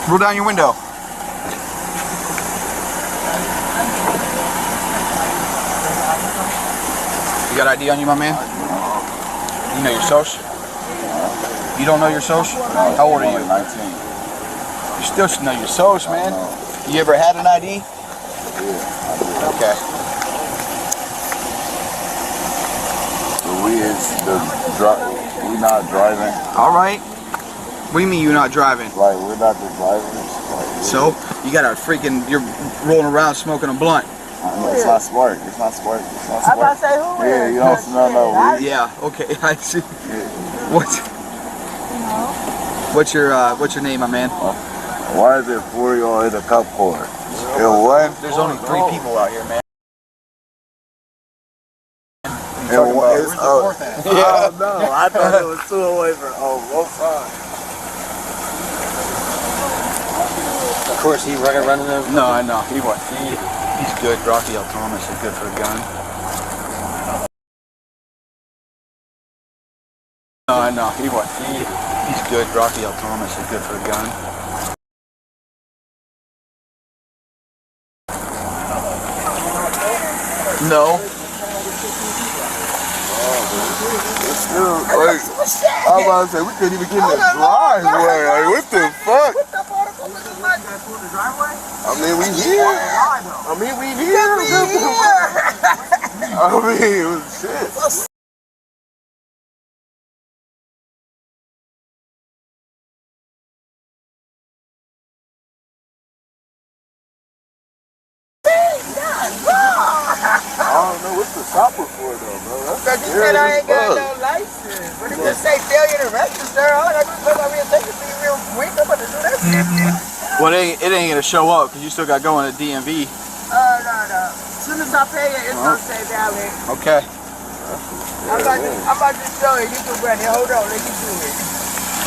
Roll down your window. You got ID on you, my man? You know your social? You don't know your social? How old are you? 19. You still should know your social, man. You ever had an ID? Yeah, I Okay. We not driving. All right. What do you mean you're not driving? Like, we're not the drivers. Like, So? You got a freaking, you're rolling around smoking a blunt. it's not smart. It's not smart. It's not I smart. about to say who is? Yeah, you don't smell no weed. Yeah, okay, I see. Yeah. What's your name, my man? Why is it 4 y'all in a cup holder? And one? There's only 3 people out here, man. And one is Oh no, I thought it was 2 away from both sides. Of course, he running over. No, I know. He's good. Rocky L. Thomas is good for a gun. No, I know. He's good. Rocky L. Thomas is good for a gun. No. It's still, like, I'm about to say, we couldn't even get in the driveway. Like, what the fuck? I mean, we here. It was shit. I don't know what's the stopper for though, bro. Because you said I ain't got no license. But it just say failure to register. All I got to do is put my real ticket fee real quick. I'm about to do that shit. Well, it ain't gonna show up because you still got going to DMV. No. As soon as I pay it, it's gonna say valid. Okay. I'm about to show you. You can run it. Hold on, let me do it.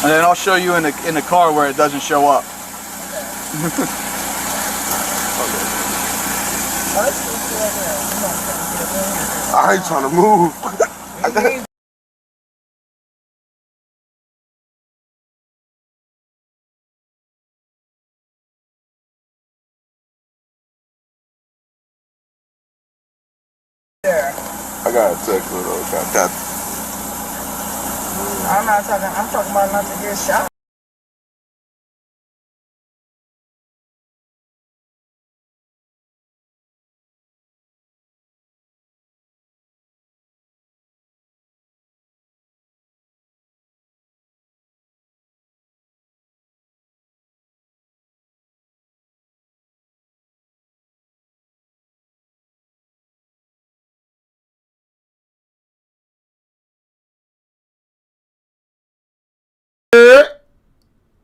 And then I'll show you in the car where it doesn't show up. I ain't trying to move. I got a text with her. I'm talking about not to get shot.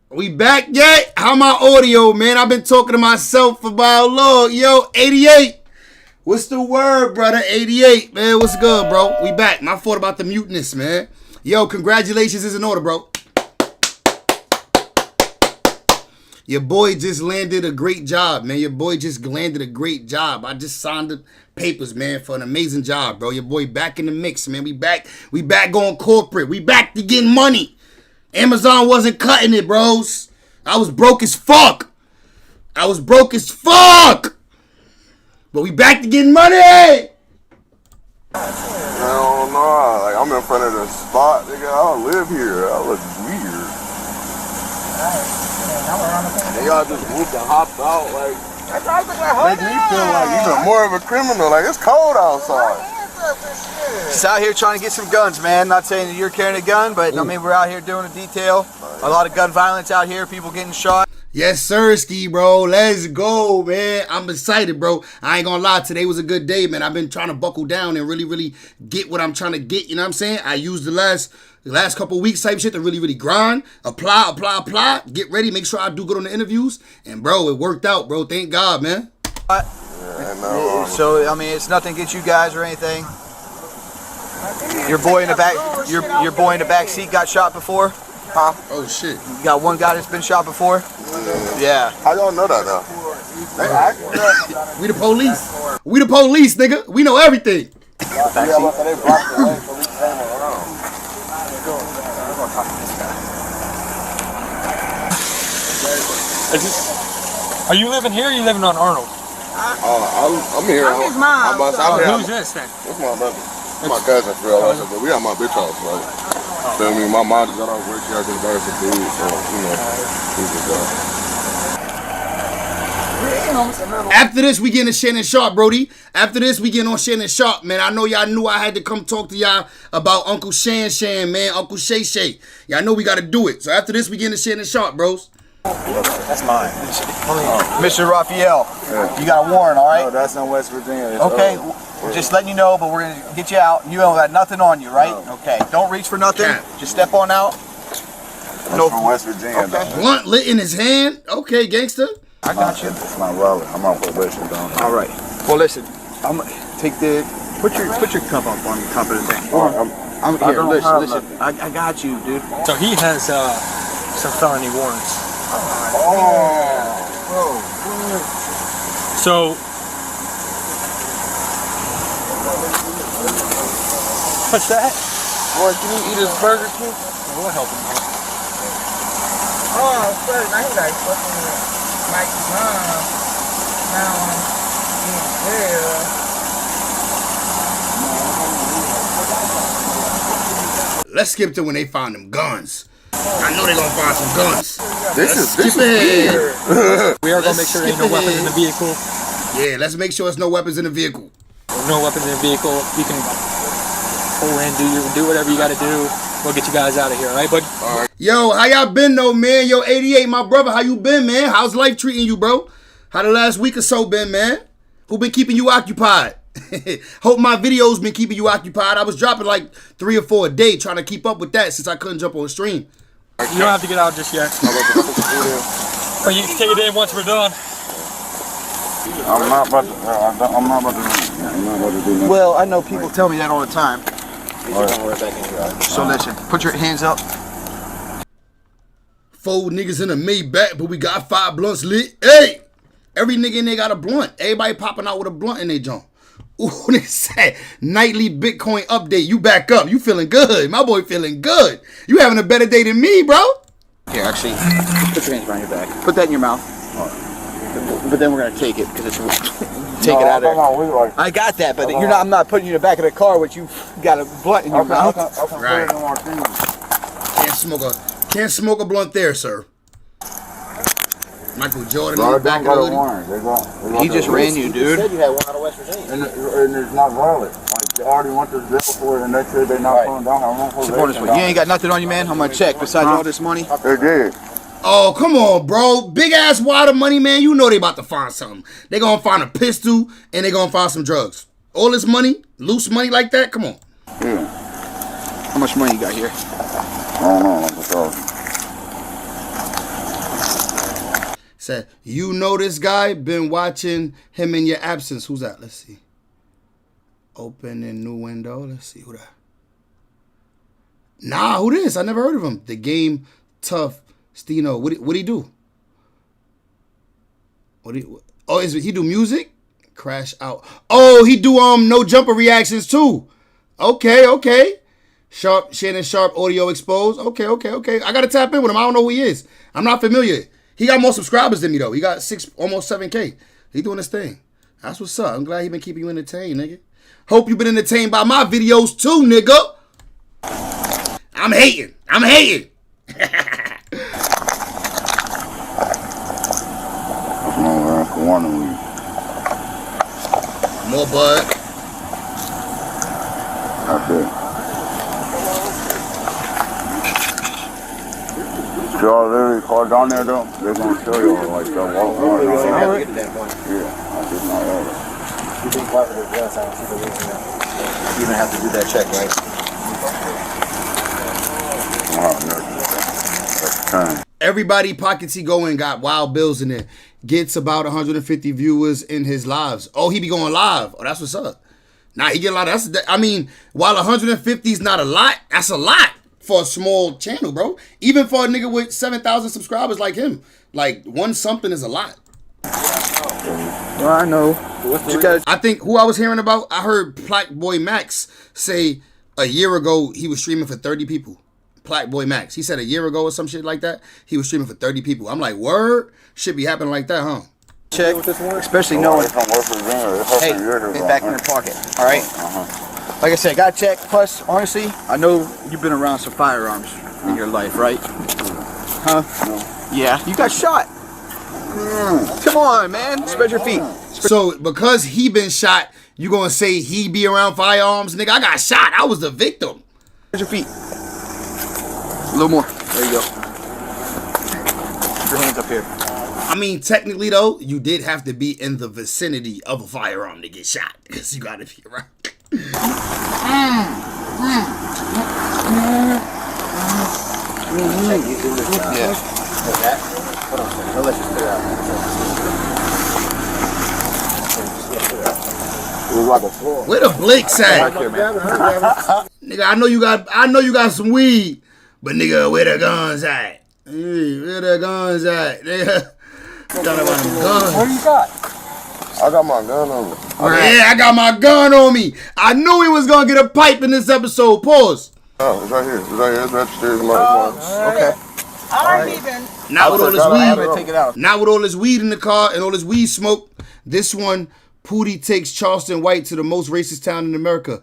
We back yet? How my audio, man? I've been talking to myself for about long. Yo, 88. What's the word, brother? 88, man. What's good, bro? We back. My fault about the muteness, man. Yo, congratulations is in order, bro. Your boy just landed a great job, man. Your boy just landed a great job. I just signed the papers, man, for an amazing job, bro. Your boy back in the mix, man. We back going corporate. We back to getting money. Amazon wasn't cutting it, bros. I was broke as fuck. But we back to getting money. I don't know. Like, I'm in front of the spot, nigga. I don't live here. I look weird. And y'all just whooped and hopped out. Like, make me feel like even more of a criminal. Like, it's cold outside. Just out here trying to get some guns, man. Not saying that you're carrying a gun, but I mean, we're out here doing a detail. A lot of gun violence out here, people getting shot. Yes, sir, Ski, bro. Let's go, man. I'm excited, bro. I ain't gonna lie. Today was a good day, man. I've been trying to buckle down and really get what I'm trying to get. You know what I'm saying? I used the last couple weeks type shit to really grind, apply, get ready, make sure I do good on the interviews. And, bro, it worked out, bro. Thank God, man. So I mean, it's nothing against you guys or anything. Your boy in the back, your boy in the back seat got shot before. Huh? Oh shit! You got one guy that's been shot before. Yeah. How y'all know that though? We the police. We the police, nigga. We know everything. Yeah, but they blocked the way, so we came around. Are you living here or are you living on Arnold? I'm here. I'm his mom. Who's this then? That's my brother. My cousin for real, but we at my bitch house, like. Feel me? My mom just got off work. She had to buy some food, so you know, we just After this, we getting to Shannon Sharp, Brody. After this, we getting on Shannon Sharp, man. I know y'all knew I had to come talk to y'all about Uncle Shan, man. Uncle Shay. Y'all know we got to do it. So after this, we getting to Shannon Sharp, bros. That's mine. Mr. Raphael, you got a warrant, all right? No, that's in West Virginia. Okay, just letting you know, but we're going to get you out. You don't got nothing on you, right? No. Okay, don't reach for nothing. Yeah. Just step on out. I'm from West Virginia, though. Blunt lit in his hand. Okay, gangster. I got you. It's my wallet. I'm on probation, though. All right. Well, listen, I'm going to take put your cup up on top of the thing. I'm here, listen. I got you, dude. So he has some felony warrants. So what's that? Boy, can you eat his Burger King? We'll help him out. Oh, first, I like fucking Mike's mom. Now I'm in jail. Let's skip to when they found them guns. I know they gonna find some guns. This is weird. We are gonna make sure there ain't no weapons in the vehicle. Yeah, let's make sure there's no weapons in the vehicle. No weapons in the vehicle. You can pull in, do whatever you gotta do. We'll get you guys out of here, all right, bud? All right. Yo, how y'all been though, man? Yo, 88, my brother, how you been, man? How's life treating you, bro? How the last week or so been, man? Who been keeping you occupied? Hope my videos been keeping you occupied. I was dropping like 3 or 4 a day trying to keep up with that since I couldn't jump on stream. You don't have to get out just yet. But you can take it in once we're done. I'm not about to do nothing. Well, I know people tell me that all the time. So listen, put your hands up. 4 niggas in a Maybach, but we got 5 blunts lit. Hey! Every nigga in there got a blunt. Everybody popping out with a blunt in their junk. Ooh, they said nightly Bitcoin update. You back up. You feeling good. My boy feeling good. You having a better day than me, bro. Here, actually, put your hands behind your back. Put that in your mouth. But then we're gonna take it because it's take it out of there. I got that, but you're not. I'm not putting you in the back of the car with you got a blunt in your mouth. Right. Can't smoke a blunt there, sir. Michael Jordan in the back of the hoodie. He just ran you, dude. You said you had one out of West Virginia. And it's not valid. Like, they already went to jail for it, and they said they're not pulling down. I won't pull You ain't got nothing on you, man. I'm gonna check. Besides all this money. They did. Oh, come on, bro. Big ass wad of money, man. You know they about to find something. They gonna find a pistol, and they gonna find some drugs. All this money, loose money like that, come on. Yeah. How much money you got here? I don't know. What's up? Said, you know this guy? Been watching him in your absence. Who's that? Let's see. Open a new window. Let's see who that. Nah, who this? I never heard of him. The Game Tough Stino. What he do? Is he do music? Crash Out. Oh, he do no jumper reactions too. Okay. Shannon Sharp audio exposed. Okay. I gotta tap in with him. I don't know who he is. I'm not familiar. He got more subscribers than me though. He got almost 7K. He doing his thing. That's what's up. I'm glad he been keeping you entertained, nigga. Hope you been entertained by my videos too, nigga. I'm hating. More bud. That's it. Y'all literally call down there though, they're gonna show you all like that. Yeah, I did not know that. You think part of the dress, I don't see the reason that. You even have to do that check, right? Everybody pockets he going got wild bills in there. Gets about 150 viewers in his lives. Oh, he be going live. Oh, that's what's up. Nah, he get a lot. While 150 is not a lot, that's a lot for a small channel, bro. Even for a nigga with 7,000 subscribers like him, like 1 something is a lot. Well, I know. I think who I was hearing about, I heard Black Boy Max say a year ago he was streaming for 30 people Black Boy Max. He said a year ago or some shit like that, he was streaming for 30 people. I'm like, word? Shit be happening like that, huh? Check, especially knowing. Hey, get back in your pocket. All right. Like I said, got to check. Plus, honestly, I know you've been around some firearms in your life, right? Huh? Yeah. You got shot. Come on, man. Spread your feet. So because he been shot, you gonna say he be around firearms, nigga? I got shot. I was the victim. Spread your feet. A little more. There you go. Put your hands up here. I mean, technically though, you did have to be in the vicinity of a firearm to get shot, because you gotta be around. Yeah. Hold on a second. Let's just put it out. Where the Blake's at? Nigga, I know you got some weed, but nigga, where the guns at? Where the guns at? Nigga. What do you got? I got my gun on me. Yeah, I got my gun on me. I knew he was gonna get a pipe in this episode. Pause. Oh, it's right here. It's right here. It's upstairs. Okay. I don't even. Not with all this weed. Take it out. Not with all this weed in the car and all this weed smoke. This one, Pootie takes Charleston White to the most racist town in America.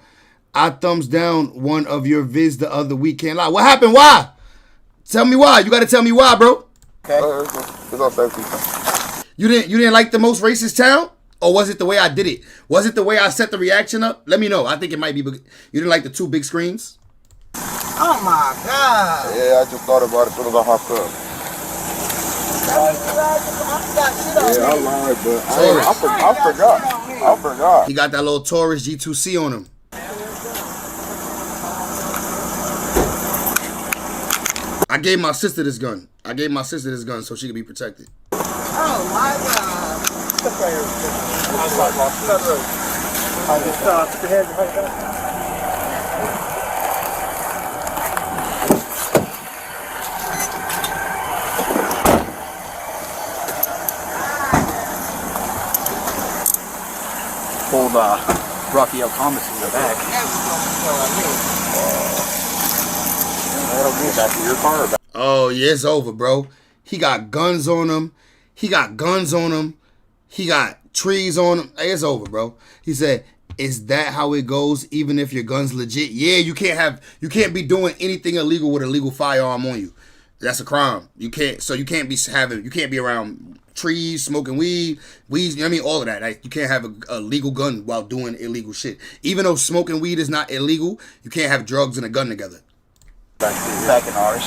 I thumbs down one of your vids the other week. Can't lie. What happened? Why? Tell me why. You got to tell me why, bro. Okay. It's on safety. You didn't like the most racist town? Or was it the way I did it? Was it the way I set the reaction up? Let me know. I think it might be. You didn't like the 2 big screens? Oh my God. Yeah, I just thought about it as soon as I hopped up. Yeah, I lied, but I forgot. He got that little Taurus G2C on him. I gave my sister this gun so she could be protected. Oh my God. Pulled Raphael Thomas in the back. Oh, yeah, it's over, bro. He got guns on him. He got trees on him. Hey, it's over, bro. He said, is that how it goes even if your gun's legit? Yeah, you can't be doing anything illegal with a legal firearm on you. That's a crime. You can't be around trees, smoking weed, you know what I mean? All of that. Like, you can't have a legal gun while doing illegal shit. Even though smoking weed is not illegal, you can't have drugs and a gun together. Back in ours.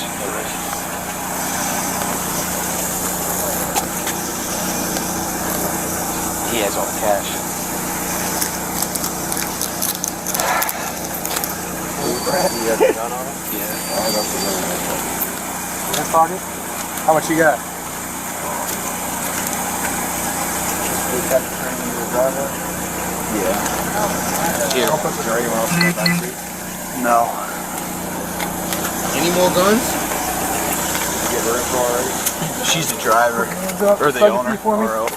He has all the cash. You got a gun on him? Yeah. In that pocket? How much you got? Yeah. Here. I'll put the radio off in the back seat. No. Any more guns? You get room for already? She's the driver. Or the owner. Or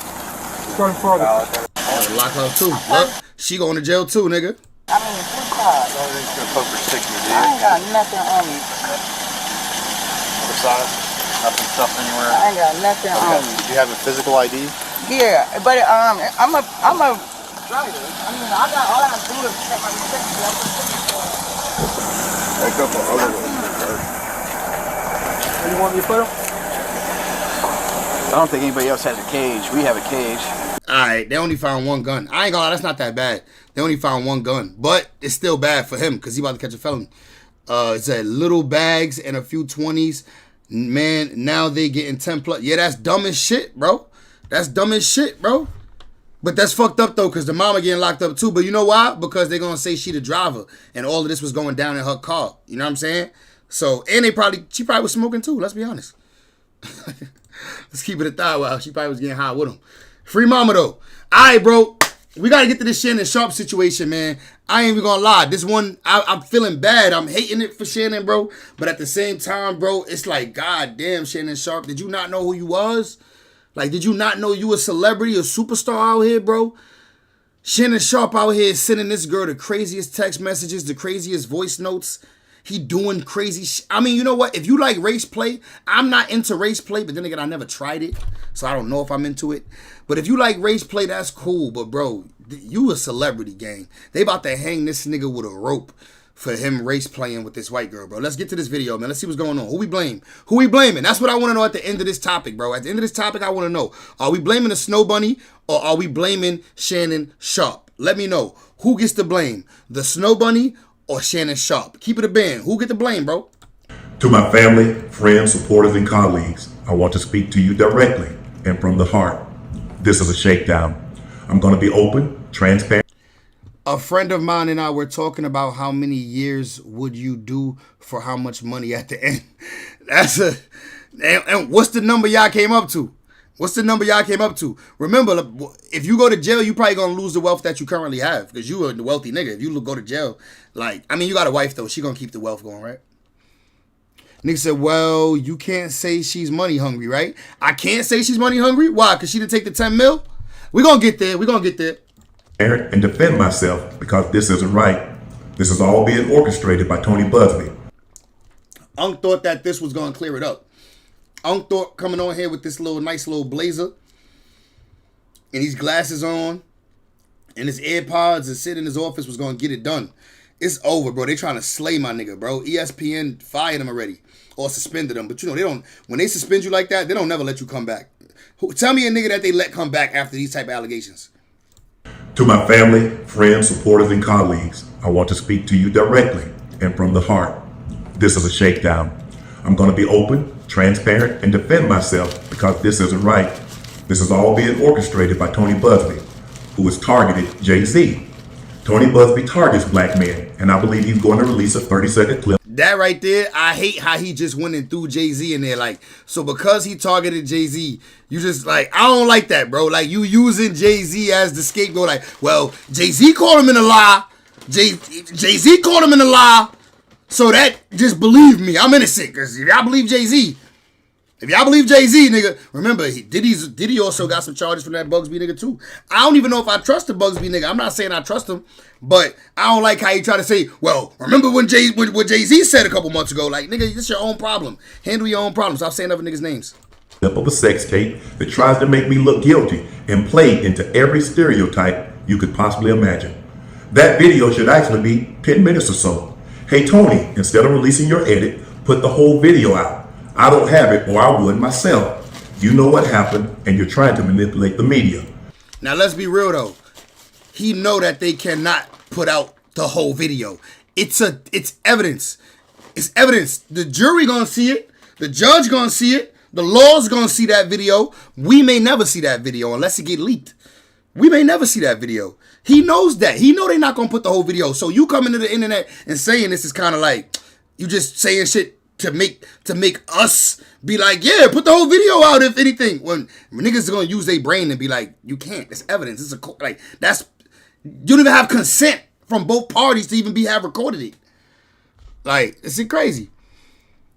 Going farther. Lock her up too. Look, she going to jail too, nigga. I mean, what's that? He's gonna poke her stick in your I ain't got nothing on me. Other side. Nothing stuff anywhere. I ain't got nothing on me. Do you have a physical ID? Yeah, but I'm a driver. I mean, I got all I have to do is check my restrictions. A couple other ones. Where you want me to put him? I don't think anybody else has a cage. We have a cage. Alright, they only found 1 gun. I ain't gonna lie, that's not that bad. They only found 1 gun. But it's still bad for him because he about to catch a felony. It said little bags and a few 20s. Man, now they getting 10 plus. Yeah, that's dumb as shit, bro. That's dumb as shit, bro. But that's fucked up though, because the mama getting locked up too. But you know why? Because they're gonna say she the driver and all of this was going down in her car. You know what I'm saying? So, and she probably was smoking too, let's be honest. Let's keep it a thigh while she probably was getting high with him. Free mama though. Alright, bro. We gotta get to this Shannon Sharp situation, man. I ain't even gonna lie. This one, I'm feeling bad. I'm hating it for Shannon, bro. But at the same time, bro, it's like, God damn, Shannon Sharp. Did you not know who you was? Like, did you not know you a celebrity, a superstar out here, bro? Shannon Sharp out here sending this girl the craziest text messages, the craziest voice notes. He doing crazy shit. I mean, you know what? If you like race play, I'm not into race play, but then again, I never tried it, so I don't know if I'm into it. But if you like race play, that's cool. But bro, you a celebrity, gang. They about to hang this nigga with a rope for him race playing with this white girl, bro. Let's get to this video, man. Let's see what's going on. Who we blame? Who we blaming? That's what I want to know at the end of this topic, bro. At the end of this topic, I want to know, are we blaming the Snow Bunny or are we blaming Shannon Sharp? Let me know. Who gets the blame? The Snow Bunny or Shannon Sharp? Keep it a band. Who get the blame, bro? To my family, friends, supporters, and colleagues, I want to speak to you directly and from the heart. This is a shakedown. I'm going to be open, transparent. A friend of mine and I were talking about how many years would you do for how much money at the end. And what's the number y'all came up to? What's the number y'all came up to? Remember, if you go to jail, you probably gonna lose the wealth that you currently have because you a wealthy nigga. If you go to jail, like, I mean, you got a wife though. She gonna keep the wealth going, right? Nigga said, well, you can't say she's money hungry, right? I can't say she's money hungry. Why? Because she didn't take the 10 mil? We gonna get there. We gonna get there. And defend myself because this isn't right. This is all being orchestrated by Tony Busby. Unc thought that this was gonna clear it up. Unc thought coming on here with this nice little blazer and these glasses on and his AirPods and sitting in his office was gonna get it done. It's over, bro. They trying to slay my nigga, bro. ESPN fired him already or suspended him. But you know, they don't. When they suspend you like that, they don't never let you come back. Tell me a nigga that they let come back after these type of allegations. To my family, friends, supporters, and colleagues, I want to speak to you directly and from the heart. This is a shakedown. I'm going to be open, transparent, and defend myself because this isn't right. This is all being orchestrated by Tony Busby, who has targeted Jay-Z. Tony Busby targets black men, and I believe he's going to release a 30-second clip. That right there, I hate how he just went and threw Jay-Z in there. Like, so because he targeted Jay-Z, you just like, I don't like that, bro. Like, you using Jay-Z as the scapegoat. Like, well, Jay-Z called him in a lie. Jay-Z called him in a lie. So that, just believe me, I'm innocent. Because if y'all believe Jay-Z, nigga, remember, Diddy also got some charges from that Bugsby nigga too. I don't even know if I trust the Bugsby nigga. I'm not saying I trust him, but I don't like how he try to say, well, remember when what Jay-Z said a couple months ago? Like, nigga, this your own problem. Handle your own problems. Stop saying other niggas' names. Of a sex tape that tries to make me look guilty and play into every stereotype you could possibly imagine. That video should actually be 10 minutes or so. Hey, Tony, instead of releasing your edit, put the whole video out. I don't have it, or I would myself. You know what happened, and you're trying to manipulate the media. Now, let's be real, though. He know that they cannot put out the whole video. It's evidence. It's evidence. The jury gonna see it. The judge gonna see it. The law's gonna see that video. We may never see that video unless it get leaked. We may never see that video. He knows that. He know they're not gonna put the whole video. So you coming to the internet and saying this is kind of like you just saying shit to make us be like, yeah, put the whole video out if anything. When niggas are gonna use their brain and be like, you can't. It's evidence. It's like that's you don't even have consent from both parties to even have recorded it. Like, it's crazy.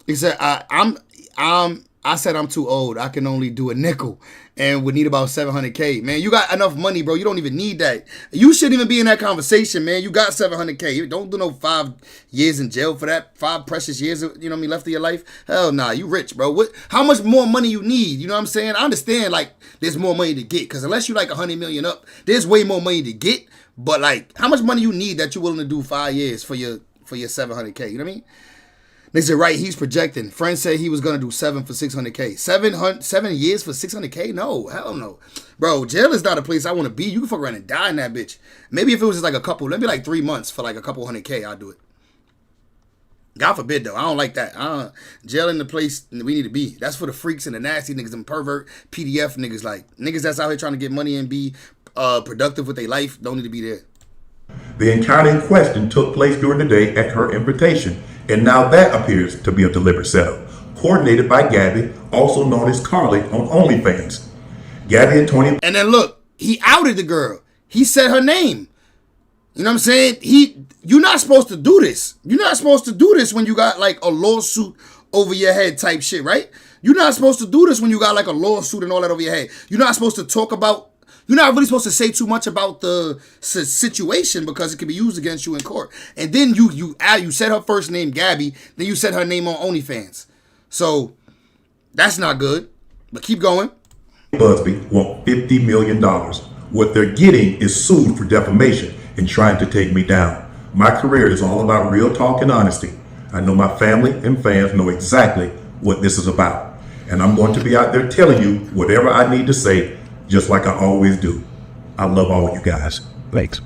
He said, I said I'm too old. I can only do a nickel and would need about 700K. Man, you got enough money, bro. You don't even need that. You shouldn't even be in that conversation, man. You got 700K. You don't do no 5 years in jail for that. 5 precious years, you know what I mean, left of your life. Hell nah, you rich, bro. How much more money you need? You know what I'm saying? I understand, like, there's more money to get. Because unless you like 100 million up, there's way more money to get. But, like, how much money you need that you're willing to do 5 years for your 700K? You know what I mean? They said, right, he's projecting. Friend said he was going to do 7 for 600K. 7 years for 600K? No, hell no. Bro, jail is not a place I want to be. You can fuck around and die in that bitch. Maybe if it was just like a couple, maybe like 3 months for like a couple 100K, I'll do it. God forbid, though. I don't like that. Jail in the place we need to be. That's for the freaks and the nasty niggas, them pervert PDF niggas. Like, niggas that's out here trying to get money and be productive with their life don't need to be there. The encounter in question took place during the day at her invitation, and now that appears to be a deliberate setup, coordinated by Gabby, also known as Carly on OnlyFans. Gabby and Tony. And then look, he outed the girl. He said her name. You know what I'm saying? You're not supposed to do this. You're not supposed to do this when you got like a lawsuit over your head type shit, right? You're not supposed to do this when you got like a lawsuit and all that over your head. You're not supposed to talk about you're not really supposed to say too much about the situation because it can be used against you in court. And then you said her first name, Gabby, then you said her name on OnlyFans. So that's not good. But keep going. Busby want $50 million. What they're getting is sued for defamation and trying to take me down. My career is all about real talk and honesty. I know my family and fans know exactly what this is about. And I'm going to be out there telling you whatever I need to say, just like I always do. I love all you guys. Thanks.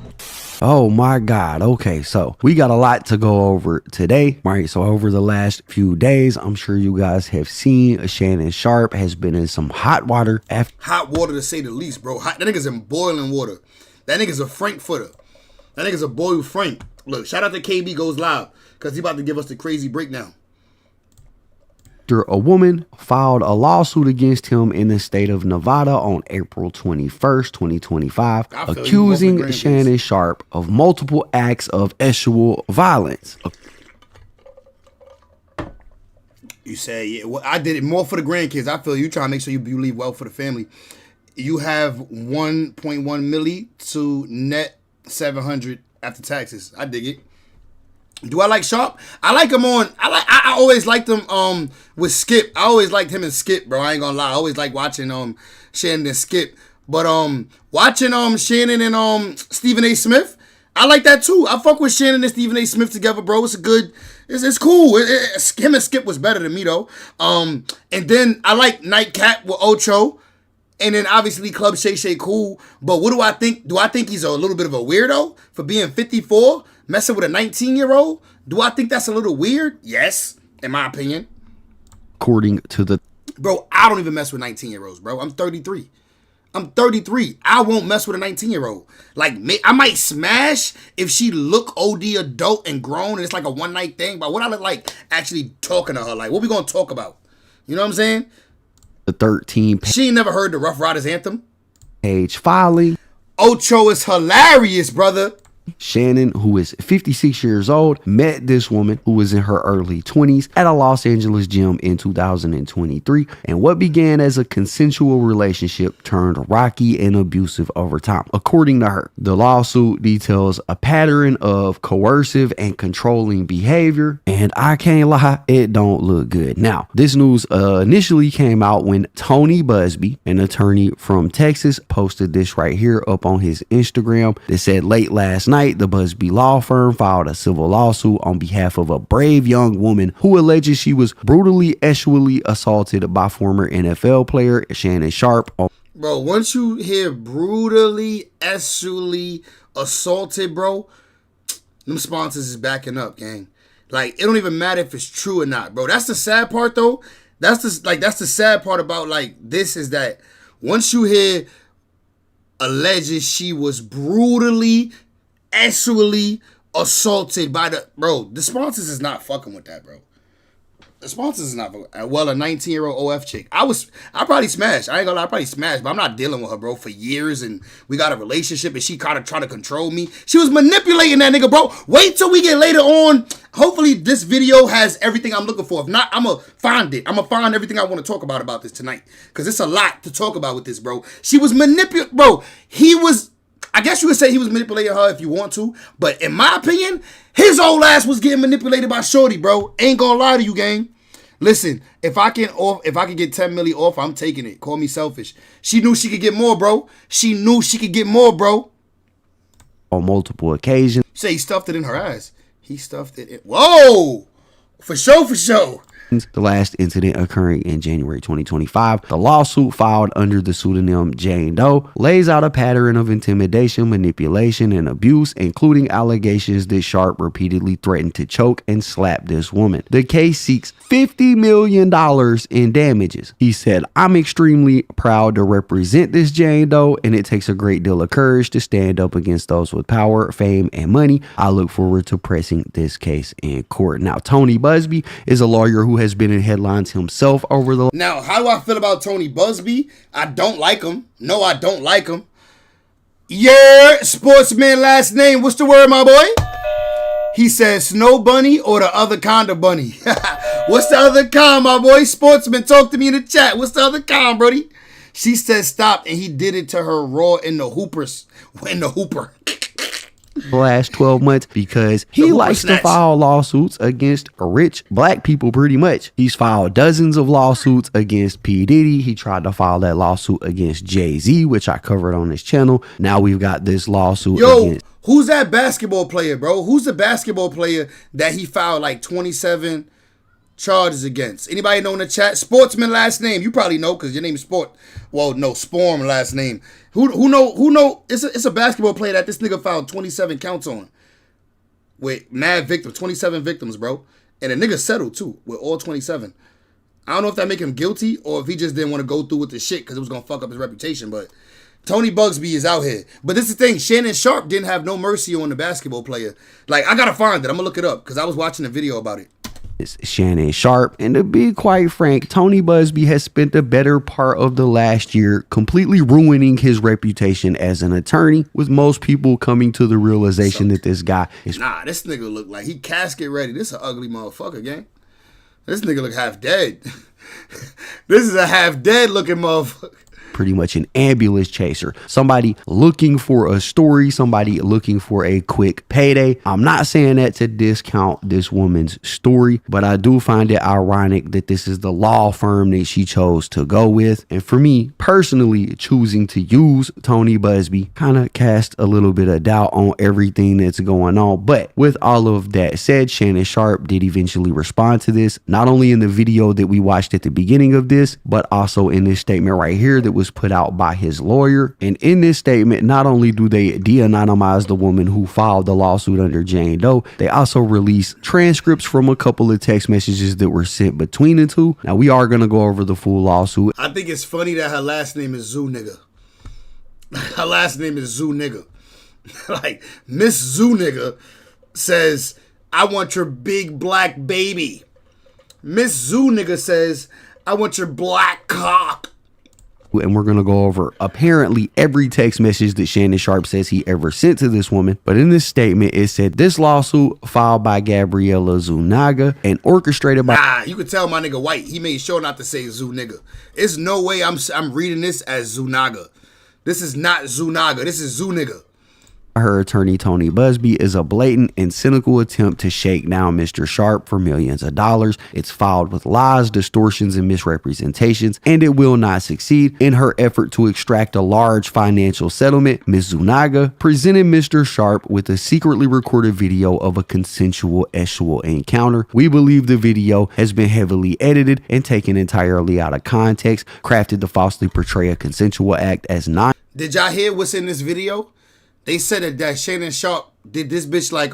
Oh my God. Okay, so we got a lot to go over today. Right, so over the last few days, I'm sure you guys have seen Shannon Sharpe has been in some hot water. Hot water to say the least, bro. That nigga's in boiling water. That nigga's a Frankfurter. That nigga's a boiled Frank. Look, shout out to KB Goes Live because he about to give us the crazy breakdown. After a woman filed a lawsuit against him in the state of Nevada on April 21st, 2025, accusing Shannon Sharpe of multiple acts of sexual violence. You say, yeah, well, I did it more for the grandkids. I feel you trying to make sure you leave well for the family. You have 1.1 milli to net 700 after taxes. I dig it. Do I like Sharpe? I like him on. I always liked him with Skip. I always liked him and Skip, bro. I ain't gonna lie. I always like watching Shannon and Skip. But watching Shannon and Stephen A. Smith, I like that too. I fuck with Shannon and Stephen A. Smith together, bro. It's a good. It's cool. Him and Skip was better than me though. And then I like Nightcap with Ocho. And then obviously Club Shay Shay cool. But what do I think? Do I think he's a little bit of a weirdo for being 54? Messing with a 19-year-old? Do I think that's a little weird? Yes, in my opinion. According to the... Bro, I don't even mess with 19-year-olds, bro. I'm 33. I won't mess with a 19-year-old. Like, I might smash if she look OD adult and grown and it's like a one-night thing. But what I look like actually talking to her, like, what we gonna talk about? You know what I'm saying? The 13... She ain't never heard the Rough Riders anthem. Page filing. Ocho is hilarious, brother. Shannon, who is 56 years old, met this woman who was in her early 20s at a Los Angeles gym in 2023, and what began as a consensual relationship turned rocky and abusive over time. According to her, the lawsuit details a pattern of coercive and controlling behavior, and I can't lie, it don't look good. Now, this news initially came out when Tony Busby, an attorney from Texas, posted this right here up on his Instagram that said late last night, the Busby law firm filed a civil lawsuit on behalf of a brave young woman who alleges she was brutally sexually assaulted by former NFL player Shannon Sharpe. Bro, once you hear brutally sexually assaulted, bro, them sponsors is backing up, gang. Like, it don't even matter if it's true or not, bro. That's the sad part, though. That's the sad part about, like, this is that once you hear alleges she was brutally actually assaulted by the sponsors is not fucking with that, bro. The sponsors is not fucking. Well, a 19-year-old OF chick. I probably smashed. I ain't gonna lie, I probably smashed, but I'm not dealing with her, bro, for years, and we got a relationship, and she kind of trying to control me. She was manipulating that nigga, bro. Wait till we get later on. Hopefully this video has everything I'm looking for. If not, I'm gonna find it. I'm gonna find everything I want to talk about this tonight, because it's a lot to talk about with this, bro. She was bro. I guess you could say he was manipulating her if you want to, but in my opinion, his old ass was getting manipulated by Shorty, bro. Ain't gonna lie to you, gang. Listen, if I can get 10 milli off, I'm taking it. Call me selfish. She knew she could get more, bro. On multiple occasions. Say he stuffed it in her ass. He stuffed it in. Whoa! For sure. The last incident occurring in January 2025. The lawsuit, filed under the pseudonym Jane Doe, lays out a pattern of intimidation, manipulation, and abuse, including allegations that Sharpe repeatedly threatened to choke and slap this woman. The case seeks $50 million in damages. He said, "I'm extremely proud to represent this Jane Doe, and it takes a great deal of courage to stand up against those with power, fame, and money. I look forward to pressing this case in court." Now, Tony Busby is a lawyer who has been in headlines himself over the... Now, how do I feel about Tony Busby? I don't like him. No, I don't like him. Yeah, sportsman last name. What's the word, my boy? He says Snow Bunny or the other kind of bunny. What's the other kind, my boy? Sportsman, talk to me in the chat. What's the other kind, brody? She said stop, and he did it to her raw in the hoopers. In the hooper. The last 12 months because he likes to file lawsuits against rich black people pretty much. He's filed dozens of lawsuits against P. Diddy. He tried to file that lawsuit against Jay-Z, which I covered on this channel. Now we've got this lawsuit against... Who's that basketball player, bro? Who's the basketball player that he filed like 27 charges against? Anybody know in the chat? Sportsman last name. You probably know because your name is Sport. Well, no, Sporm last name. Who know? It's a basketball player that this nigga filed 27 counts on. With mad victims, 27 victims, bro. And the nigga settled too with all 27. I don't know if that make him guilty or if he just didn't want to go through with the shit because it was going to fuck up his reputation, but Tony Bugsby is out here. But this is the thing. Shannon Sharp didn't have no mercy on the basketball player. Like, I got to find it. I'm going to look it up because I was watching a video about it. It's Shannon Sharp. And to be quite frank, Tony Busby has spent the better part of the last year completely ruining his reputation as an attorney, with most people coming to the realization that this guy is... Nah, this nigga look like he casket ready. This an ugly motherfucker, gang. This nigga look half dead. This is a half dead looking motherfucker. Pretty much an ambulance chaser, somebody looking for a story, somebody looking for a quick payday. I'm not saying that to discount this woman's story, but I do find it ironic that this is the law firm that she chose to go with. And for me personally, choosing to use Tony Busby kind of cast a little bit of doubt on everything that's going on. But with all of that said, Shannon Sharp did eventually respond to this, not only in the video that we watched at the beginning of this, but also in this statement right here that was put out by his lawyer. And in this statement, not only do they de-anonymize the woman who filed the lawsuit under Jane Doe, they also release transcripts from a couple of text messages that were sent between the two. Now, we are going to go over the full lawsuit. I think it's funny that her last name is Zoo Nigga. Her last name is Zoo Nigga. Like, Miss Zoo Nigga says, I want your big black baby. Miss Zoo Nigga says, I want your black cock. And we're going to go over apparently every text message that Shannon Sharp says he ever sent to this woman. But in this statement, it said, this lawsuit filed by Gabriela Zuniga and orchestrated by... Nah, you could tell my nigga White. He made sure not to say Zoo Nigga. It's no way I'm reading this as Zuniga. This is not Zuniga. This is Zoo Nigga. Her attorney Tony Busby is a blatant and cynical attempt to shake down Mr. Sharp for millions of dollars. It's filed with lies, distortions, and misrepresentations, and it will not succeed. In her effort to extract a large financial settlement, Ms. Zuniga presented Mr. Sharp with a secretly recorded video of a consensual sexual encounter. We believe the video has been heavily edited and taken entirely out of context, crafted to falsely portray a consensual act as not. Did y'all hear what's in this video? They said that Shannon Sharp did this bitch like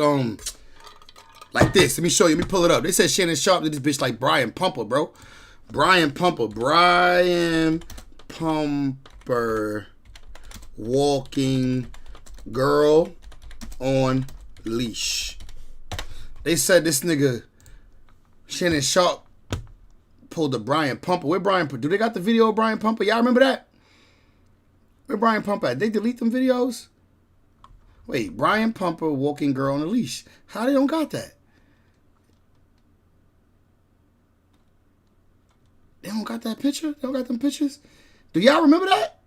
this. Let me show you. Let me pull it up. They said Shannon Sharp did this bitch like Brian Pumper, bro. Brian Pumper. Walking girl on leash. They said this nigga Shannon Sharp pulled the Brian Pumper. Where Brian Pumper? Do they got the video of Brian Pumper? Y'all remember that? Where Brian Pumper at? They delete them videos? Wait, Brian Pumper, walking girl on a leash. How they don't got that? They don't got that picture? They don't got them pictures? Do y'all remember that?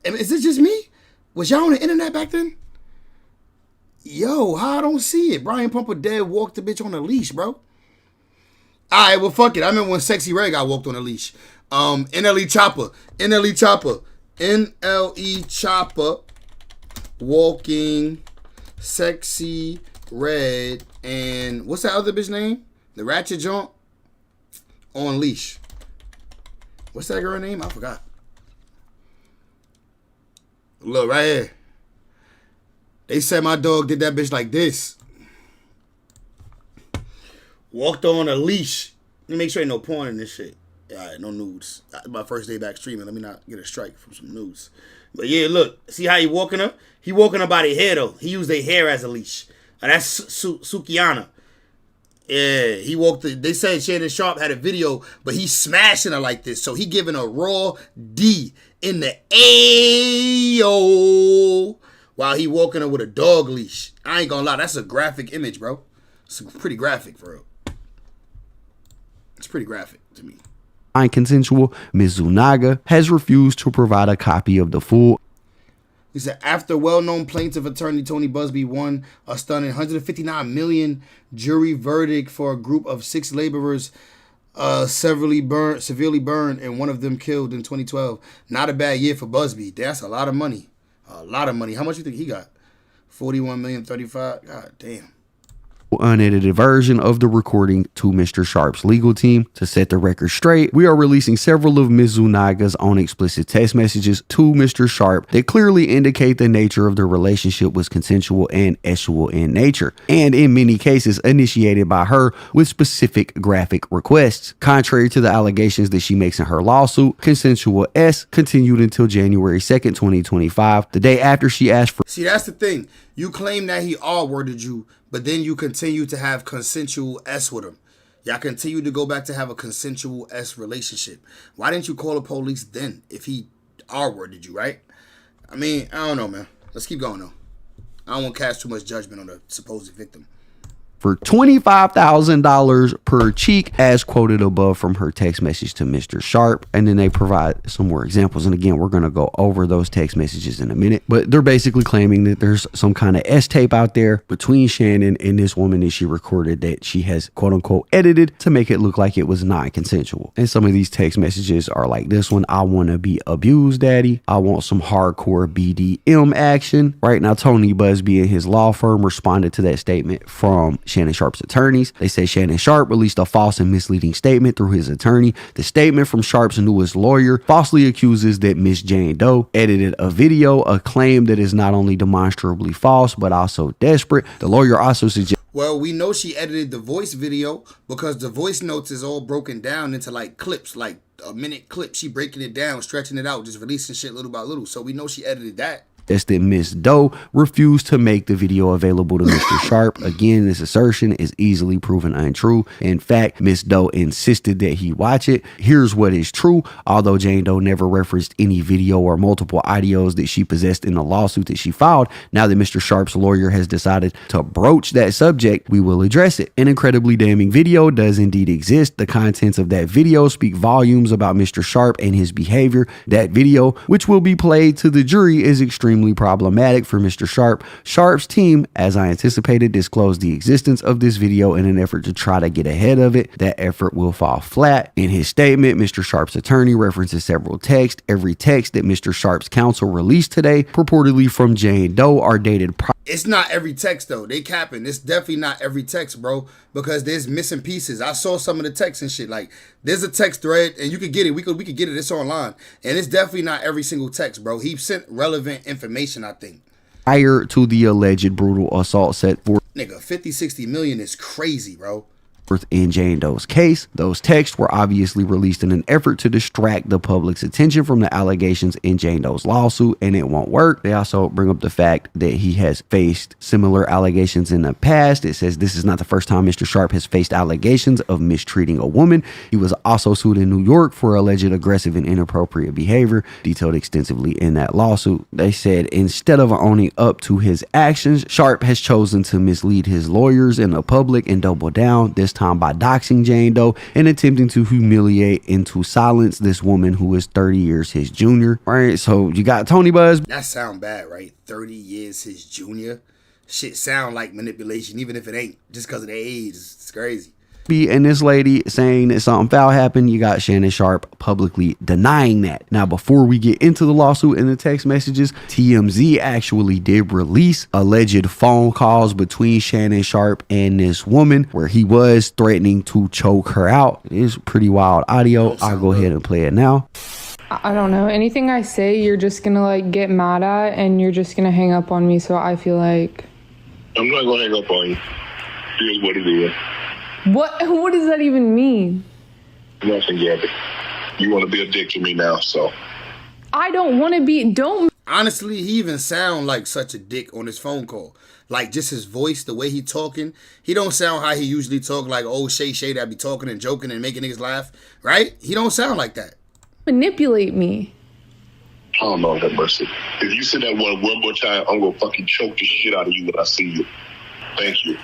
Is it just me? Was y'all on the internet back then? Yo, how I don't see it? Brian Pumper dead walked the bitch on a leash, bro. Alright, well, fuck it. I remember when Sexy Red got walked on a leash. NLE Chopper. Walking Sexy Red and what's that other bitch name? The Ratchet Joint on leash. What's that girl name? I forgot. Look right here. They said my dog did that bitch like this. Walked on a leash. Let me make sure ain't no porn in this shit. Alright, no nudes. My first day back streaming. Let me not get a strike from some nudes. But yeah, look. See how he walking her? He walking her by their hair, though. He used their hair as a leash. That's Sukiana. Yeah, he walked. They said Shannon Sharp had a video, but he's smashing her like this. So he giving a raw D in the AO while he walking her with a dog leash. I ain't gonna lie. That's a graphic image, bro. It's pretty graphic, for real. It's pretty graphic to me. non-consensual, Ms. Zuniga has refused to provide a copy of the full. He said, after well-known plaintiff attorney Tony Busby won a stunning $159 million jury verdict for a group of 6 laborers severely burned and one of them killed in 2012. Not a bad year for Busby. That's a lot of money. A lot of money. How much you think he got? 41 million, 35. God damn. Unedited version of the recording to Mr. Sharp's legal team. To set the record straight, we are releasing several of Ms. Zuniga's own explicit text messages to Mr. Sharp that clearly indicate the nature of their relationship was consensual and sexual in nature, and in many cases initiated by her with specific graphic requests. Contrary to the allegations that she makes in her lawsuit, consensual S continued until January 2nd, 2025, the day after she asked for. See, that's the thing. You claim that he R-worded you, but then you continue to have consensual S with him. Y'all continue to go back to have a consensual S relationship. Why didn't you call the police then if he R-worded you, right? I mean, I don't know, man. Let's keep going, though. I don't want to cast too much judgment on the supposed victim. For $25,000 per cheek, as quoted above from her text message to Mr. Sharp. And then they provide some more examples. And again, we're going to go over those text messages in a minute. But they're basically claiming that there's some kind of S tape out there between Shannon and this woman that she recorded that she has, quote unquote, edited to make it look like it was non-consensual. And some of these text messages are like this one: I want to be abused, daddy. I want some hardcore BDM action. Right now, Tony Busby and his law firm responded to that statement from Shannon Sharp's attorneys. They say Shannon Sharp released a false and misleading statement through his attorney. The statement from Sharp's newest lawyer falsely accuses that Miss Jane Doe edited a video, a claim that is not only demonstrably false but also desperate. The lawyer also suggests, well, we know she edited the voice video because the voice notes is all broken down into like clips, like a minute clip. She breaking it down, stretching it out, just releasing shit little by little. So we know she edited that. That's that Miss Doe refused to make the video available to Mr. Sharp. Again, this assertion is easily proven untrue. In fact, Miss Doe insisted that he watch it. Here's what is true. Although Jane Doe never referenced any video or multiple audios that she possessed in the lawsuit that she filed, now that Mr. Sharp's lawyer has decided to broach that subject, we will address it. An incredibly damning video does indeed exist. The contents of that video speak volumes about Mr. Sharp and his behavior. That video, which will be played to the jury, is extremely problematic for Mr. Sharp. Sharp's team, as I anticipated, disclosed the existence of this video in an effort to try to get ahead of it. That effort will fall flat. In his statement, Mr. Sharp's attorney references several texts. Every text that Mr. Sharp's counsel released today, purportedly from Jane Doe, are dated It's not every text, though. They capping. It's definitely not every text, bro, because there's missing pieces. I saw some of the texts and shit. Like, there's a text thread, and you could get it. We could get it. It's online. And it's definitely not every single text, bro. He sent relevant information, I think. Prior to the alleged brutal assault set forth. Nigga, 50, 60 million is crazy, bro. In Jane Doe's case, those texts were obviously released in an effort to distract the public's attention from the allegations in Jane Doe's lawsuit, and it won't work. They also bring up the fact that he has faced similar allegations in the past. It says this is not the first time Mr. Sharp has faced allegations of mistreating a woman. He was also sued in New York for alleged aggressive and inappropriate behavior, detailed extensively in that lawsuit. They said instead of owning up to his actions, Sharp has chosen to mislead his lawyers and the public and double down, this time by doxing Jane Doe and attempting to humiliate and to silence this woman who is 30 years his junior. All right, so you got Tony Buzz. That sound bad, right? 30 years his junior. Shit sound like manipulation, even if it ain't, just because of their age. It's crazy. And this lady saying that something foul happened. You got Shannon Sharp publicly denying that. Now, before we get into the lawsuit and the text messages, TMZ actually did release alleged phone calls between Shannon Sharp and this woman where he was threatening to choke her out. It is pretty wild audio. I'll go ahead and play it now. I don't know. Anything I say, you're just gonna like get mad at and you're just gonna hang up on me. So I feel like I'm not gonna hang up on you. Here's what it is. What does that even mean? Nothing, Gabby. You want to be a dick to me now, so. I don't want to be. Don't. Honestly, he even sound like such a dick on his phone call. Like, just his voice, the way he talking. He don't sound how he usually talk, like old Shay that be talking and joking and making niggas laugh, right? He don't sound like that. Manipulate me. Oh, Lord have mercy. If you say that one more time, I'm going to fucking choke the shit out of you when I see you. Thank you.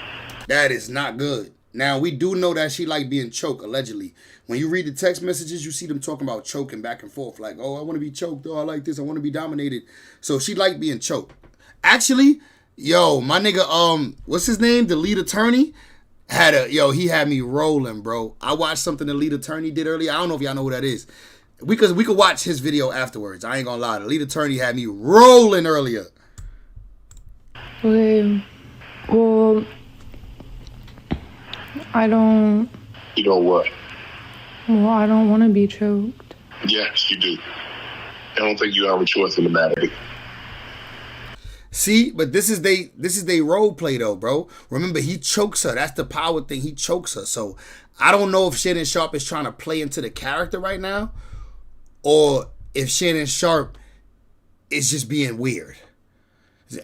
That is not good. Now, we do know that she like being choked, allegedly. When you read the text messages, you see them talking about choking back and forth. Like, oh, I want to be choked. Oh, I like this. I want to be dominated. So she like being choked. Actually, yo, my nigga, what's his name? The lead attorney he had me rolling, bro. I watched something the lead attorney did earlier. I don't know if y'all know who that is. We could watch his video afterwards. I ain't gonna lie. The lead attorney had me rolling earlier. Okay. Well, I don't. You know what? Well, I don't want to be choked. Yes, you do. I don't think you have a choice in the matter. See, but this is they role play though, bro. Remember, he chokes her. That's the power thing. He chokes her. So I don't know if Shannon Sharp is trying to play into the character right now, or if Shannon Sharp is just being weird.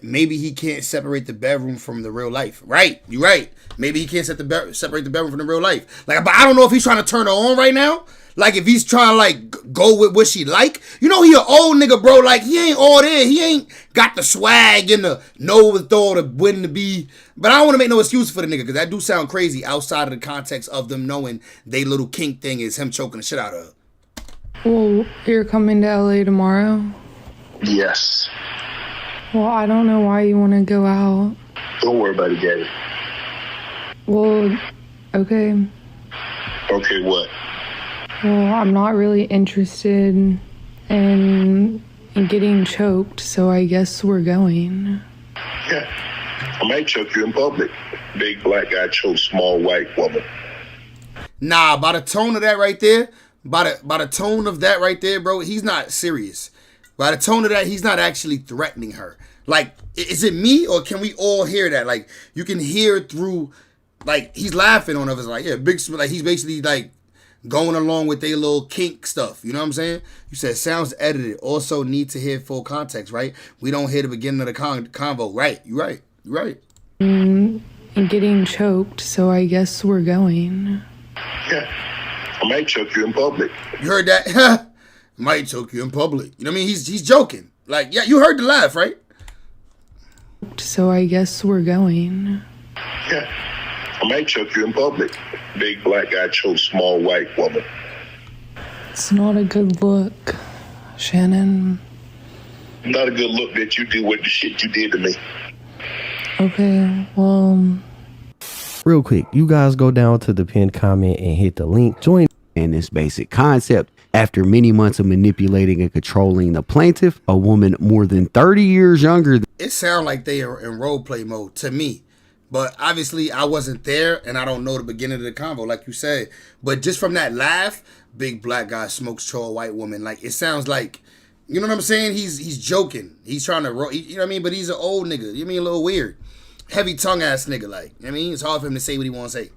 Maybe he can't separate the bedroom from the real life. Right, you're right. Maybe he can't separate the bedroom from the real life. Like, but I don't know if he's trying to turn her on right now. Like, if he's trying to, like, go with what she like. You know, he an old nigga, bro. Like, he ain't all there. He ain't got the swag and the know with all the win to be. But I don't want to make no excuse for the nigga, because that do sound crazy outside of the context of them knowing they little kink thing is him choking the shit out of her. Well, you're coming to LA tomorrow? Yes. Well, I don't know why you want to go out. Don't worry about it, Gabby. Well, okay. Okay, what? Well, I'm not really interested in getting choked, so I guess we're going. Yeah. I might choke you in public. Big black guy chokes small white woman. Nah, by the tone of that right there, by the tone of that right there, bro, he's not serious. By the tone of that, he's not actually threatening her. Like, is it me, or can we all hear that? Like, you can hear through, like, he's laughing on us. Like, yeah, like, he's basically, like, going along with their little kink stuff. You know what I'm saying? You said sounds edited. Also need to hear full context, right? We don't hear the beginning of the convo. Right, you're right. You're right. And getting choked, so I guess we're going. Yeah. I might choke you in public. You heard that? Might choke you in public. You know what I mean? He's joking. Like, yeah, you heard the laugh, right? So I guess we're going. Yeah. I might choke you in public. Big black guy chokes small white woman. It's not a good look, Shannon. Not a good look that you did with the shit you did to me. Okay, well... Real quick, you guys go down to the pinned comment and hit the link. Join in this basic concept. After many months of manipulating and controlling the plaintiff, a woman more than 30 years younger. It sounds like they are in role play mode to me. But obviously, I wasn't there, and I don't know the beginning of the convo, like you said. But just from that laugh, big black guy smokes tall white woman. Like, it sounds like, you know what I'm saying? He's joking. He's trying to, you know what I mean? But he's an old nigga. You know what I mean? A little weird. Heavy tongue ass nigga, like, you know what I mean? It's hard for him to say what he want to say.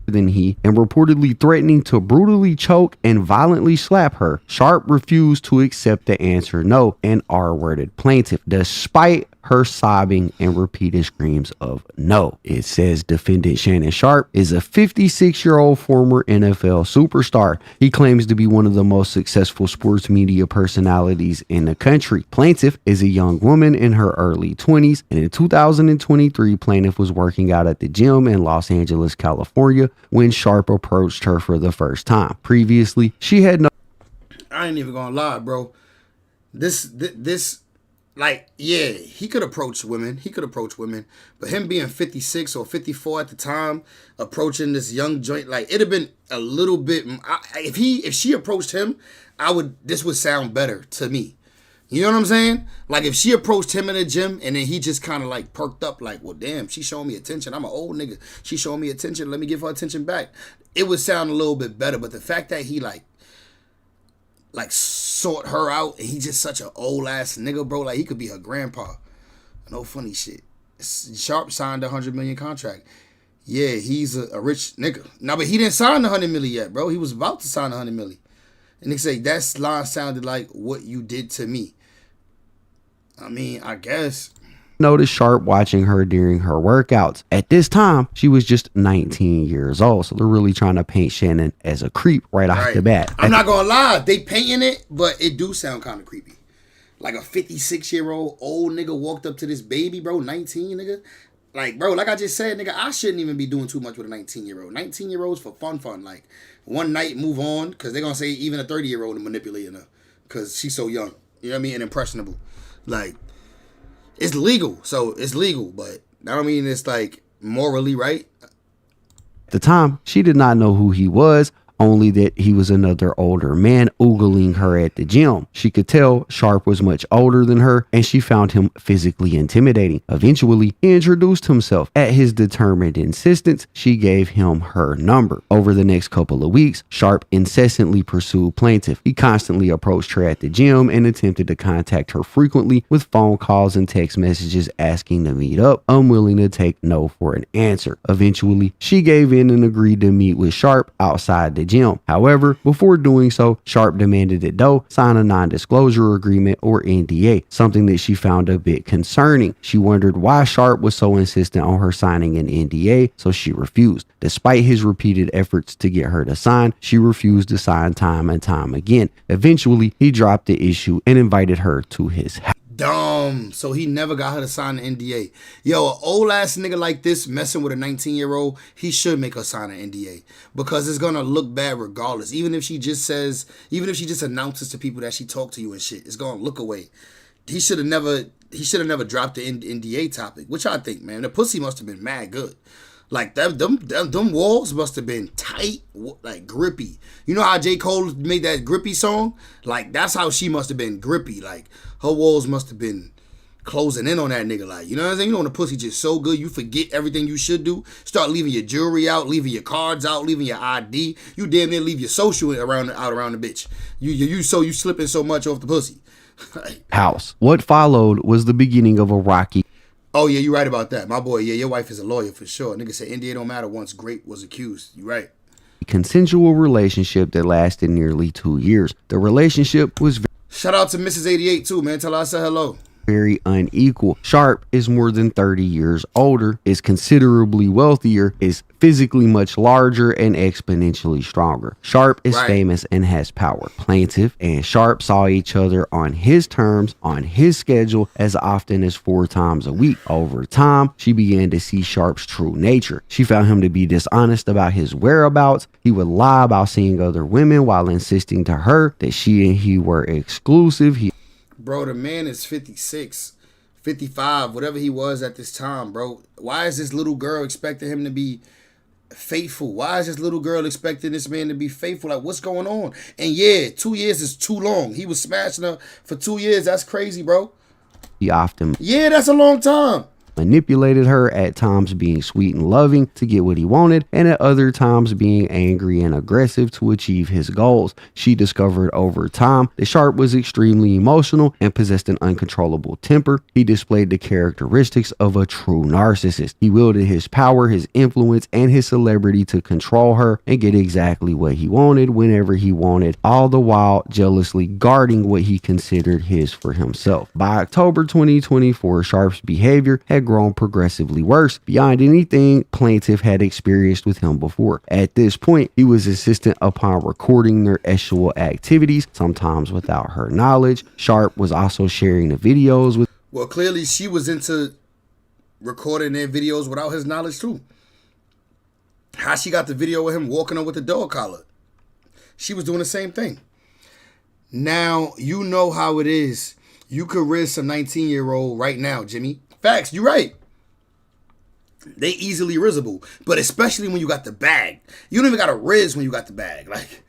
Than he, and reportedly threatening to brutally choke and violently slap her. Sharp refused to accept the answer no and R-worded plaintiff, despite her sobbing and repeated screams of no. It says defendant Shannon Sharp is a 56-year-old former NFL superstar. He claims to be one of the most successful sports media personalities in the country. Plaintiff is a young woman in her early 20s, and in 2023, plaintiff was working out at the gym in Los Angeles, California, when Sharp approached her for the first time. Previously, she had no... I ain't even gonna lie, bro. This like, yeah, he could approach women. But him being 56 or 54 at the time, approaching this young joint, like, it'd have been a little bit... If she approached him, this would sound better to me. You know what I'm saying? Like, if she approached him in the gym and then he just kind of like perked up, like, well, damn, she showing me attention. I'm an old nigga. She showing me attention. Let me give her attention back. It would sound a little bit better. But the fact that he like sought her out and he just such an old ass nigga, bro. Like, he could be her grandpa. No funny shit. Sharp signed a $100 million contract. Yeah, he's a rich nigga. Now, but he didn't sign the $100 million yet, bro. He was about to sign the $100 million. And they say that line sounded like what you did to me. I mean, I guess. Noticed Sharp watching her during her workouts. At this time, she was just 19 years old. So they're really trying to paint Shannon as a creep right off the bat. I'm not going to lie. They painting it, but it do sound kind of creepy. Like a 56-year-old old nigga walked up to this baby, bro, 19, nigga. Like, bro, like I just said, nigga, I shouldn't even be doing too much with a 19-year-old. 19-year-olds for fun. Like, one night, move on, because they're going to say even a 30-year-old is manipulating her because she's so young. You know what I mean? And impressionable. Like, it's legal. So, it's legal, but I don't mean it's, like, morally right. At the time, she did not know who he was, only that he was another older man oogling her at the gym. She could tell Sharp was much older than her, and she found him physically intimidating. Eventually, he introduced himself. At his determined insistence, she gave him her number. Over the next couple of weeks, Sharp incessantly pursued plaintiff. He constantly approached her at the gym and attempted to contact her frequently with phone calls and text messages asking to meet up, unwilling to take no for an answer. Eventually, she gave in and agreed to meet with Sharp outside the gym. However, before doing so, Sharp demanded that Doe sign a non-disclosure agreement or NDA, something that she found a bit concerning. She wondered why Sharp was so insistent on her signing an NDA, so she refused. Despite his repeated efforts to get her to sign, she refused to sign time and time again. Eventually, he dropped the issue and invited her to his house. Dumb. So he never got her to sign the NDA. Yo, an old ass nigga like this messing with a 19-year-old, he should make her sign an NDA because it's gonna look bad regardless. Even if she just announces to people that she talked to you and shit, it's gonna look away. He should have never dropped the NDA topic, which I think, man, the pussy must have been mad good. Like them walls must have been tight, like grippy. You know how J. Cole made that grippy song? Like that's how she must have been grippy. Like her walls must have been closing in on that nigga. Like, you know what I'm saying? You know when the pussy just so good, you forget everything you should do. Start leaving your jewelry out, leaving your cards out, leaving your ID. You damn near leave your social out around the bitch. You slipping so much off the pussy. House. What followed was the beginning of a rocky. Oh, yeah, you're right about that. My boy, yeah, your wife is a lawyer for sure. Nigga said NDA don't matter once Grape was accused. You right. Consensual relationship that lasted nearly 2 years. The relationship was shout out to Mrs. 88 too, man. Tell her I said hello. Very unequal. Sharp is more than 30 years older, is considerably wealthier, is physically much larger, and exponentially stronger. Sharp is famous and has power. Plaintiff and Sharp saw each other on his terms, on his schedule, as often as 4 times a week. Over time, she began to see Sharp's true nature. She found him to be dishonest about his whereabouts. He would lie about seeing other women while insisting to her that she and he were exclusive. Bro, the man is 56, 55, whatever he was at this time, bro. Why is this little girl expecting him to be faithful? Why is this little girl expecting this man to be faithful? Like, what's going on? And yeah, 2 years is too long. He was smashing her for 2 years. That's crazy, bro. He often... yeah, that's a long time. Manipulated her, at times being sweet and loving to get what he wanted, and at other times being angry and aggressive to achieve his goals. She discovered over time that Sharp was extremely emotional and possessed an uncontrollable temper. He displayed the characteristics of a true narcissist. He wielded his power, his influence, and his celebrity to control her and get exactly what he wanted whenever he wanted, all the while jealously guarding what he considered his for himself. By October 2024, Sharp's behavior had grown progressively worse beyond anything plaintiff had experienced with him before. At this point, he was insistent upon recording their sexual activities, sometimes without her knowledge. Sharp was also sharing the videos with... well, clearly she was into recording their videos without his knowledge too. How she got the video of him walking her with the dog collar? She was doing the same thing. Now, you know how it is. You could risk some 19-year-old right now, Jimmy. Facts, you're right. They easily rizzable, but especially when you got the bag. You don't even got to riz when you got the bag. Like,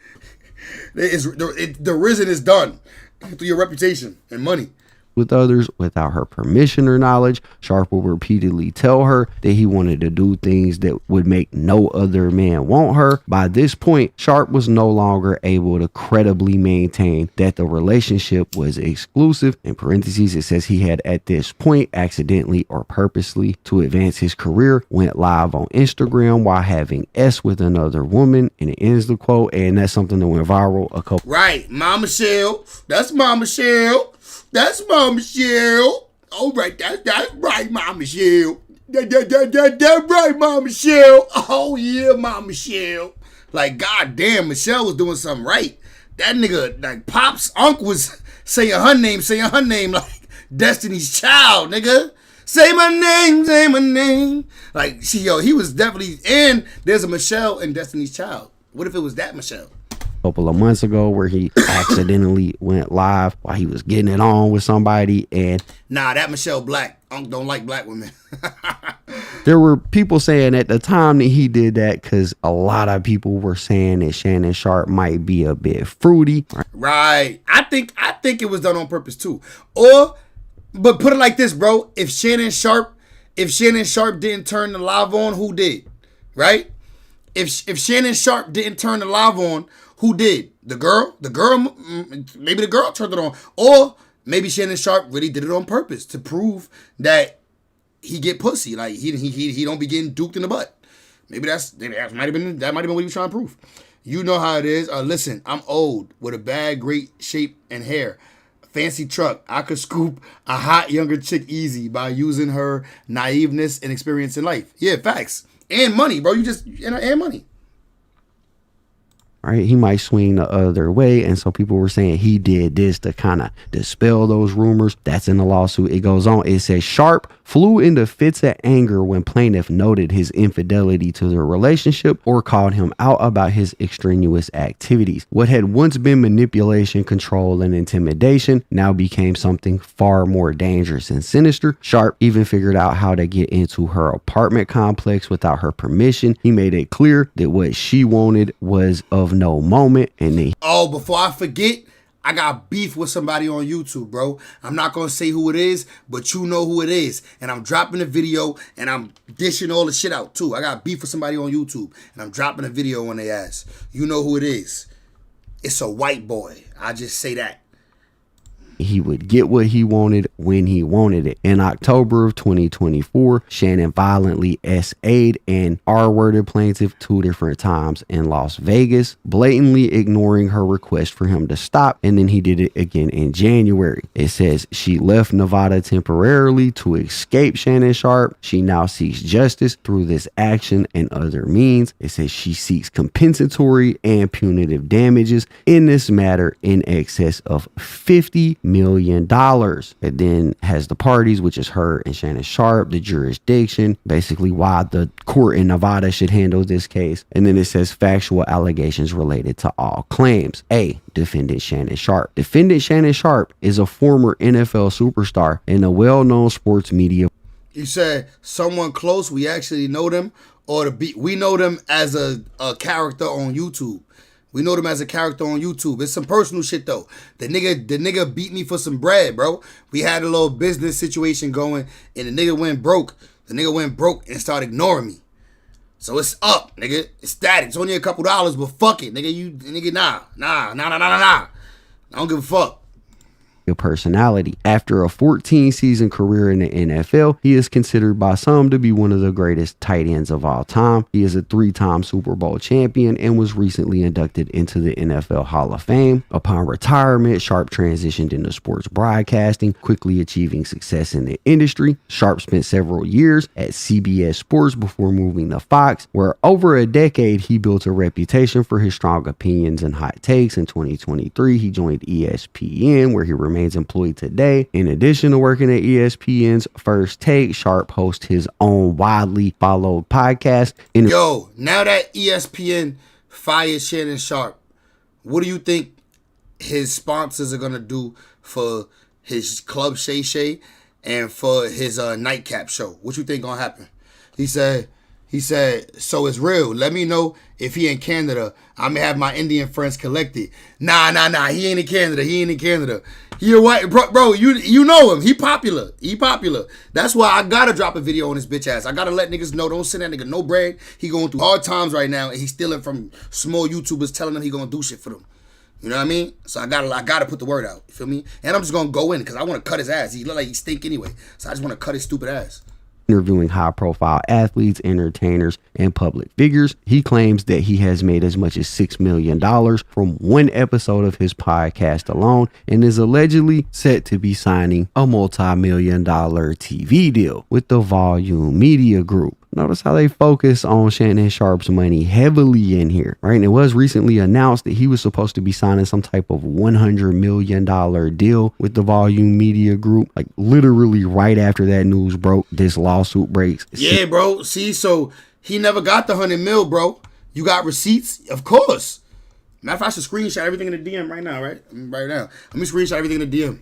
the rizzing is done through your reputation and money. With others without her permission or knowledge. Sharp will repeatedly tell her that he wanted to do things that would make no other man want her. By this point, Sharp was no longer able to credibly maintain that the relationship was exclusive. In parentheses, it says he had at this point accidentally or purposely to advance his career went live on Instagram while having S with another woman, and it ends the quote, and that's something that went viral a couple. Right, Mama Shell. That's Mama Shell. That's Mama Shell. All right, that's right, Mama Shell. That's right, Mama Shell. Oh yeah, Mama Shell. Like, goddamn, Michelle was doing something right. That nigga, like Pop's uncle was saying her name like Destiny's Child, nigga. Say my name, say my name. Like, he was definitely, and there's a Michelle in Destiny's Child. What if it was that Michelle? Couple of months ago where he accidentally went live while he was getting it on with somebody, and nah, that Michelle Black. Don't like black women. there were people saying at the time that he did that because a lot of people were saying that Shannon Sharpe might be a bit fruity. Right. I think it was done on purpose too. But put it like this, bro. If Shannon Sharpe didn't turn the live on, who did? Right? If Shannon Sharpe didn't turn the live on, who did? The girl? Maybe the girl turned it on. Or maybe Shannon Sharpe really did it on purpose to prove that he get pussy. Like he don't be getting duked in the butt. Maybe that might have been what he was trying to prove. You know how it is. Listen, I'm old with a bad, great shape and hair. Fancy truck. I could scoop a hot younger chick easy by using her naiveness and experience in life. Yeah, facts. And money, bro. And money. Right, he might swing the other way, and so people were saying he did this to kind of dispel those rumors. That's in the lawsuit. It goes on. It says Sharpe flew into fits of anger when plaintiff noted his infidelity to the relationship or called him out about his extraneous activities. What had once been manipulation, control, and intimidation now became something far more dangerous and sinister. Sharpe even figured out how to get into her apartment complex without her permission. He made it clear that what she wanted was of no moment. And before I forget, I got beef with somebody on YouTube, bro. I'm not gonna say who it is, but you know who it is. And I'm dropping a video and I'm dishing all the shit out too. I got beef with somebody on YouTube and I'm dropping a video on their ass. You know who it is. It's a white boy. I just say that. He would get what he wanted when he wanted it. In October of 2024, Shannon violently SA'd an R-worded plaintiff 2 different times in Las Vegas, blatantly ignoring her request for him to stop, and then he did it again in January. It says she left Nevada temporarily to escape Shannon Sharpe. She now seeks justice through this action and other means. It says she seeks compensatory and punitive damages in this matter in excess of $50 million. It then has the parties, which is her and Shannon Sharpe, the jurisdiction, basically why the court in Nevada should handle this case. And then it says factual allegations related to all claims. A, defendant Shannon Sharpe. Defendant Shannon Sharpe is a former NFL superstar and a well-known sports media. You said someone close, we actually know them, or we know them as a character on YouTube. We know them as a character on YouTube. It's some personal shit though. The nigga beat me for some bread, bro. We had a little business situation going, and the nigga went broke. The nigga went broke and started ignoring me. So it's up, nigga. It's static. It's only a couple dollars, but fuck it, nigga. Nah. I don't give a fuck. Personality. After a 14-season career in the NFL, he is considered by some to be one of the greatest tight ends of all time. He is a 3-time Super Bowl champion and was recently inducted into the NFL Hall of Fame. Upon retirement, Sharpe transitioned into sports broadcasting, quickly achieving success in the industry. Sharpe spent several years at CBS Sports before moving to Fox, where over a decade he built a reputation for his strong opinions and hot takes. In 2023, he joined ESPN, where he remains employed today. In addition to working at ESPN's First Take, Sharpe hosts his own widely followed podcast. Yo, now that ESPN fired Shannon Sharpe, what do you think his sponsors are gonna do for his Club Shay Shay and for his nightcap show? What you think gonna happen? He said, so it's real. Let me know if he in Canada. I may have my Indian friends collected. Nah. He ain't in Canada. He a white bro. You know him. He popular. That's why I gotta drop a video on his bitch ass. I gotta let niggas know. Don't send that nigga no bread. He going through hard times right now, and he's stealing from small YouTubers, telling them he gonna do shit for them. You know what I mean? So I gotta put the word out. You feel me? And I'm just gonna go in because I want to cut his ass. He look like he stink anyway. So I just want to cut his stupid ass. Interviewing high-profile athletes, entertainers, and public figures. He claims that he has made as much as $6 million from one episode of his podcast alone and is allegedly set to be signing a multi-million-dollar TV deal with the Volume Media Group. Notice how they focus on Shannon Sharp's money heavily in here, right? And it was recently announced that he was supposed to be signing some type of $100 million deal with the Volume Media Group. Like literally right after that news broke, this lawsuit breaks. Yeah, bro. See, so he never got the 100 mil, bro. You got receipts? Of course. Matter of fact, I should screenshot everything in the DM right now, right? Right now. Let me screenshot everything in the DM.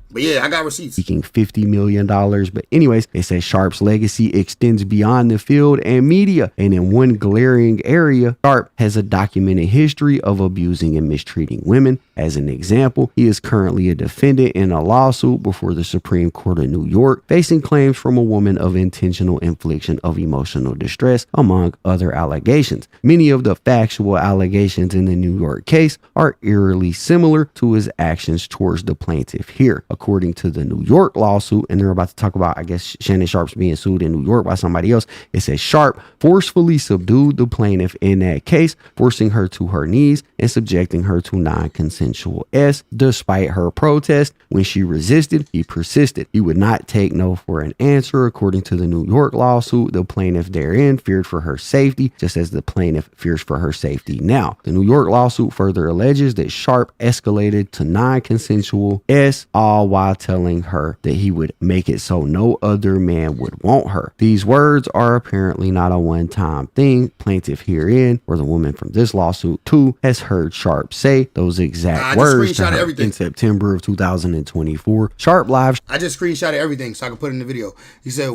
But yeah, I got receipts. Seeking $50 million. But anyways, it says Sharp's legacy extends beyond the field and media. And in one glaring area, Sharp has a documented history of abusing and mistreating women. As an example, he is currently a defendant in a lawsuit before the Supreme Court of New York, facing claims from a woman of intentional infliction of emotional distress, among other allegations. Many of the factual allegations in the New York case are eerily similar to his actions towards the plaintiff here. According to the New York lawsuit, and they're about to talk about, I guess, Shannon Sharp's being sued in New York by somebody else. It says Sharp forcefully subdued the plaintiff in that case, forcing her to her knees and subjecting her to non-consensual S. Despite her protest, when she resisted, he persisted. He would not take no for an answer. According to the New York lawsuit, the plaintiff therein feared for her safety, just as the plaintiff fears for her safety now. The New York lawsuit further alleges that Sharp escalated to non-consensual S, all while telling her that he would make it so no other man would want her. These words are apparently not a one-time thing. Plaintiff herein, or the woman from this lawsuit too, has heard Sharp say those exact words to her in September of 2024. Sharp live. I just screenshotted everything so I can put it in the video. He said,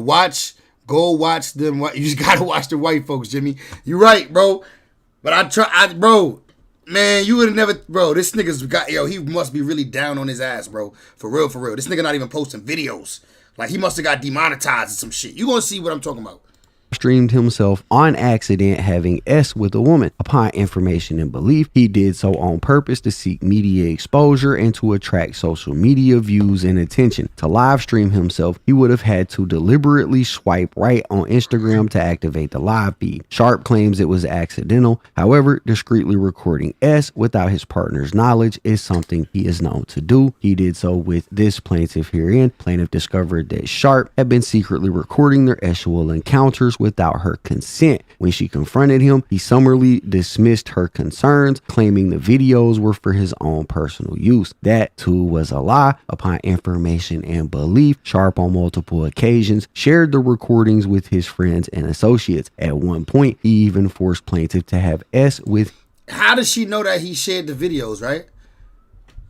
go watch them. You just gotta watch the white folks, Jimmy. You're right, bro. But bro, man, you would have never, bro. This nigga's got, he must be really down on his ass, bro. For real, for real. This nigga not even posting videos. Like, he must have got demonetized or some shit. You gonna see what I'm talking about. Streamed himself on accident having S with a woman. Upon information and belief, he did so on purpose to seek media exposure and to attract social media views and attention. To live stream himself, he would have had to deliberately swipe right on Instagram to activate the live feed. Sharp claims it was accidental. However, discreetly recording S without his partner's knowledge is something he is known to do. He did so with this plaintiff herein. Plaintiff discovered that Sharp had been secretly recording their sexual encounters without her consent. When she confronted him, he summarily dismissed her concerns, claiming the videos were for his own personal use. That too was a lie. Upon information and belief, Sharp on multiple occasions shared the recordings with his friends and associates. At one point, he even forced plaintiff to have S with. How does she know that he shared the videos, right?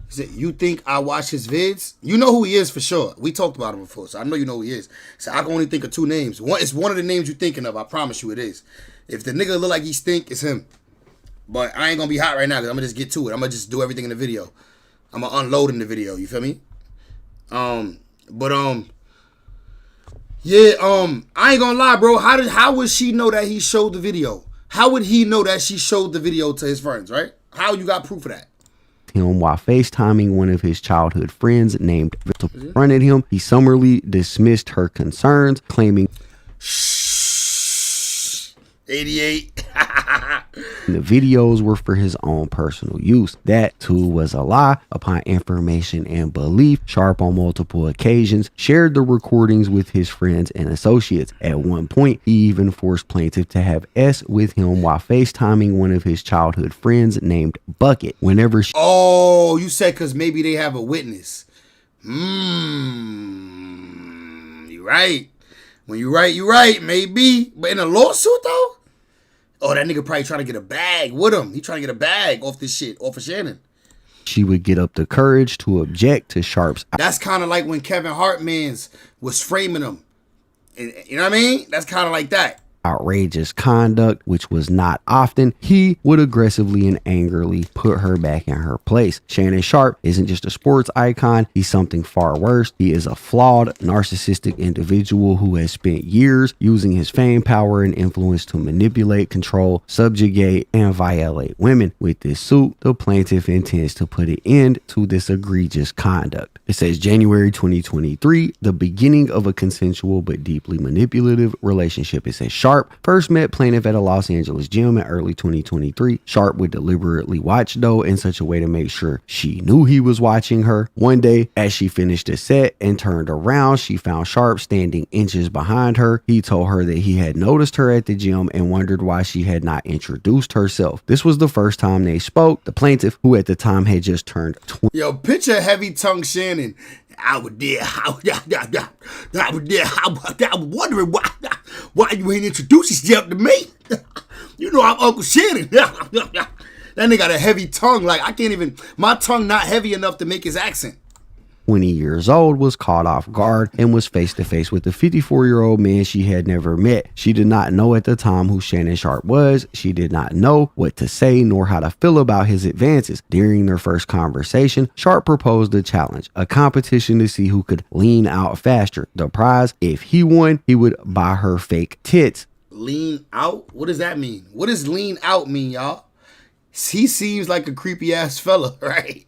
He said, you think I watch his vids? You know who he is for sure. We talked about him before, so I know you know who he is. So I can only think of two names. It's one of the names you're thinking of. I promise you it is. If the nigga look like he stink, it's him. But I ain't gonna be hot right now because I'm gonna just get to it. I'm gonna just do everything in the video. I'm gonna unload in the video. You feel me? Yeah, I ain't gonna lie, bro. How would she know that he showed the video? How would he know that she showed the video to his friends, right? How you got proof of that? Him while FaceTiming one of his childhood friends named Victor. Confronted him, he summarily dismissed her concerns, claiming 88 the videos were for his own personal use. That too was a lie. Upon information and belief, Sharp on multiple occasions shared the recordings with his friends and associates. At one point, he even forced plaintiff to have S with him while FaceTiming one of his childhood friends named Bucket. Whenever she you said because maybe they have a witness. You're right. When you're right, maybe. But in a lawsuit though? Oh, that nigga probably trying to get a bag with him. He trying to get a bag off this shit, off of Shannon. She would get up the courage to object to Sharp's. That's kind of like when Kevin Hartman's was framing him. You know what I mean? That's kind of like that. Outrageous conduct, which was not often, he would aggressively and angrily put her back in her place. Shannon Sharp isn't just a sports icon, he's something far worse. He is a flawed, narcissistic individual who has spent years using his fame, power, and influence to manipulate, control, subjugate, and violate women. With this suit, the plaintiff intends to put an end to this egregious conduct. It says January 2023, the beginning of a consensual but deeply manipulative relationship. It says Sharp Sharp first met plaintiff at a Los Angeles gym in early 2023. Sharp would deliberately watch Doe in such a way to make sure she knew he was watching her. One day, as she finished a set and turned around, she found Sharp standing inches behind her. He told her that he had noticed her at the gym and wondered why she had not introduced herself. This was the first time they spoke. The plaintiff, who at the time had just turned 20. Yo, picture heavy tongue Shannon. I was wondering why you ain't introduce yourself to me. You know I'm Uncle Shannon. That nigga got a heavy tongue. Like I can't even. My tongue not heavy enough to make his accent. 20 years old, was caught off guard and was face to face with a 54-year-old man she had never met. She did not know at the time who Shannon Sharp was. She did not know what to say nor how to feel about his advances. During their first conversation, Sharp proposed a challenge, a competition to see who could lean out faster. The prize, if he won, he would buy her fake tits. Lean out? What does that mean? What does lean out mean, y'all? He seems like a creepy ass fella, right?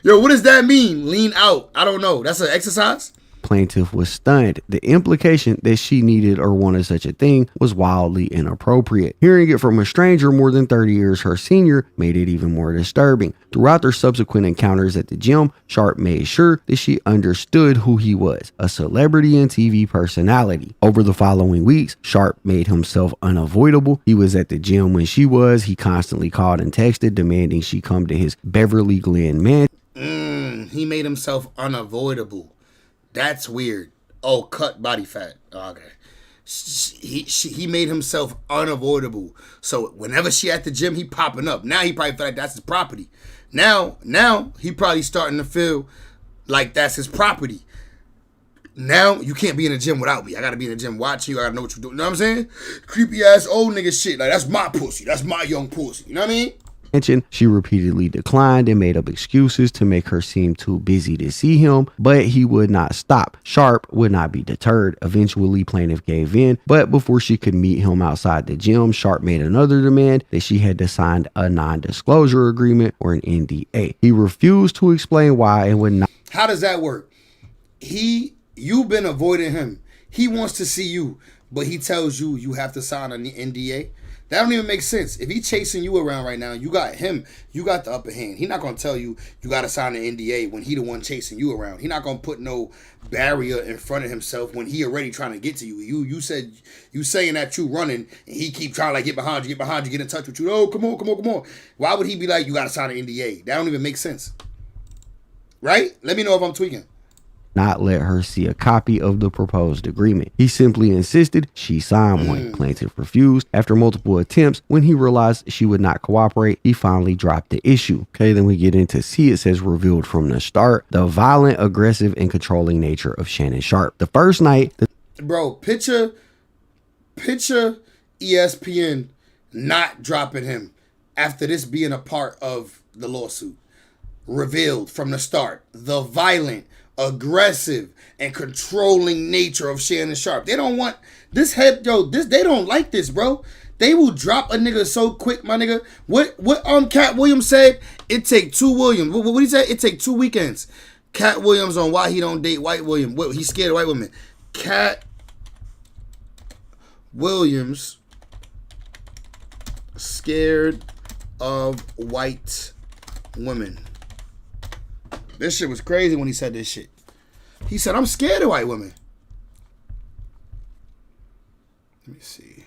Yo, what does that mean? Lean out. I don't know. That's an exercise? Plaintiff was stunned. The implication that she needed or wanted such a thing was wildly inappropriate. Hearing it from a stranger more than 30 years her senior made it even more disturbing. Throughout their subsequent encounters at the gym, Sharp made sure that she understood who he was, a celebrity and TV personality. Over the following weeks, Sharp made himself unavoidable. He was at the gym when she was. He constantly called and texted, demanding she come to his Beverly Glen mansion. He made himself unavoidable. That's weird. Oh, cut body fat. Okay. He made himself unavoidable. So whenever she at the gym, he popping up. Now he probably feel like that's his property. Now he probably starting to feel like that's his property. Now you can't be in the gym without me. I gotta be in the gym watching you. I gotta know what you're doing. You know what I'm saying? Creepy ass old nigga shit. Like that's my pussy. That's my young pussy. You know what I mean? She repeatedly declined and made up excuses to make her seem too busy to see him, but he would not stop. Sharp would not be deterred. Eventually, plaintiff gave in, but before she could meet him outside the gym, Sharp made another demand that she had to sign a non-disclosure agreement or an NDA. He refused to explain why and would not. How does that work? You've been avoiding him. He wants to see you, but he tells you you have to sign an NDA. That don't even make sense. If he chasing you around right now, you got him, you got the upper hand. He not gonna tell you you gotta sign an NDA when he the one chasing you around. He not gonna put no barrier in front of himself when he already trying to get to you. You said you saying that you running and he keep trying to like get behind you, get in touch with you. Oh, come on. Why would he be like you gotta sign an NDA? That don't even make sense. Right? Let me know if I'm tweaking. Not let her see a copy of the proposed agreement. He simply insisted she sign one. Plaintiff refused. After multiple attempts, when he realized she would not cooperate, he finally dropped the issue. Okay, then we get into C. It says revealed from the start the violent, aggressive, and controlling nature of Shannon Sharp. The first night, bro, picture ESPN not dropping him after this being a part of the lawsuit. Revealed from the start the violent, aggressive, and controlling nature of Shannon Sharp. They don't want this head, they don't like this, bro. They will drop a nigga so quick, my nigga. What Cat Williams said? It take 2 Williams. What he said? It take 2 weekends. Cat Williams on why he don't date white women. He's scared of white women. Cat Williams scared of white women. This shit was crazy when he said this shit. He said, I'm scared of white women. Let me see.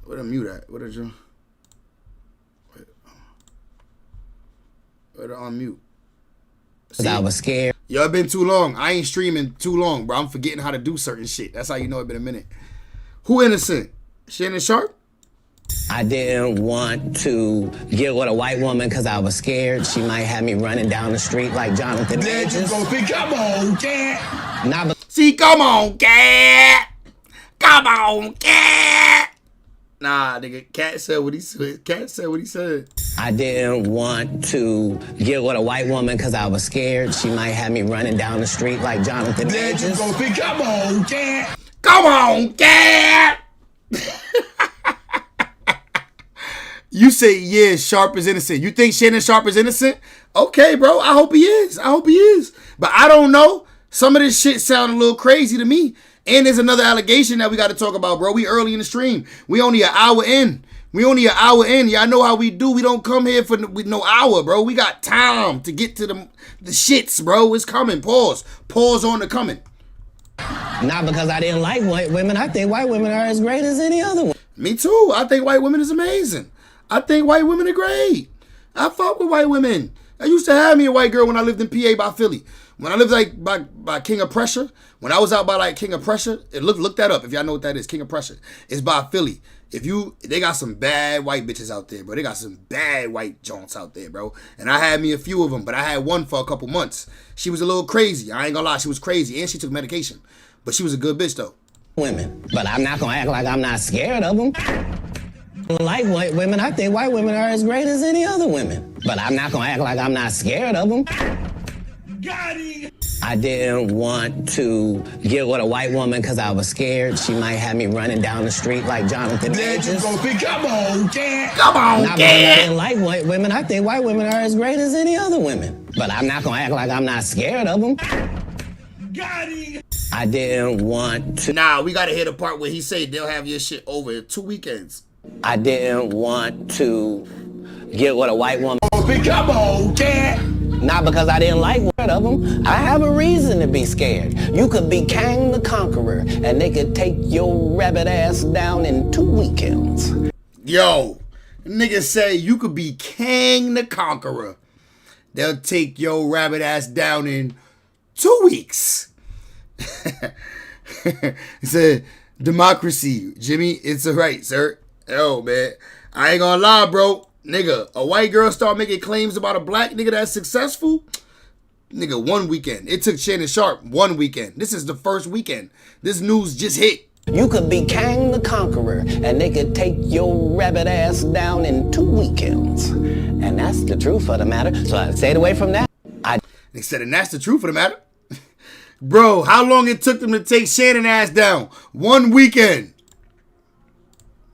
Where the mute at? Where the unmute? See? I was scared. Yo, it been too long. I ain't streaming too long, bro. I'm forgetting how to do certain shit. That's how you know it been a minute. Who innocent? Shannon Sharp? I didn't want to get with a white woman because I was scared she might have me running down the street like Jonathan Majors. Come on, cat. See, come on, cat. Come on, cat. Nah, nigga, Cat said what he said. I didn't want to get with a white woman because I was scared she might have me running down the street like Jonathan Majors. Come on, cat. Come on, cat. You say, yeah, Sharp is innocent. You think Shannon Sharp is innocent? Okay, bro. I hope he is. But I don't know. Some of this shit sound a little crazy to me. And there's another allegation that we got to talk about, bro. We early in the stream. We only an hour in. Y'all know how we do. We don't come here with no hour, bro. We got time to get to the shits, bro. It's coming. Pause on the coming. Not because I didn't like white women. I think white women are as great as any other one. Me too. I think white women is amazing. I think white women are great. I fuck with white women. I used to have me a white girl when I lived in PA by Philly. When I lived like by King of Prussia, when I was out by like King of Prussia, look that up if y'all know what that is. King of Prussia. It's by Philly. They got some bad white bitches out there, bro. They got some bad white joints out there, bro. And I had me a few of them, but I had one for a couple months. She was a little crazy. I ain't gonna lie, she was crazy, and she took medication. But she was a good bitch though. Women, but I'm not gonna act like I'm not scared of them. Like white women, I think white women are as great as any other women. But I'm not gonna act like I'm not scared of them. I didn't want to get with a white woman because I was scared she might have me running down the street like Jonathan Majors. Come on, Cat. Not because I didn't like white women. I think white women are as great as any other women. But I'm not gonna act like I'm not scared of them. I didn't want to. Nah, we gotta hear the part where he said they'll have your shit over in 2 weekends. I didn't want to get with a white woman. Come on, Cat. Not because I didn't like one of them. I have a reason to be scared. You could be Kang the Conqueror, and they could take your rabbit ass down in 2 weekends. Yo, niggas say you could be Kang the Conqueror. They'll take your rabbit ass down in 2 weeks. He said, democracy, Jimmy, it's a right, sir. Yo, man, I ain't gonna lie, bro. Nigga, a white girl start making claims about a black nigga that's successful. Nigga, 1 weekend. It took Shannon Sharp 1 weekend. This is the first weekend. This news just hit. You could be Kang the Conqueror, and they could take your rabbit ass down in 2 weekends. And that's the truth of the matter. So I stayed away from that. They said, and that's the truth of the matter. Bro, how long it took them to take Shannon ass down? 1 weekend.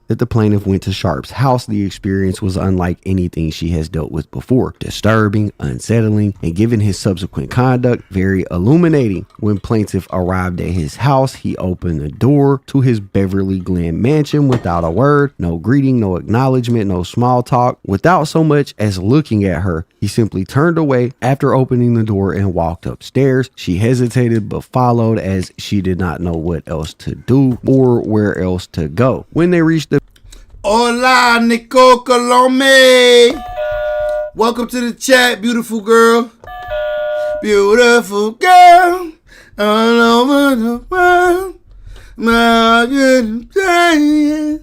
That the plaintiff went to Sharp's house, the experience was unlike anything she has dealt with before. Disturbing, unsettling, and given his subsequent conduct, very illuminating. When plaintiff arrived at his house, he opened the door to his Beverly Glen mansion without a word, no greeting, no acknowledgement, no small talk. Without so much as looking at her, he simply turned away after opening the door and walked upstairs. She hesitated but followed as she did not know what else to do or where else to go. When they reached the Hola, Nicole Colome. Welcome to the chat, beautiful girl. Beautiful girl. All over the world. My good day.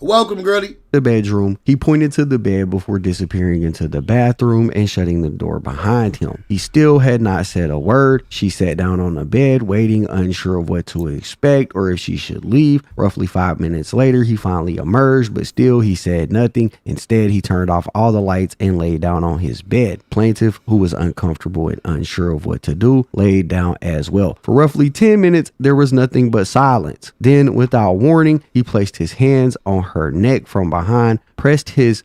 Welcome, girlie. The bedroom, he pointed to the bed before disappearing into the bathroom and shutting the door behind him. He still had not said a word. She sat down on the bed, waiting, unsure of what to expect or if she should leave. Roughly 5 minutes later, he finally emerged, but still he said nothing. Instead, he turned off all the lights and laid down on his bed. Plaintiff, who was uncomfortable and unsure of what to do, laid down as well. For roughly 10 minutes, there was nothing but silence. Then, without warning, he placed his hands on her neck from behind, pressed his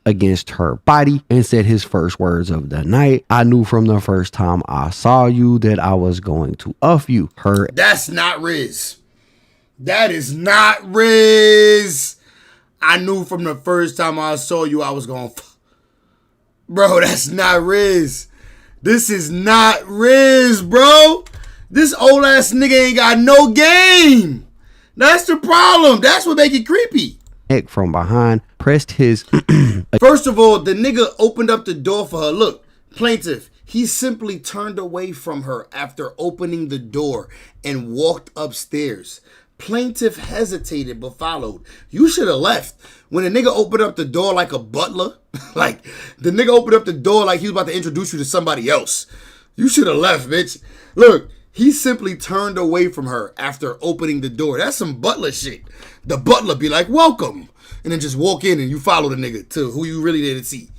against her body, and said his first words of the night. I knew from the first time I saw you that I was going to F you. Her. That's not Riz. That is not Riz. I knew from the first time I saw you I was going to Bro, that's not Riz. This is not Riz, bro. This old ass nigga ain't got no game. That's the problem. That's what make it creepy. Neck from behind, pressed his. First of all, the nigga opened up the door for her. Look, plaintiff, he simply turned away from her after opening the door and walked upstairs. Plaintiff hesitated but followed. You should have left. When a nigga opened up the door like a butler, like the nigga opened up the door like he was about to introduce you to somebody else. You should have left, bitch. Look, he simply turned away from her after opening the door. That's some butler shit. The butler be like, welcome. And then just walk in and you follow the nigga to who you really didn't see.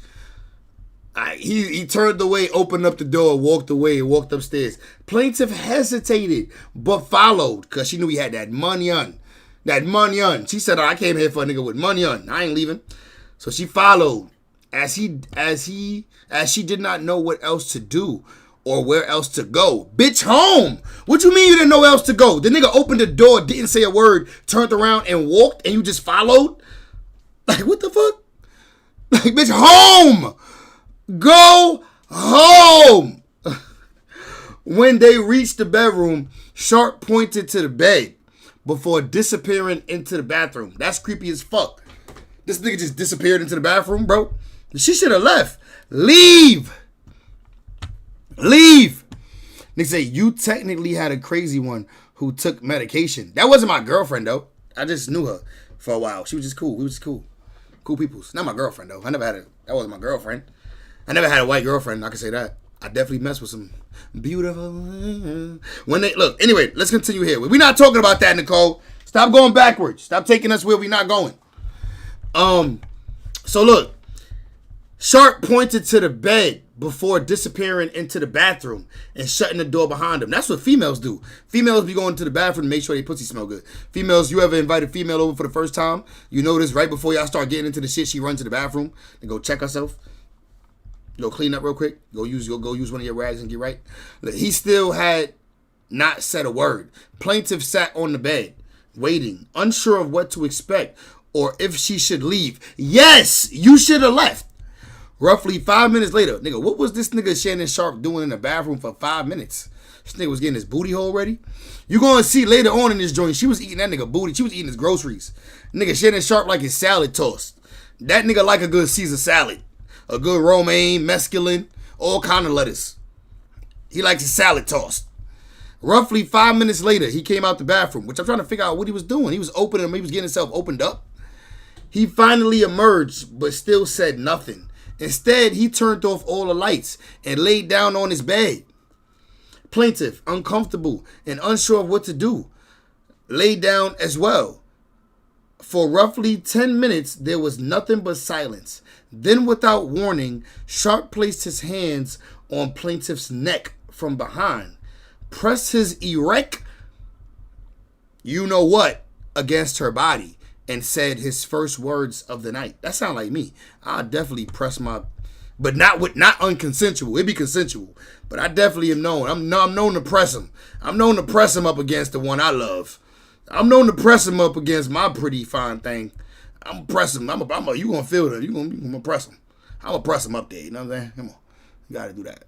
He turned away, opened up the door, walked away, and walked upstairs. Plaintiff hesitated, but followed, because she knew he had that money on. That money on. She said, I came here for a nigga with money on. I ain't leaving. So she followed, as she did not know what else to do or where else to go. Bitch, home. What you mean you didn't know where else to go? The nigga opened the door, didn't say a word, turned around and walked, and you just followed? Like, what the fuck? Like, bitch, home. Go home. When they reached the bedroom, Sharp pointed to the bed before disappearing into the bathroom. That's creepy as fuck. This nigga just disappeared into the bathroom, bro. She should have left. Leave. Leave. Nigga say, you technically had a crazy one who took medication. That wasn't my girlfriend, though. I just knew her for a while. She was just cool. We was just cool. Cool peoples. Not my girlfriend, though. That wasn't my girlfriend. I never had a white girlfriend. I can say that. I definitely messed with some beautiful. Look, anyway, let's continue here. We're not talking about that, Nicole. Stop going backwards. Stop taking us where we're not going. So look, Sharp pointed to the bed before disappearing into the bathroom and shutting the door behind him. That's what females do. Females be going to the bathroom to make sure they pussy smell good. Females, you ever invite a female over for the first time? You notice right before y'all start getting into the shit, she runs to the bathroom and go check herself. Go clean up real quick. Go use one of your rags and get right. Look, he still had not said a word. Plaintiff sat on the bed, waiting, unsure of what to expect or if she should leave. Yes, you should have left. Roughly 5 minutes later, nigga, what was this nigga Shannon Sharp doing in the bathroom for 5 minutes? This nigga was getting his booty hole ready. You gonna see later on in this joint, she was eating that nigga booty. She was eating his groceries. Nigga Shannon Sharp like his salad tossed. That nigga like a good Caesar salad. A good romaine, mescalin, all kind of lettuce. He likes his salad tossed. Roughly 5 minutes later, he came out the bathroom, which I'm trying to figure out what he was doing. He was opening him. He was getting himself opened up. He finally emerged, but still said nothing. Instead, he turned off all the lights and laid down on his bed. Plaintiff, uncomfortable and unsure of what to do, laid down as well. For roughly 10 minutes, there was nothing but silence. Then, without warning, Sharp placed his hands on plaintiff's neck from behind, pressed his erect, you-know-what, against her body, and said his first words of the night. That sound like me. I definitely press my, but not unconsensual. It'd be consensual, but I definitely am known. I'm known to press him. I'm known to press him up against the one I love. I'm known to press him up against my pretty fine thing. I'm pressing him. You gonna feel that? You gonna press him? I'm gonna press him up there. You know what I'm saying? Come on, you gotta do that.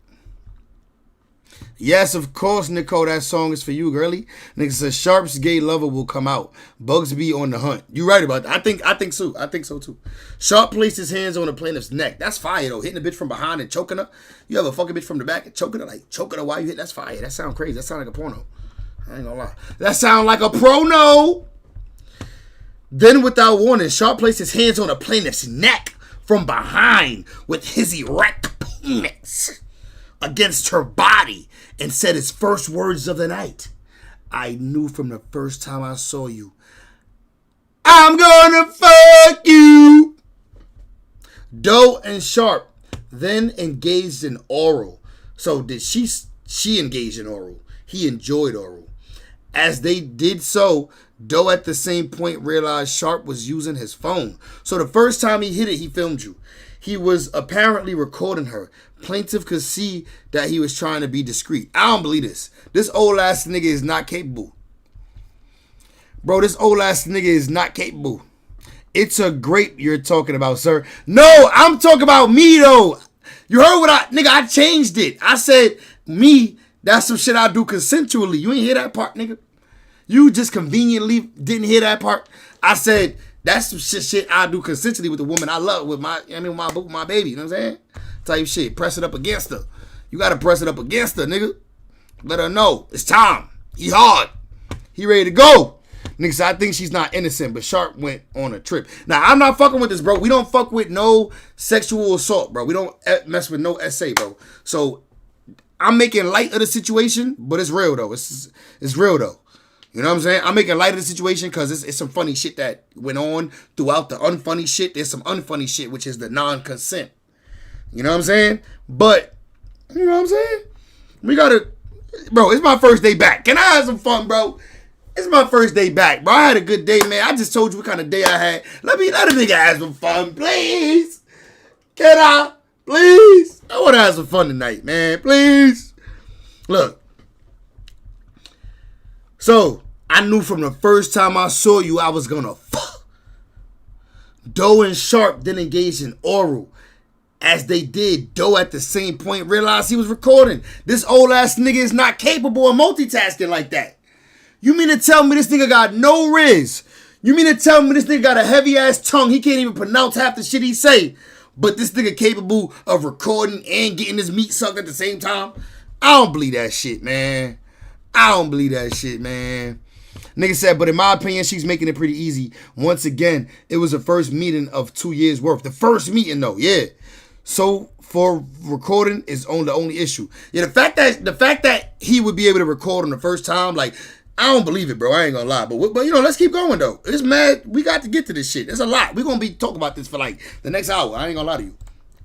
Yes, of course, Nicole. That song is for you, girly. Nigga says Sharp's gay lover will come out. Bugs be on the hunt. You right about that. I think so. I think so too. Sharp placed his hands on the plaintiff's neck. That's fire though. Hitting the bitch from behind and choking her. You ever fuck a bitch from the back and choking her? Like choking her while you hit? That's fire. That sound crazy. That sound like a porno. I ain't gonna lie. That sound like a pro-no. Then, without warning, Sharp placed his hands on the plaintiff's neck from behind with his erect penis against her body and said his first words of the night. I knew from the first time I saw you, I'm gonna fuck you. Doe and Sharp then engaged in oral. So did she engaged in oral. He enjoyed oral. As they did so, Doe at the same point realized Sharp was using his phone. So the first time he hit it, he filmed you. He was apparently recording her. Plaintiff could see that he was trying to be discreet. I don't believe this. This old ass nigga is not capable. Bro, this old ass nigga is not capable. It's a grape you're talking about, sir. No, I'm talking about me though. You heard what I changed it. I said me, that's some shit I do consensually. You ain't hear that part, nigga. You just conveniently didn't hear that part. I said, that's some shit I do consensually with the woman I love, with my baby, you know what I'm saying? Type shit. Press it up against her. You gotta press it up against her, nigga. Let her know. It's time. He hard. He ready to go. Nigga, so I think she's not innocent, but Sharp went on a trip. Now, I'm not fucking with this, bro. We don't fuck with no sexual assault, bro. We don't mess with no SA, bro. So, I'm making light of the situation, but it's real, though. It's real, though. You know what I'm saying? I'm making light of the situation because it's some funny shit that went on throughout the unfunny shit. There's some unfunny shit, which is the non-consent. You know what I'm saying? But, you know what I'm saying? We gotta, bro, it's my first day back. Can I have some fun, bro? It's my first day back, bro. I had a good day, man. I just told you what kind of day I had. Let a nigga have some fun, please. Can I? Please? I want to have some fun tonight, man. Please. Look. So, I knew from the first time I saw you I was gonna fuck. Doe and Sharp then engaged in oral. As they did, Doe at the same point realized he was recording. This old ass nigga is not capable of multitasking like that. You mean to tell me this nigga got no riz? You mean to tell me this nigga got a heavy ass tongue? He can't even pronounce half the shit he say. But this nigga capable of recording and getting his meat sucked at the same time? I don't believe that shit, man. I don't believe that shit, man. Nigga said, but in my opinion, she's making it pretty easy. Once again, it was the first meeting of 2 years worth. The first meeting though, yeah. So for recording is the only issue. Yeah, the fact that he would be able to record on the first time, like, I don't believe it, bro. I ain't gonna lie. But you know, let's keep going though. It's mad. We got to get to this shit. There's a lot. We're gonna be talking about this for like the next hour. I ain't gonna lie to you.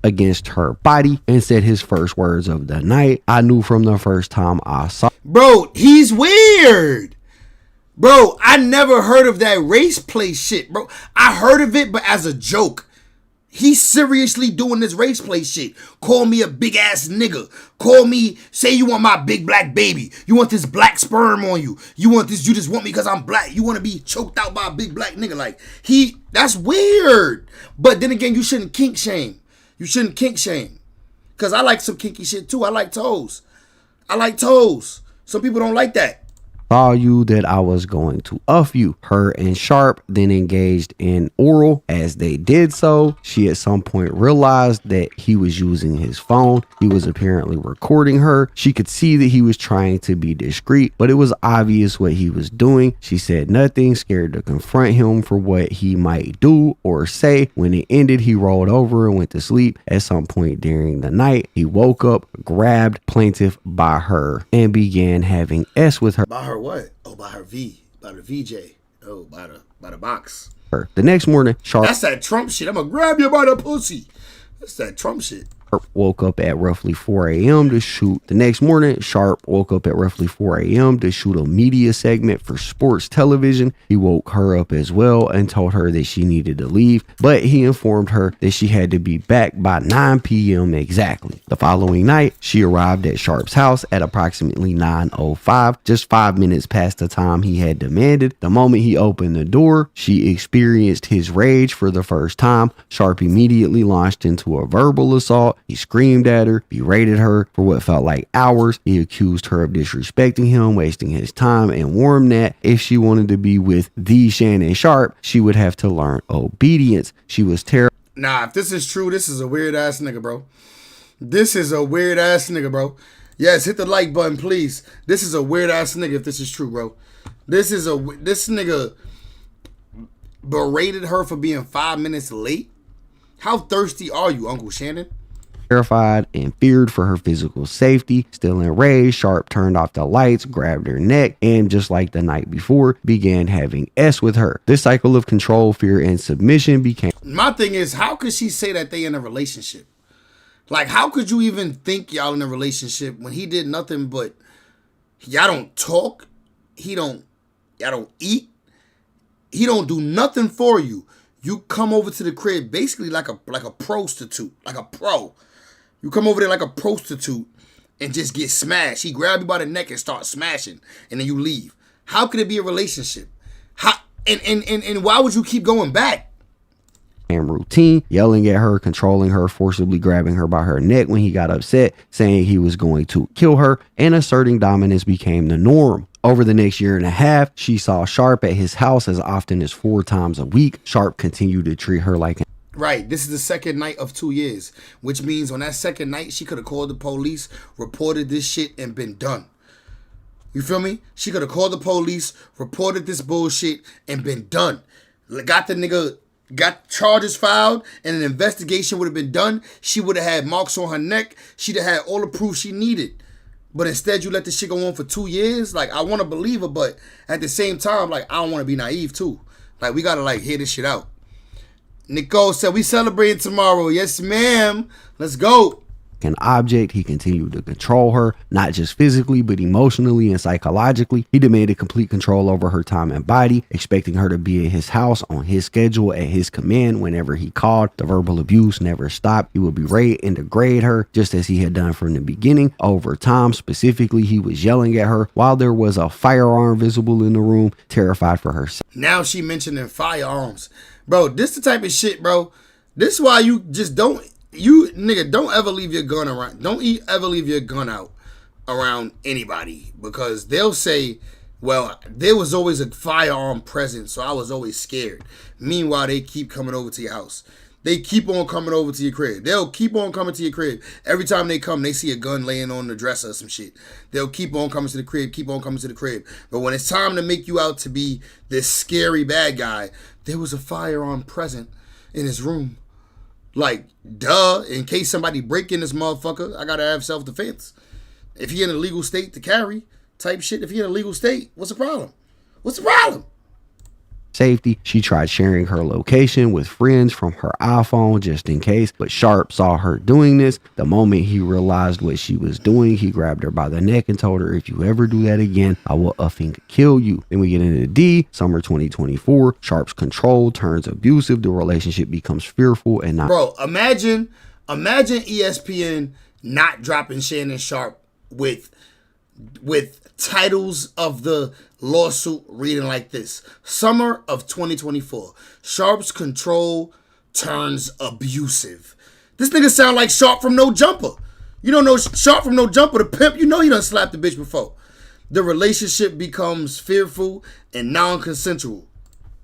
Against her body and said his first words of the night. I knew from the first time I saw. Bro, he's weird. Bro, I never heard of that race play shit, bro. I heard of it, but as a joke. He's seriously doing this race play shit. Call me a big ass nigga. Call me, say you want my big black baby. You want this black sperm on you. You want this, you just want me because I'm black. You want to be choked out by a big black nigga. Like, that's weird. But then again, you shouldn't kink shame. You shouldn't kink shame. Because I like some kinky shit too. I like toes. Some people don't like that. Saw you that I was going to uff you. Her and Sharp then engaged in oral. As they did so, she at some point realized that he was using his phone. He was apparently recording her. She could see that he was trying to be discreet, but it was obvious what he was doing. She said nothing, scared to confront him for what he might do or say. When it ended, he rolled over and went to sleep. At some point during the night, he woke up, grabbed plaintiff by her, and began having S with her. By her what? Oh, by her by the VJ. Oh, by the box. The next morning, Sharp. That's that Trump shit. I'm gonna grab you by the pussy. That's that Trump shit. Woke up at roughly 4 a.m. to shoot. The next morning, Sharp woke up at roughly 4 a.m. to shoot a media segment for sports television. He woke her up as well and told her that she needed to leave, but he informed her that she had to be back by 9 p.m. exactly. The following night, she arrived at Sharp's house at approximately 9:05, just 5 minutes past the time he had demanded. The moment he opened the door, she experienced his rage for the first time. Sharp immediately launched into a verbal assault. He screamed at her, berated her for what felt like hours. He accused her of disrespecting him, wasting his time, and warned that if she wanted to be with the Shannon Sharp, she would have to learn obedience. She was terrible. Nah, if this is true, this is a weird ass nigga, bro. This is a weird ass nigga, bro. Yes, hit the like button, please. This is a weird ass nigga if this is true, bro. This nigga berated her for being 5 minutes late. How thirsty are you, Uncle Shannon? Terrified and feared for her physical safety. Still enraged, Sharp turned off the lights, grabbed her neck, and just like the night before, began having S with her. This cycle of control, fear, and submission became... My thing is, how could she say that they in a relationship? Like, how could you even think y'all in a relationship when he did nothing but... Y'all don't talk. Y'all don't eat. He don't do nothing for you. You come over to the crib basically like a prostitute, like a pro. You come over there like a prostitute and just get smashed. He grab you by the neck and start smashing, and then you leave. How could it be a relationship? How and why would you keep going back? And routine, yelling at her, controlling her, forcibly grabbing her by her neck when he got upset, saying he was going to kill her, and asserting dominance became the norm. Over the next year and a half, she saw Sharp at his house as often as 4 times a week. Sharp continued to treat her like an... Right, this is the second night of 2 years, which means on that second night, she could have called the police, reported this shit, and been done. You feel me? She could have called the police, reported this bullshit, and been done. Got the nigga, got charges filed, and an investigation would have been done. She would have had marks on her neck. She'd have had all the proof she needed. But instead, you let this shit go on for 2 years. Like, I want to believe her, but at the same time, like, I don't want to be naive, too. Like, we got to, like, hear this shit out. Nicole said, we celebrating tomorrow. Yes, ma'am. Let's go. an object. He continued to control her, not just physically, but emotionally and psychologically. He demanded complete control over her time and body, expecting her to be at his house on his schedule at his command whenever he called. The verbal abuse never stopped. He would berate and degrade her, just as he had done from the beginning. Over time, specifically, he was yelling at her while there was a firearm visible in the room, terrified for her. Now she mentioning firearms. Bro, this the type of shit, bro. This is why you just don't ever leave your gun around. Don't ever leave your gun out around anybody, because they'll say, well, there was always a firearm present, so I was always scared. Meanwhile, they keep coming over to your house. They keep on coming over to your crib. They'll keep on coming to your crib. Every time they come, they see a gun laying on the dresser or some shit. They'll keep on coming to the crib, keep on coming to the crib. But when it's time to make you out to be this scary bad guy, there was a firearm present in his room. Like, duh, in case somebody break in this motherfucker, I gotta have self-defense. If he in a legal state to carry type shit, if he in a legal state, what's the problem? What's the problem? Safety. She tried sharing her location with friends from her iPhone just in case, but Sharp saw her doing this. The moment he realized what she was doing, he grabbed her by the neck and told her, if you ever do that again, I will effing kill you. Then we get into D, summer 2024. Sharp's control turns abusive. The relationship becomes fearful and not. Bro, imagine ESPN not dropping Shannon Sharp with titles of the lawsuit reading like this. Summer of 2024. Sharp's control turns abusive. This nigga sound like Sharp from No Jumper. You don't know Sharp from No Jumper, the pimp. You know he done slapped the bitch before. The relationship becomes fearful and non-consensual.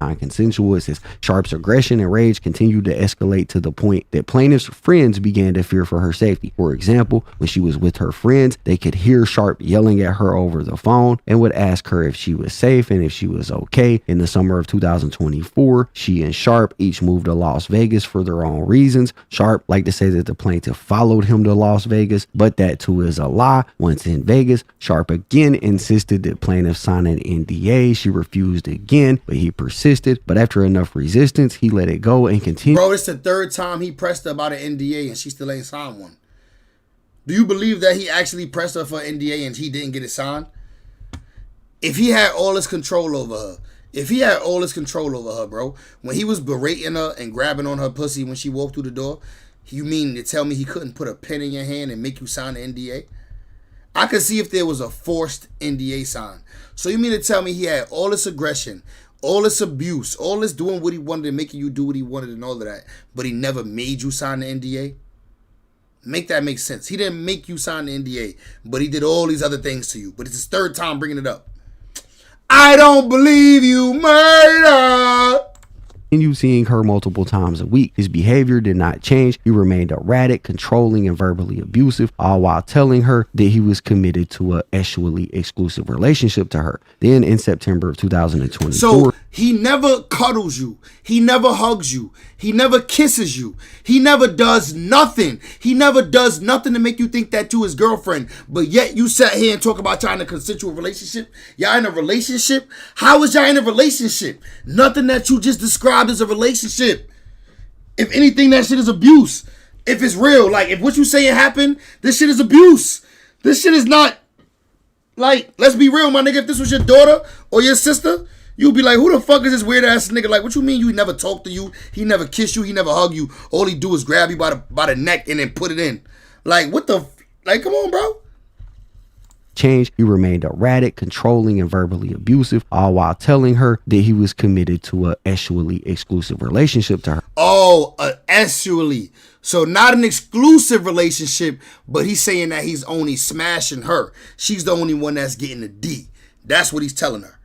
Non-consensual. It says Sharp's aggression and rage continued to escalate to the point that plaintiff's friends began to fear for her safety. For example, when she was with her friends, they could hear Sharp yelling at her over the phone and would ask her if she was safe and if she was okay. In the summer of 2024, she and Sharp each moved to Las Vegas for their own reasons. Sharp liked to say that the plaintiff followed him to Las Vegas, but that too is a lie. Once in Vegas, Sharp again insisted that plaintiff sign an NDA. She refused again, but he persisted. But after enough resistance, he let it go and continued. Bro, it's the third time he pressed her about an NDA and she still ain't signed one. Do you believe that he actually pressed her for an NDA and he didn't get it signed? If he had all his control over her, bro, when he was berating her and grabbing on her pussy when she walked through the door, you mean to tell me he couldn't put a pen in your hand and make you sign the NDA? I could see if there was a forced NDA sign. So you mean to tell me he had all this aggression, all this abuse, all this doing what he wanted and making you do what he wanted and all of that, but he never made you sign the NDA? Make that make sense. He didn't make you sign the NDA, but he did all these other things to you. But it's his third time bringing it up. I don't believe you, murder. Continued seeing her multiple times a week. His behavior did not change. He remained erratic, controlling, and verbally abusive, all while telling her that he was committed to a sexually exclusive relationship to her. Then in September of 2024. So he never cuddles you. He never hugs you. He never kisses you. He never does nothing. He never does nothing to make you think that you his girlfriend. But yet you sat here and talk about y'all in a consensual relationship. Y'all in a relationship? How is y'all in a relationship? Nothing that you just described as a relationship. If anything, that shit is abuse. If it's real, like if what you saying happened, this shit is abuse. This shit is not, like, let's be real, my nigga. If this was your daughter or your sister, you'd be like, who the fuck is this weird ass nigga? Like, what you mean you never talk to you? He never kiss you. He never hug you. All he do is grab you by the neck and then put it in. Like, what the, like, come on, bro. Change. He remained erratic, controlling, and verbally abusive, all while telling her that he was committed to a sexually exclusive relationship to her. Oh, sexually. So not an exclusive relationship, but he's saying that he's only smashing her. She's the only one that's getting the D. That's what he's telling her.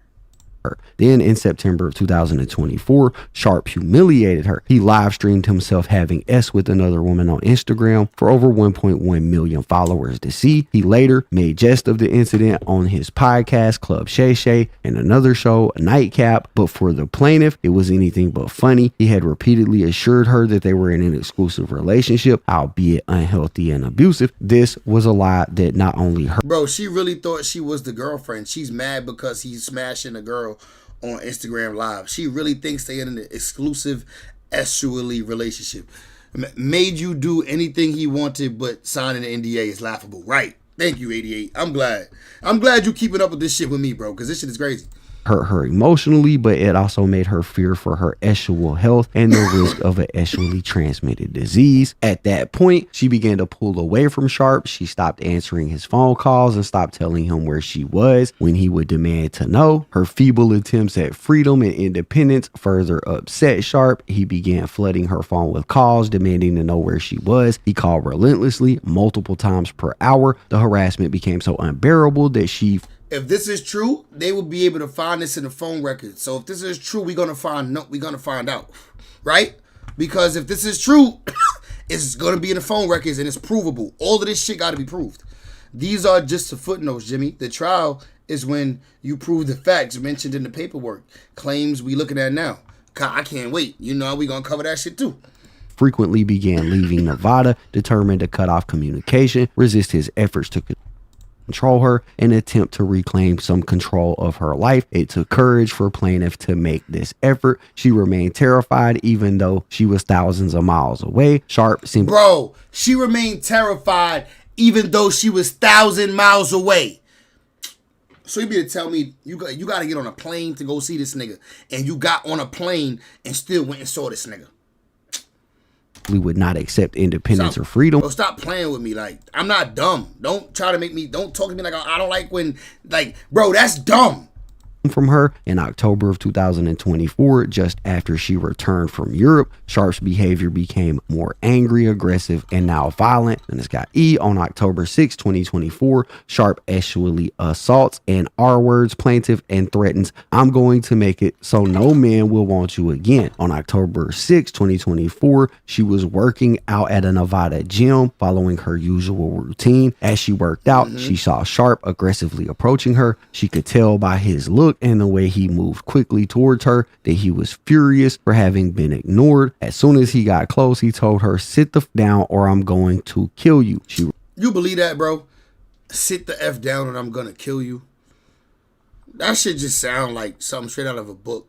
Then in September of 2024, Sharp humiliated her. He live streamed himself having sex with another woman on Instagram for over 1.1 million followers to see. He later made jest of the incident on his podcast, Club Shay Shay, and another show, Nightcap. But for the plaintiff, it was anything but funny. He had repeatedly assured her that they were in an exclusive relationship, albeit unhealthy and abusive. This was a lie that not only her. Bro, she really thought she was the girlfriend. She's mad because he's smashing a girl on Instagram Live. She really thinks they're in an exclusive sexually relationship. made you do anything he wanted but signing the NDA is laughable. Right. Thank you, 88. I'm glad you keeping up with this shit with me, bro, because this shit is crazy. Hurt her emotionally, but it also made her fear for her sexual health and the risk of a sexually transmitted disease. At that point, she began to pull away from Sharp. She stopped answering his phone calls and stopped telling him where she was when he would demand to know. Her feeble attempts at freedom and independence further upset Sharp. He began flooding her phone with calls, demanding to know where she was. He called relentlessly, multiple times per hour. The harassment became so unbearable that she... If this is true, they will be able to find this in the phone records. So if this is true, we're gonna find out, right? Because if this is true, it's gonna be in the phone records and it's provable. All of this shit got to be proved. These are just the footnotes, Jimmy. The trial is when you prove the facts mentioned in the paperwork. Claims we looking at now. I can't wait. You know we gonna cover that shit too. Frequently began leaving Nevada, determined to cut off communication, resist his efforts to control her, and attempt to reclaim some control of her life. It took courage for plaintiff to make this effort. She remained terrified even though she was thousands of miles away. Sharp simply... Bro, she remained terrified even though she was 1,000 miles away. So you be to tell me you got to get on a plane to go see this nigga, and you got on a plane and still went and saw this nigga. We would not accept independence or freedom. Bro, stop playing with me. Like, I'm not dumb. Don't try to don't talk to me like I don't like when, like, bro, that's dumb. From her in October of 2024, just after she returned from Europe. Sharp's behavior became more angry, aggressive, and now violent. And it's got E. On October 6, 2024, Sharp actually assaults and R-words plaintiff and threatens, "I'm going to make it so no man will want you again." On October 6, 2024, she was working out at a Nevada gym following her usual routine. As she worked out, she saw Sharp aggressively approaching her. She could tell by his look and the way he moved quickly towards her that he was furious for having been ignored. As soon as he got close, he told her, "Sit the f down or I'm going to kill you." You believe that, bro? Sit the F down or I'm gonna kill you. That shit just sound like something straight out of a book.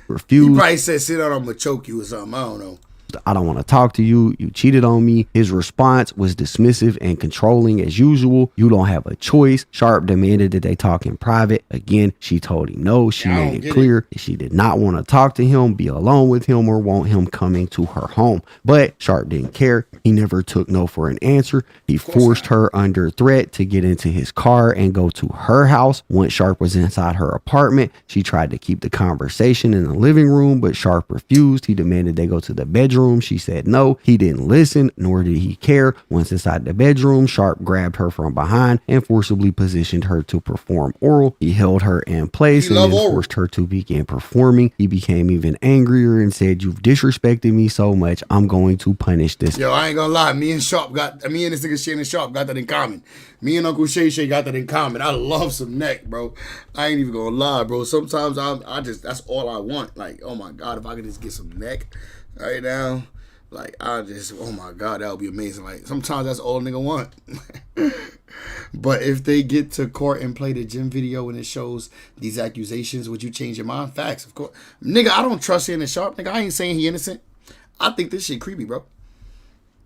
Refused. He probably said, "Sit down, I'm gonna choke you" or something. I don't know. "I don't want to talk to you. You cheated on me." His response was dismissive and controlling as usual. "You don't have a choice." Sharp demanded that they talk in private. Again, she told him no. She made it clear that she did not want to talk to him, be alone with him, or want him coming to her home. But Sharp didn't care. He never took no for an answer. He forced her under threat to get into his car and go to her house. Once Sharp was inside her apartment, she tried to keep the conversation in the living room, but Sharp refused. He demanded they go to the bedroom. She said no. He didn't listen, nor did he care. Once inside the bedroom, Sharp grabbed her from behind and forcibly positioned her to perform oral. He held her in place and then forced her to begin performing. He became even angrier and said, "You've disrespected me so much, I'm going to punish this." Yo, I ain't gonna lie. Me and this nigga Shannon Sharp got that in common. Me and Uncle Shay got that in common. I love some neck, bro. I ain't even gonna lie, bro. Sometimes I just, that's all I want. Like, oh my God, if I could just get some neck right now, like, oh my God, that would be amazing. Like, sometimes that's all a nigga want. But if they get to court and play the gym video and it shows these accusations, would you change your mind? Facts, of course. Nigga, I don't trust Shannon Sharp. Nigga, I ain't saying he innocent. I think this shit creepy, bro.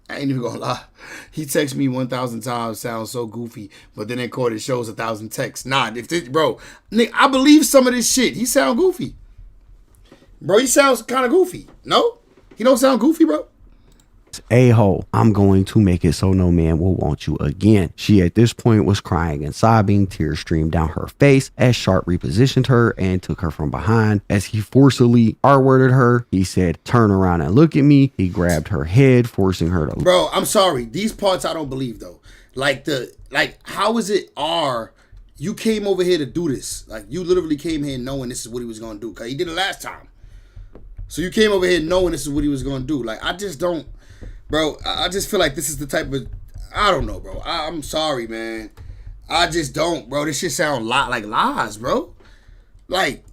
I ain't even gonna lie. He texts me 1,000 times, sounds so goofy, but then in court it shows 1,000 texts. Nah, bro, nigga, I believe some of this shit. He sound goofy. Bro, he sounds kind of goofy. No? He don't sound goofy, bro? "A-hole, I'm going to make it so no man will want you again." She at this point was crying and sobbing. Tears streamed down her face as Sharp repositioned her and took her from behind. As he forcibly R-worded her, he said, "Turn around and look at me." He grabbed her head, forcing her to... Bro, I'm sorry. These parts I don't believe, though. Like, how is it you came over here to do this? Like, you literally came here knowing this is what he was going to do. Because he did it last time. So you came over here knowing this is what he was going to do. Like, I just don't... Bro, I just feel like this is the type of... I don't know, bro. I'm sorry, man. I just don't, bro. This shit sound like lies, bro. Like,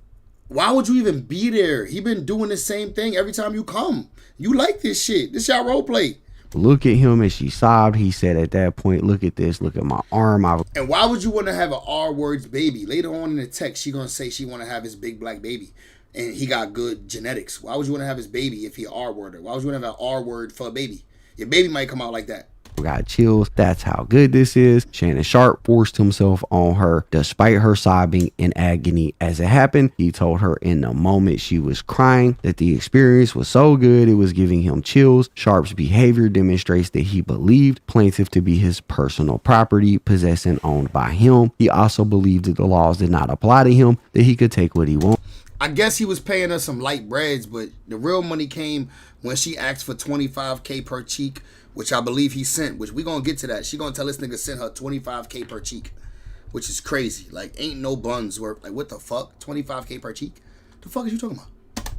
why would you even be there? He been doing the same thing every time you come. You like this shit. This y'all role play. look at him as she sobbed. He said at that point, look at this, look at my arm. And why would you want to have an R-words baby? Later on in the text, she gonna say she want to have his big black baby. And he got good genetics. Why would you want to have his baby if he R-worder? Why would you want to have an R-word for a baby? Your baby might come out like that. Got chills. That's how good this is. Shannon Sharpe forced himself on her despite her sobbing in agony as it happened. He told her in the moment she was crying that the experience was so good it was giving him chills. Sharpe's behavior demonstrates that he believed plaintiff to be his personal property, possessed and owned by him. He also believed that the laws did not apply to him, that he could take what he wanted. I guess he was paying her some light breads, but the real money came when she asked for $25K per cheek, which I believe he sent, which we gonna get to that. She gonna tell this nigga sent her $25K per cheek, which is crazy. Like, ain't no buns worth. Like, what the fuck? $25K per cheek? The fuck is you talking about?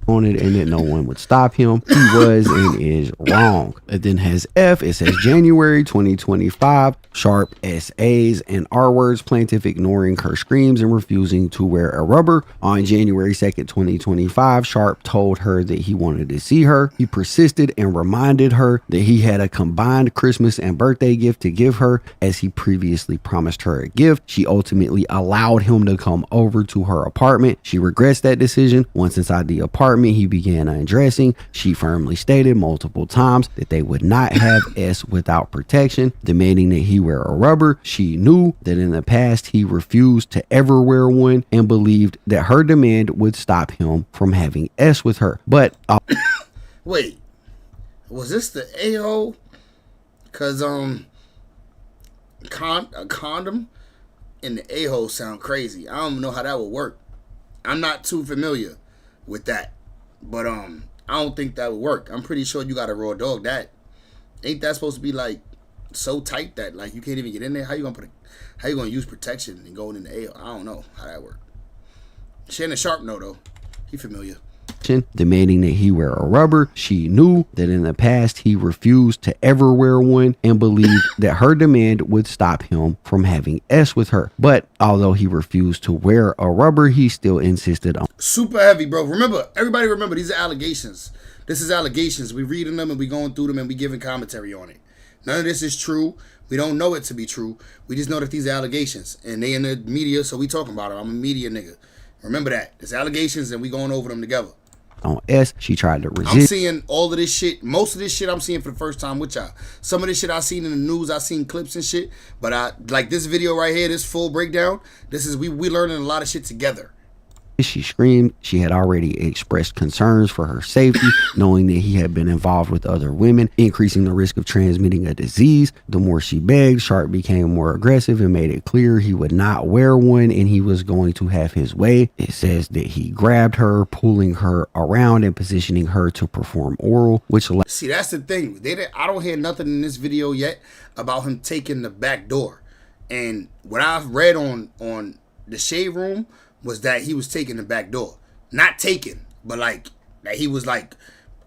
On it, and that no one would stop him. He was and is wrong. It then has F. It says January 2025. Sharpe SAs and R words. Plaintiff ignoring her screams and refusing to wear a rubber. On January 2nd, 2025, Sharpe told her that he wanted to see her. He persisted and reminded her that he had a combined Christmas and birthday gift to give her, as he previously promised her a gift. She ultimately allowed him to come over to her apartment. She regrets that decision. Once inside the apartment, he began undressing. She firmly stated multiple times that they would not have S without protection, demanding that he wear a rubber. She knew that in the past he refused to ever wear one and believed that her demand would stop him from having S with her. But wait, was this the A-hole? Cause a condom and the A-hole sound crazy. I don't know how that would work. I'm not too familiar with that. But I don't think that would work. I'm pretty sure you got a raw dog. That ain't that supposed to be like so tight that like you can't even get in there? How you gonna use protection and going in the A? I don't know how that works. Shannon Sharpe know though. He familiar. Demanding that he wear a rubber. She knew that in the past he refused to ever wear one and believed that her demand would stop him from having S with her. But although he refused to wear a rubber, he still insisted on. Super heavy, bro. Everybody remember, these are allegations. This is allegations. We reading them and we going through them and we giving commentary on it. None of this is true. We don't know it to be true. We just know that these are allegations and they in the media, so we talking about it. I'm a media nigga. Remember that. It's allegations and we going over them together. On S, she tried to resist. I'm seeing all of this shit. Most of this shit I'm seeing for the first time with y'all. Some of this shit I seen in the news, I seen clips and shit. But I like this video right here, this full breakdown. This is we learning a lot of shit together. She screamed. She had already expressed concerns for her safety, knowing that he had been involved with other women, increasing the risk of transmitting a disease. The more she begged, Sharpe became more aggressive and made it clear he would not wear one and he was going to have his way. It says that he grabbed her, pulling her around and positioning her to perform oral, which see, that's the thing. I don't hear nothing in this video yet about him taking the back door. And what I've read on the Shade Room was that he was taking the back door. Not taking, but like that he was like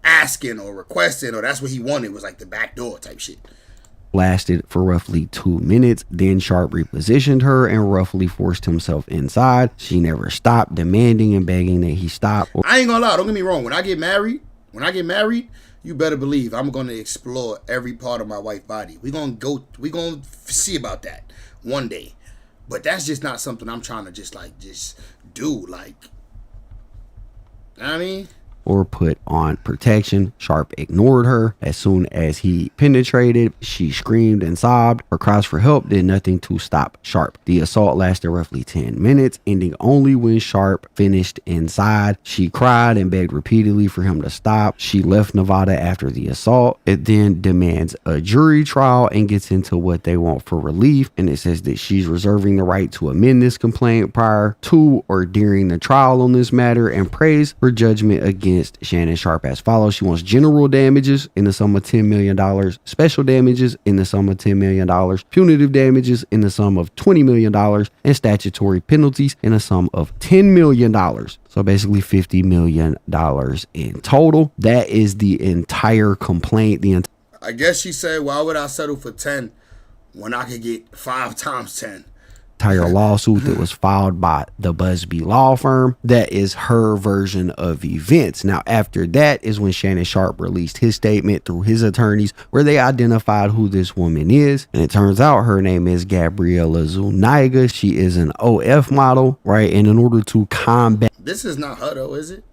asking or requesting, or that's what he wanted, was like the back door type shit. Lasted for roughly 2 minutes. Then Sharpe repositioned her and roughly forced himself inside. She never stopped demanding and begging that he stop. I ain't gonna lie, don't get me wrong. When I get married, you better believe I'm gonna explore every part of my wife's body. We gonna see about that one day. But that's just not something I'm trying to just do. Like, you know what I mean? Or put on protection. Sharpe ignored her. As soon as he penetrated, she screamed and sobbed. Her cries for help did nothing to stop Sharpe. The assault lasted roughly 10 minutes, ending only when Sharpe finished inside. She cried and begged repeatedly for him to stop. She left Nevada after the assault. It then demands a jury trial and gets into what they want for relief. And it says that she's reserving the right to amend this complaint prior to or during the trial on this matter and prays for judgment against Shannon Sharpe as follows. She wants general damages in the sum of $10 million, special damages in the sum of $10 million, punitive damages in the sum of $20 million, and statutory penalties in a sum of $10 million. So basically $50 million in total. That is the entire complaint. I guess she said, why would I settle for 10 when I could get 5 times 10? entire lawsuit that was filed by the Busby law firm. That is her version of events. Now, after that is when Shannon Sharpe released his statement through his attorneys, where they identified who this woman is. And it turns out her name is Gabriela Zuniga. She is an OF model, right? And in order to combat This is not her though, is it?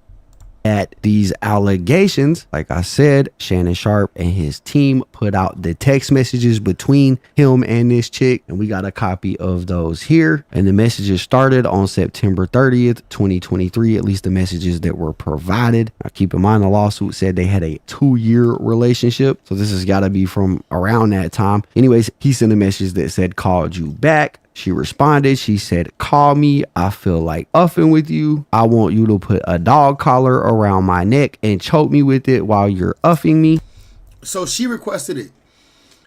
at these allegations, like I said, Shannon Sharpe and his team put out the text messages between him and this chick, and we got a copy of those here. And the messages started on September 30th, 2023, at least the messages that were provided. Now, keep in mind, the lawsuit said they had a 2-year relationship, so this has got to be from around that time. Anyways, he sent a message that said, "Called you back." She responded. She said, "Call me. I feel like uffing with you. I want you to put a dog collar around my neck and choke me with it while you're uffing me." So she requested it.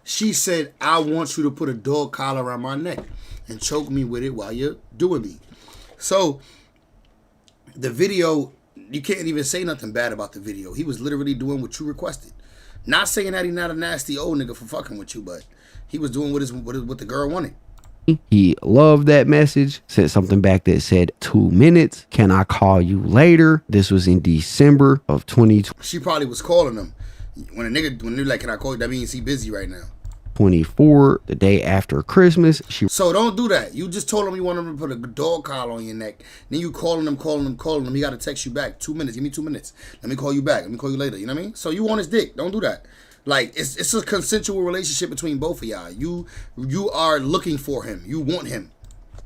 She said, "I want you to put a dog collar around my neck and choke me with it while you're doing me." So the video, you can't even say nothing bad about the video. He was literally doing what you requested. Not saying that he's not a nasty old nigga for fucking with you, but he was doing what the girl wanted. He loved that message, sent something back that said 2 minutes. "Can I call you later?" This was in December of 2024. She probably was calling him. When they're like, "Can I call you?" That means he busy right now. The day after Christmas. So don't do that. You just told him you want him to put a dog collar on your neck. Then you calling him. He got to text you back. 2 minutes. Give me 2 minutes. Let me call you back. Let me call you later. You know what I mean? So you want his dick. Don't do that. Like, it's a consensual relationship between both of y'all. You are looking for him. You want him.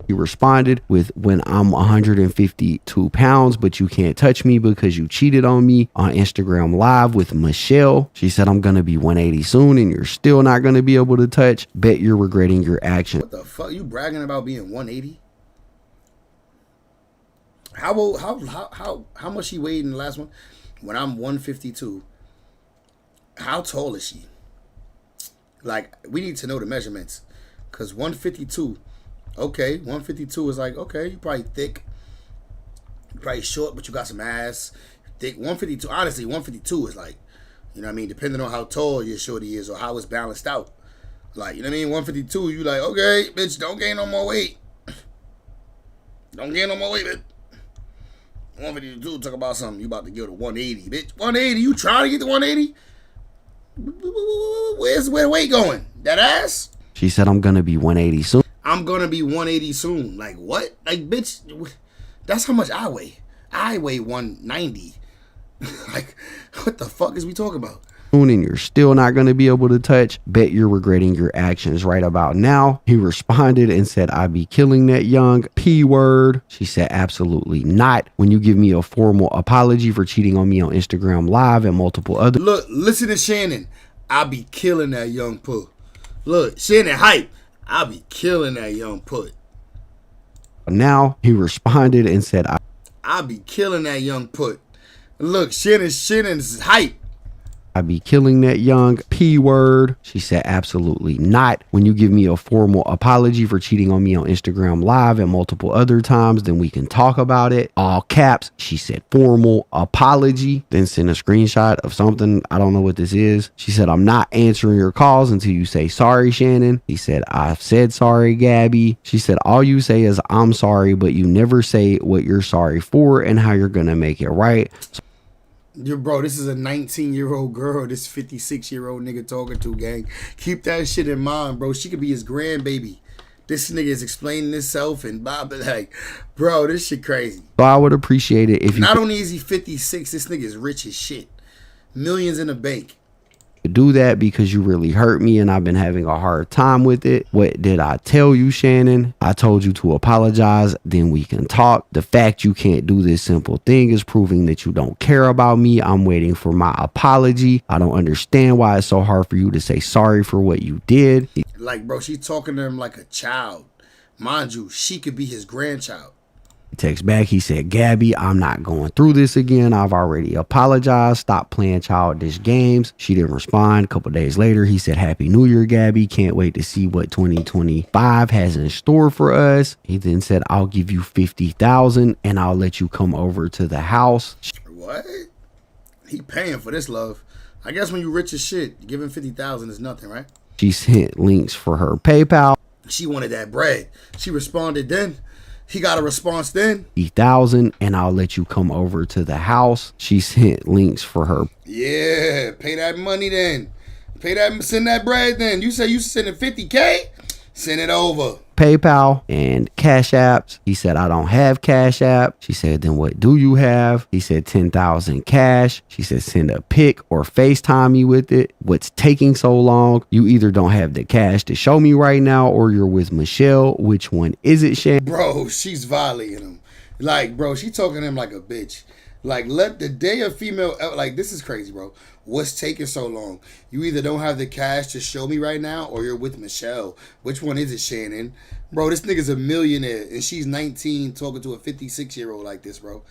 He responded with, "When I'm 152 pounds, but you can't touch me because you cheated on me on Instagram Live with Michelle." She said, "I'm going to be 180 soon and you're still not going to be able to touch. Bet you're regretting your action." What the fuck? You bragging about being 180? How much she weighed in the last one? When I'm 152. How tall is she? Like, we need to know the measurements. Because 152, okay, 152 is like, okay, you probably thick. You're probably short, but you got some ass. Thick. 152, honestly, 152 is like, you know what I mean? Depending on how tall your shorty is or how it's balanced out. Like, you know what I mean? 152, you like, okay, bitch, don't gain no more weight. Don't gain no more weight, bitch. 152, talk about something. You about to go to 180, bitch. 180, you trying to get to 180? Where's the weight going? That ass? She said, "I'm gonna be 180 soon." I'm gonna be 180 soon. Like what? Like, bitch, that's how much I weigh. I weigh 190. Like, what the fuck is we talking about? And you're still not going to be able to touch. Bet you're regretting your actions right about now. He responded and said, "I be killing that young P word." She said, "Absolutely not. When you give me a formal apology for cheating on me on Instagram Live and multiple other." Look, listen to Shannon. "I be killing that young put." Look, Shannon hype. "I be killing that young put." Now he responded and said, "I be killing that young put." Look, Shannon's hype. "I be killing that young P word." She said, "Absolutely not. When you give me a formal apology for cheating on me on Instagram Live and multiple other times, then we can talk about it." All caps. She said, "Formal apology." Then sent a screenshot of something. I don't know what this is. She said, "I'm not answering your calls until you say sorry, Shannon." He said, "I've said sorry, Gabby." She said, "All you say is I'm sorry, but you never say what you're sorry for and how you're gonna make it right." Bro, this is a 19-year-old girl, this 56-year-old nigga talking to, gang. Keep that shit in mind, bro. She could be his grandbaby. This nigga is explaining himself and blah, blah, like, bro, this shit crazy. So I would appreciate it if you Not only is he 56, this nigga is rich as shit. Millions in the bank. do that because you really hurt me and I've been having a hard time with it. What did I tell you, Shannon? I told you to apologize, then we can talk. The fact you can't do this simple thing is proving that you don't care about me. I'm waiting for my apology. I don't understand why it's so hard for you to say sorry for what you did. Like, bro, she's talking to him like a child. Mind you, she could be his grandchild. Text back, he said, "Gabby, I'm not going through this again. I've already apologized. Stop playing childish games." She didn't respond. A couple days later, he said, "Happy New Year, Gabby. Can't wait to see what 2025 has in store for us." He then said, "I'll give you $50,000 and I'll let you come over to the house." What? He paying for this love. I guess when you rich as shit, giving $50,000 is nothing, right? She sent links for her PayPal. She wanted that bread. She responded then. He got a response then. 50,000 and I'll let you come over to the house. She sent links for her. Yeah, pay that money then. Send that bread then. You say you sending 50K? Send it over. PayPal and Cash Apps. He said, I don't have Cash App. She said, then what do you have? He said, 10,000 cash. She said, send a pic or FaceTime me with it. What's taking so long? You either don't have the cash to show me right now or you're with Michelle. Which one is it, Shannon? Bro, she's violating him. Like, bro, she talking to him like a bitch. Like, let the day a female, like, this is crazy, bro. What's taking so long? You either don't have the cash to show me right now or you're with Michelle. Which one is it, Shannon? Bro, this nigga's a millionaire and she's 19 talking to a 56-year-old like this, bro.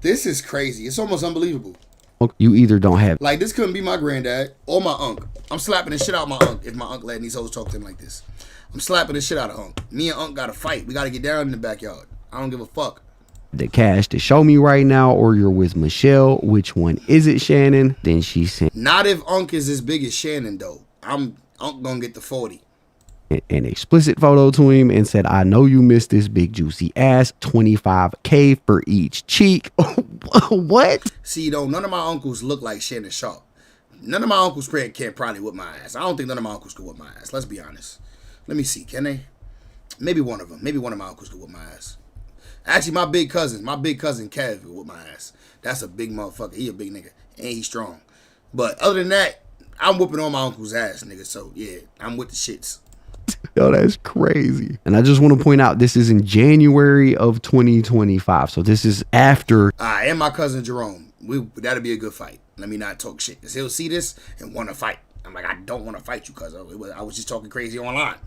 This is crazy. It's almost unbelievable. You either don't have. Like, this couldn't be my granddad or my uncle. I'm slapping the shit out of my uncle if my uncle letting these hoes talk to him like this. I'm slapping the shit out of uncle. Me and uncle got to fight. We got to get down in the backyard. I don't give a fuck. The cash to show me right now or you're with Michelle. Which one is it, Shannon? Then she sent. Not if Unc is as big as Shannon, though. Unc gonna get the 40. An explicit photo to him and said, I know you missed this big juicy ass. 25K for each cheek. What? See, though, none of my uncles look like Shannon Sharp. None of my uncles can't probably whip my ass. I don't think none of my uncles could whip my ass. Let's be honest. Let me see. Can they? Maybe one of them. Maybe one of my uncles could whip my ass. Actually, my big cousin Kev with my ass. That's a big motherfucker. He a big nigga. And he's strong. But other than that, I'm whooping on my uncle's ass, nigga. So, yeah, I'm with the shits. Yo, that's crazy. And I just want to point out, this is in January of 2025. So this is after. And my cousin Jerome. That'll be a good fight. Let me not talk shit. Because he'll see this and want to fight. I'm like, I don't want to fight you, cuz I was just talking crazy online.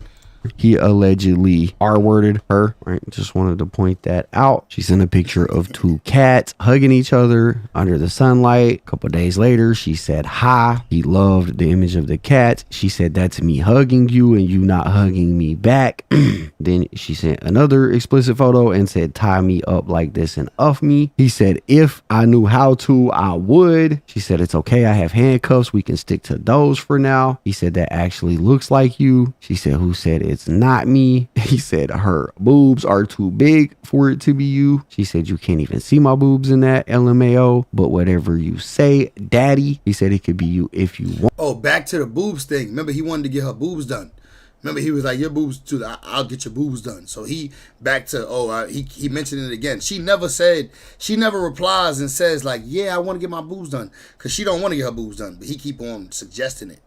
He allegedly R-worded her, right? Just wanted to point that out. She sent a picture of two cats hugging each other under the sunlight. A couple days later, she said hi. He loved the image of the cats. She said, that's me hugging you and you not hugging me back. Then she sent another explicit photo and said, tie me up like this and off me. He said, if I knew how to, I would. She said, it's okay. I have handcuffs. We can stick to those for now. He said, that actually looks like you. She said, who said it's not me? He said, her boobs are too big for it to be you. She said, you can't even see my boobs in that, LMAO. But whatever you say, daddy. He said it could be you if you want. Oh, back to the boobs thing. Remember, he wanted to get her boobs done. Remember, he was like, your boobs too. I'll get your boobs done. So he back to, he mentioned it again. She never replies and says like, yeah, I want to get my boobs done. Because she don't want to get her boobs done. But he keep on suggesting it.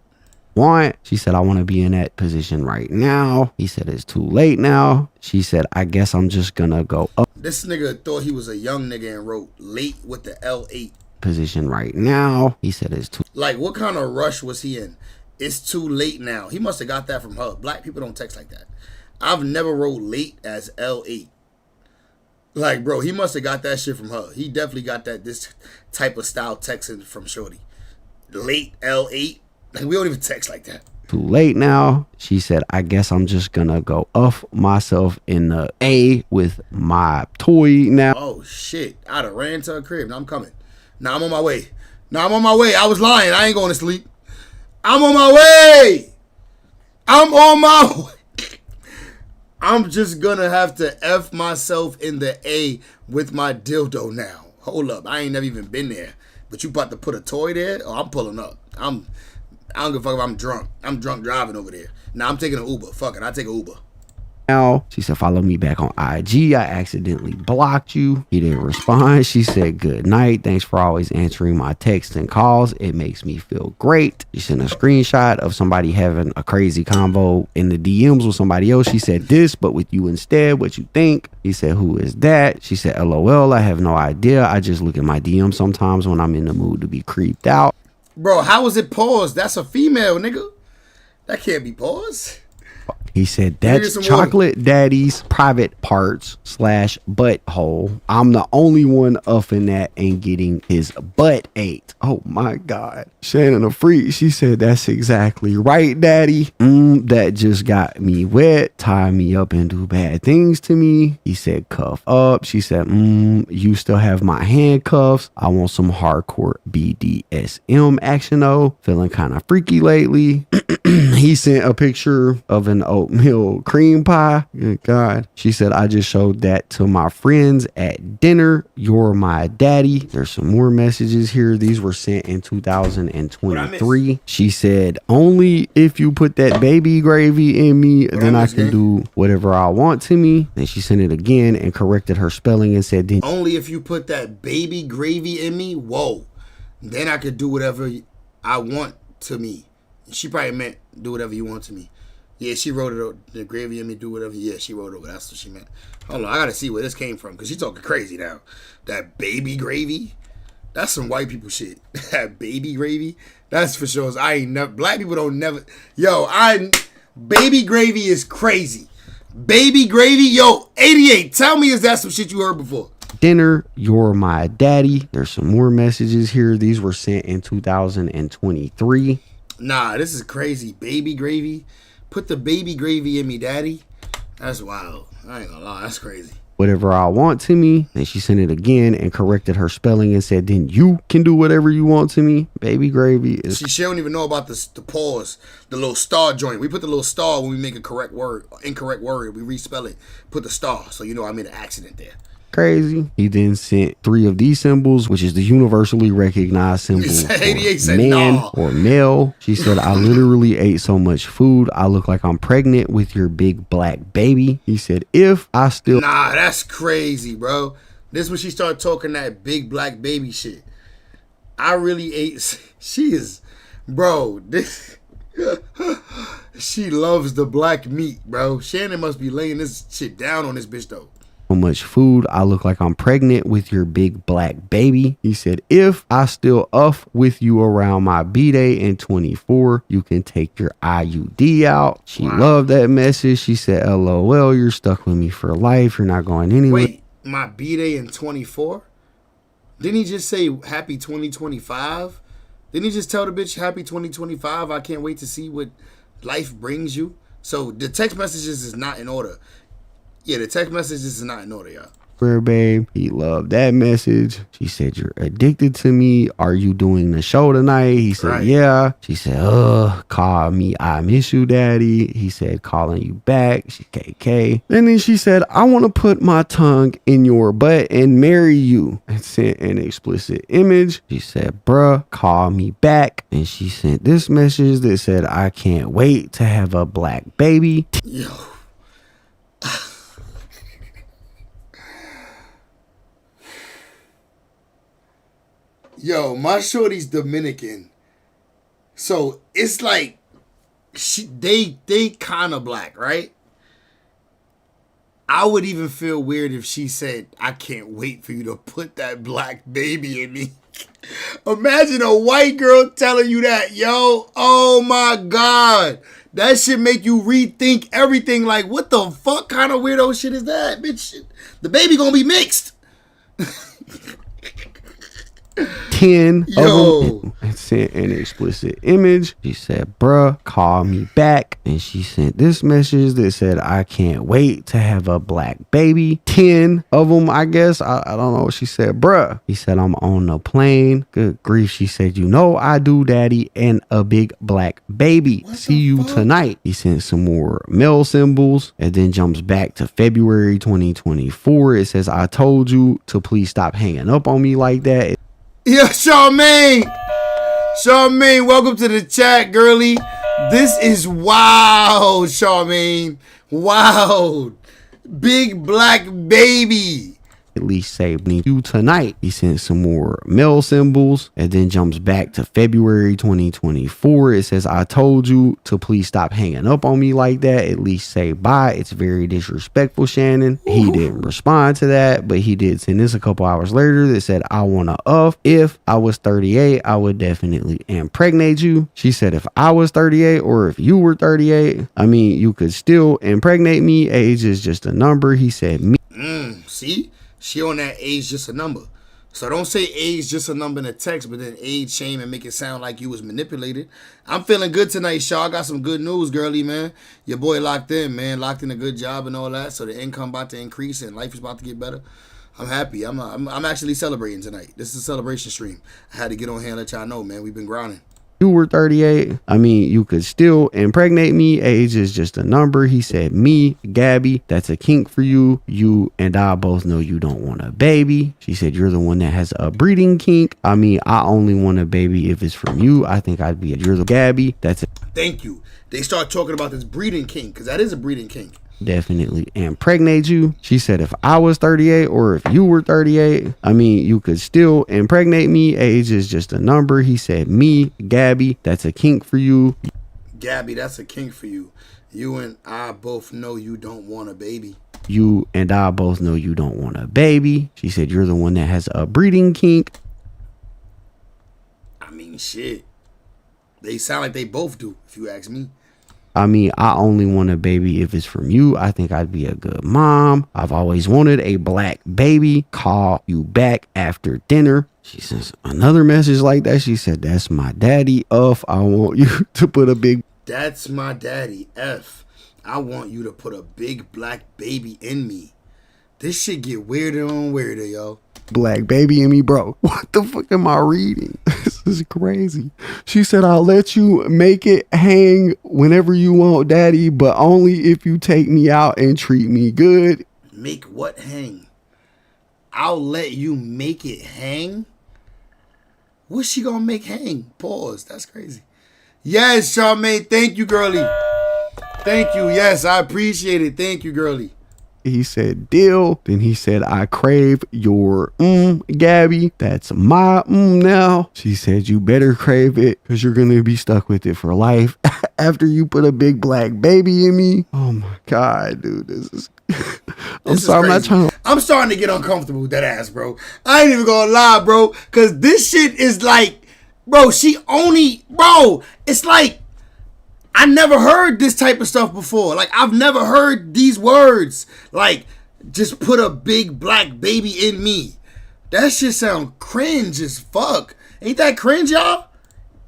She said, I want to be in that position right now. He said, it's too late now. She said, I guess I'm just gonna go up. This nigga thought he was a young nigga and wrote late with the L8. Position right now. He said, it's too. Like, what kind of rush was he in? It's too late now. He must have got that from her. Black people don't text like that. I've never wrote late as L8. Like, bro, he must have got that shit from her. He definitely got this type of style texting from Shorty. Late L8. Like, we don't even text like that. Too late now. She said, I guess I'm just gonna go off myself in the A with my toy now. Oh, shit. I'd have ran to her crib. Now I'm coming. Now I'm on my way. I was lying. I ain't going to sleep. I'm on my way. I'm just gonna have to F myself in the A with my dildo now. Hold up. I ain't never even been there. But you about to put a toy there? Oh, I'm pulling up. I don't give a fuck if I'm drunk. I'm drunk driving over there. Now I'm taking an Uber. Fuck it. I'll take an Uber. Now, she said, follow me back on IG. I accidentally blocked you. He didn't respond. She said, good night. Thanks for always answering my texts and calls. It makes me feel great. She sent a screenshot of somebody having a crazy convo in the DMs with somebody else. She said this, but with you instead. What you think? He said, who is that? She said, LOL. I have no idea. I just look at my DMs sometimes when I'm in the mood to be creeped out. Bro, how was it paused? That's a female, nigga. That can't be paused. He said, that's Chocolate Daddy's private parts / butthole. I'm the only one upping that and getting his butt ate. Oh my God. Shannon a freak. She said, that's exactly right, Daddy. That just got me wet. Tie me up and do bad things to me. He said, cuff up. She said, you still have my handcuffs. I want some hardcore BDSM action though. Feeling kind of freaky lately. He sent a picture of an an oatmeal cream pie. Good God. She said, I just showed that to my friends at dinner. You're my daddy. There's some more messages here. These were sent in 2023. She said, only if you put that baby gravy in me, then I can do whatever I want to me. Then she sent it again and corrected her spelling and said, only if you put that baby gravy in me, whoa, then I could do whatever I want to me. She probably meant do whatever you want to me. Yeah, she wrote it, the gravy in me, do whatever. Yeah, she wrote it over. That's what she meant. Hold on, I gotta see where this came from, because she's talking crazy now. That baby gravy, that's some white people shit. That baby gravy, that's for sure. I ain't never, black people don't never, baby gravy is crazy. Baby gravy, 88, tell me, is that some shit you heard before? Dinner, you're my daddy. There's some more messages here. These were sent in 2023. Nah, this is crazy. Baby gravy. Put the baby gravy in me, daddy. That's wild. I ain't gonna lie, that's crazy. Whatever I want to me. And she sent it again and corrected her spelling and said, then you can do whatever you want to me. Baby gravy is... She don't even know about the pause, the little star joint. We put the little star when we make a incorrect word. We respell it. Put the star, so you know I made an accident there. Crazy. He then sent 3 of these symbols, which is the universally recognized symbol for man or male. She said, I literally ate so much food, I look like I'm pregnant with your big black baby. He said, if I still... Nah, that's crazy, bro. This is when she started talking that big black baby shit. I really ate... She is... Bro, this... She loves the black meat, bro. Shannon must be laying this shit down on this bitch, though. So much food, I look like I'm pregnant with your big black baby. He said, if I still with you around my B-Day in 24, you can take your IUD out. She loved that message. She said, LOL, you're stuck with me for life. You're not going anywhere. Wait, my B-Day in 24? Didn't he just say happy 2025? Didn't he just tell the bitch happy 2025? I can't wait to see what life brings you. So the text messages is not in order. Yeah, the text messages is not in order, y'all. Where, babe? He loved that message. She said, you're addicted to me. Are you doing the show tonight? He said, yeah. She said, call me. I miss you, daddy. He said, calling you back. She KK. And then she said, I want to put my tongue in your butt and marry you. And sent an explicit image. She said, bruh, call me back. And she sent this message that said, I can't wait to have a black baby. Yo. Yo, my shorty's Dominican, so it's like they kind of black, right? I would even feel weird if she said, I can't wait for you to put that black baby in me. Imagine a white girl telling you that, yo. Oh my God. That shit make you rethink everything. Like, what the fuck kind of weirdo shit is that? Bitch, the baby gonna be mixed. 10 of them and sent an explicit image. She said, bruh, call me back. And she sent this message that said, I can't wait to have a black baby. 10 of them, I guess. I don't know what she said. Bruh. He said, I'm on the plane. Good grief. She said, you know I do, daddy, and a big black baby. See you tonight. He sent some more male symbols and then jumps back to February 2024. It says, I told you to please stop hanging up on me like that. Yeah, Charmaine, welcome to the chat, girly. This is wild, Charmaine. Wild. Big black baby. At least saved me you tonight. He sent some more male symbols and then jumps back to February 2024. It says, I told you to please stop hanging up on me like that. At least say bye. It's very disrespectful, Shannon. He didn't respond to that, but he did send this a couple hours later that said, I want to if I was 38, I would definitely impregnate you. She said, if I was 38 or if you were 38, I mean, you could still impregnate me. Age is just a number. He said, me. See? She on that age just a number. So don't say age just a number in a text, but then age shame and make it sound like you was manipulated. I'm feeling good tonight, Shaw. I got some good news, girly, man. Your boy locked in, man. Locked in a good job and all that. So the income about to increase and life is about to get better. I'm happy. I'm actually celebrating tonight. This is a celebration stream. I had to get on here and let y'all know, man. We've been grinding. You were 38. I mean, you could still impregnate me. Age is just a number. He said, me, Gabby, that's a kink for you. You and I both know you don't want a baby. She said, you're the one that has a breeding kink. I mean, I only want a baby if it's from you. I think I'd be you're the Gabby. That's it. Thank you. They start talking about this breeding kink, because that is a breeding kink. Definitely impregnate you. She said, if I was 38 or if you were 38, I mean, you could still impregnate me. Age is just a number. He said, me, Gabby, that's a kink for you. Gabby, that's a kink for you. You and I both know you don't want a baby. You and I both know you don't want a baby. She said, you're the one that has a breeding kink. I mean, shit. They sound like they both do, if you ask me. I mean, I only want a baby if it's from you. I think I'd be a good mom. I've always wanted a black baby. Call you back after dinner. She says another message like that. She said, that's my daddy. I want you to put a big... That's my daddy. F. I want you to put a big black baby in me. This shit get weirder and weirder, yo. Black baby in me, bro. What the fuck am I reading? This is crazy. She said, I'll let you make it hang whenever you want, daddy, but only if you take me out and treat me good. Make what hang? I'll let you make it hang? What's she gonna make hang? Pause. That's crazy. Yes, Charmaine. Thank you, girly. Thank you. Yes, I appreciate it. Thank you, girly. He said, deal. Then he said, I crave your Gabby. That's my now. She said, you better crave it because you're going to be stuck with it for life after you put a big black baby in me. Oh my God, dude. This is... I'm starting to get uncomfortable with that ass, bro. I ain't even gonna lie, bro. Because this shit is like, bro, it's like, I never heard this type of stuff before. Like, I've never heard these words. Like, just put a big black baby in me. That shit sound cringe as fuck. Ain't that cringe, y'all?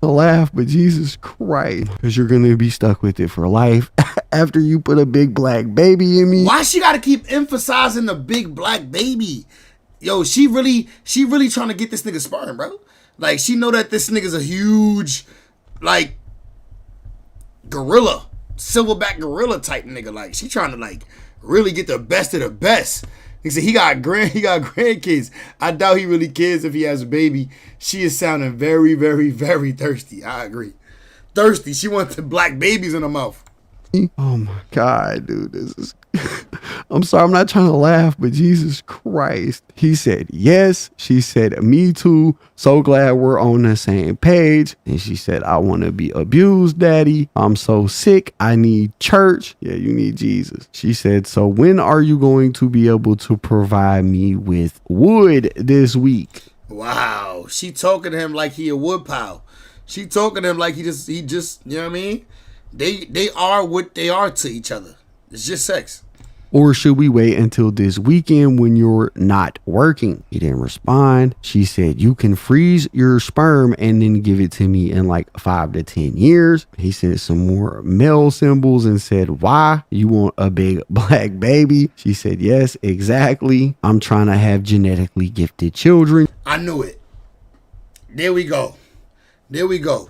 Laugh, but Jesus Christ, because you're going to be stuck with it for life after you put a big black baby in me. Why she got to keep emphasizing the big black baby? Yo, she really trying to get this nigga sperm, bro. Like, she know that this nigga's a huge, like, gorilla, silverback gorilla type nigga. Like, she trying to like really get the best of the best. He said he got grandkids. I doubt he really cares if he has a baby. She is sounding very, very, very thirsty. I agree. Thirsty. She wants the black babies in her mouth. Oh my God, dude. This is... I'm sorry, I'm not trying to laugh, but Jesus Christ. He said, yes. She said, me too. So glad we're on the same page. And she said, I want to be abused, daddy. I'm so sick. I need church. Yeah, you need Jesus. She said, so when are you going to be able to provide me with wood this week? Wow. She talking to him like he a woodpile. She talking to him like he just, you know what I mean? They are what they are to each other. It's just sex. Or should we wait until this weekend when you're not working? He didn't respond. She said, you can freeze your sperm and then give it to me in like 5 to 10 years. He sent some more male symbols and said, why? You want a big black baby? She said, yes, exactly. I'm trying to have genetically gifted children. I knew it. There we go. There we go.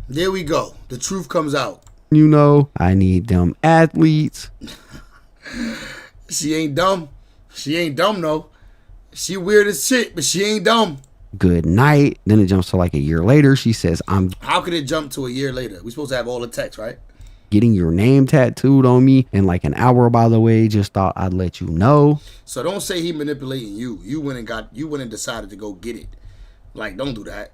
There we go. The truth comes out. You know, I need them athletes. She ain't dumb. She ain't dumb, though. She weird as shit, but she ain't dumb. Good night. Then it jumps to like a year later. She says, How could it jump to a year later? We supposed to have all the text, right? Getting your name tattooed on me in like an hour, by the way. Just thought I'd let you know. So don't say he manipulating you. You went and decided to go get it. Like, don't do that.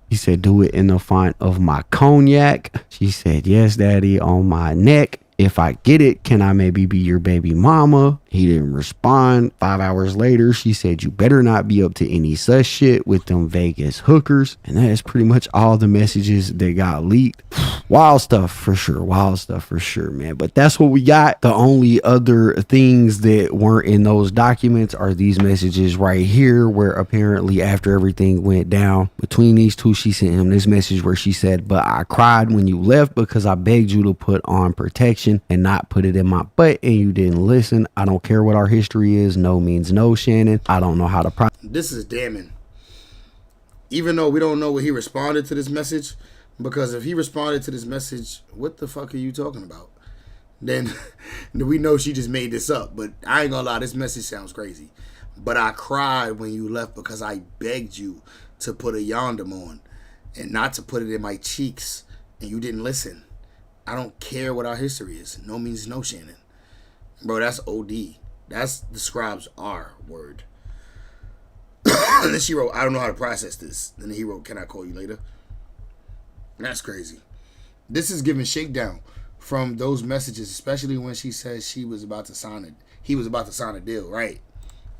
He said, do it in the font of my cognac. She said, yes, daddy, on my neck. If I get it, can I maybe be your baby mama? He didn't respond. 5 hours later, she said, you better not be up to any such shit with them Vegas hookers. And that is pretty much all the messages that got leaked. Wild stuff for sure. Wild stuff for sure, man. But that's what we got. The only other things that weren't in those documents are these messages right here, where apparently after everything went down between these two, she sent him this message where she said, but I cried when you left because I begged you to put on protection and not put it in my butt, and you didn't listen. I don't care what our history is. No means no, Shannon. I don't know how to This is damning. even though we don't know what he responded to this message, because if he responded to this message, what the fuck are you talking about? Then we know she just made this up. But I ain't gonna lie, this message sounds crazy. But I cried when you left because I begged you to put a yondom on and not to put it in my cheeks, and you didn't listen. I don't care what our history is. No means no, Shannon. Bro, that's OD. That's the scribe's R word. And then she wrote, I don't know how to process this. Then he wrote, can I call you later? That's crazy. This is giving shakedown from those messages, especially when she says he was about to sign a deal, right?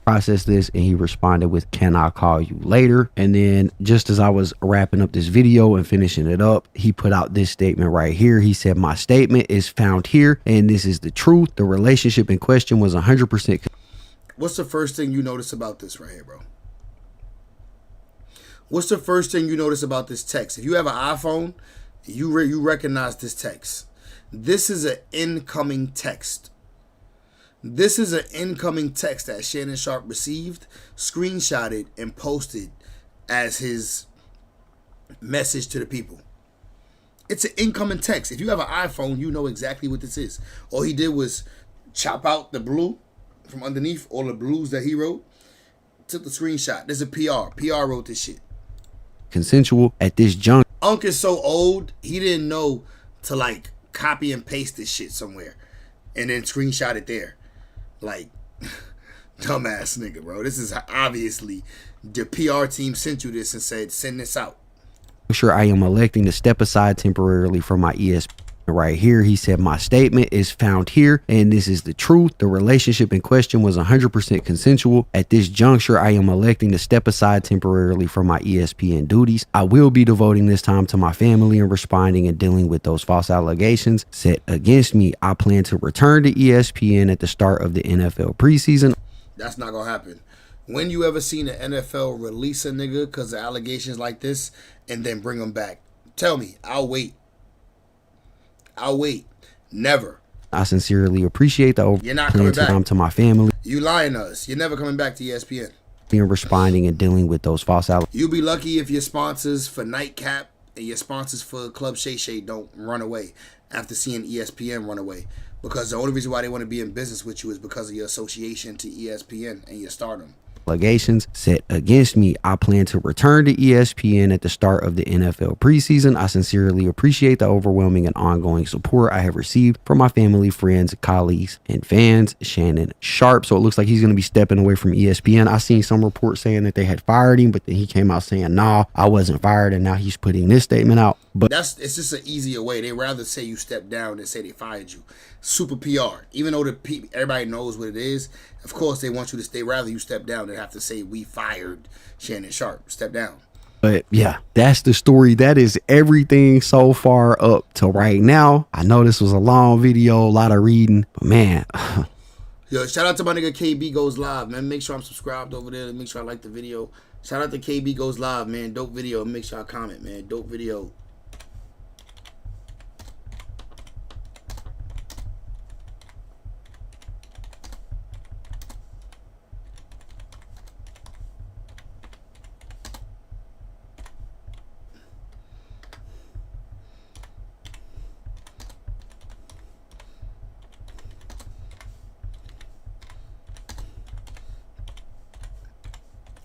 Process this, and he responded with, can I call you later? And then just as I was wrapping up this video and finishing it up, he put out this statement right here. He said, my statement is found here, and this is the truth. The relationship in question was 100%. What's the first thing you notice about this right here, bro? What's the first thing you notice about this text? If you have an iPhone, you recognize this text. This is an incoming text. This is an incoming text that Shannon Sharpe received, screenshotted, and posted as his message to the people. It's an incoming text. If you have an iPhone, you know exactly what this is. All he did was chop out the blue from underneath, all the blues that he wrote, took the screenshot. There's a PR. PR wrote this shit. Consensual at this juncture. Unc is so old, he didn't know to like copy and paste this shit somewhere and then screenshot it there. Like, dumbass nigga, bro. This is obviously the PR team sent you this and said, send this out. Sure, I am electing to step aside temporarily from my ESPN. Right here, he said, my statement is found here, and this is the truth. The relationship in question was 100% consensual. At this juncture, I am electing to step aside temporarily from my ESPN duties. I will be devoting this time to my family and responding and dealing with those false allegations set against me. I plan to return to ESPN at the start of the NFL preseason. That's not gonna happen. When you ever seen the NFL release a nigga because of allegations like this and then bring them back? Tell me. I'll wait. Never. I sincerely appreciate the You're not coming back. To my family. You lying to us. You're never coming back to ESPN. And responding and dealing with those false allegations. You'll be lucky if your sponsors for Nightcap and your sponsors for Club Shay Shay don't run away after seeing ESPN run away. Because the only reason why they want to be in business with you is because of your association to ESPN and your stardom. Allegations set against me. I plan to return to ESPN at the start of the NFL preseason. I sincerely appreciate the overwhelming and ongoing support I have received from my family, friends, colleagues, and fans. Shannon Sharpe. So it looks like he's going to be stepping away from ESPN. I seen some reports saying that they had fired him, but then he came out saying, nah, I wasn't fired, and now he's putting this statement out. But it's just an easier way. They rather say you stepped down than say they fired you. Super PR. Even though everybody knows what it is, of course they want you to stay. Rather you step down than have to say we fired Shannon Sharpe. Step down. But yeah, that's the story. That is everything so far up to right now. I know this was a long video, a lot of reading, but man. Yo, shout out to my nigga KB Goes Live, man. Make sure I'm subscribed over there and make sure I like the video. Shout out to KB Goes Live, man. Dope video. Make sure I comment, man. Dope video.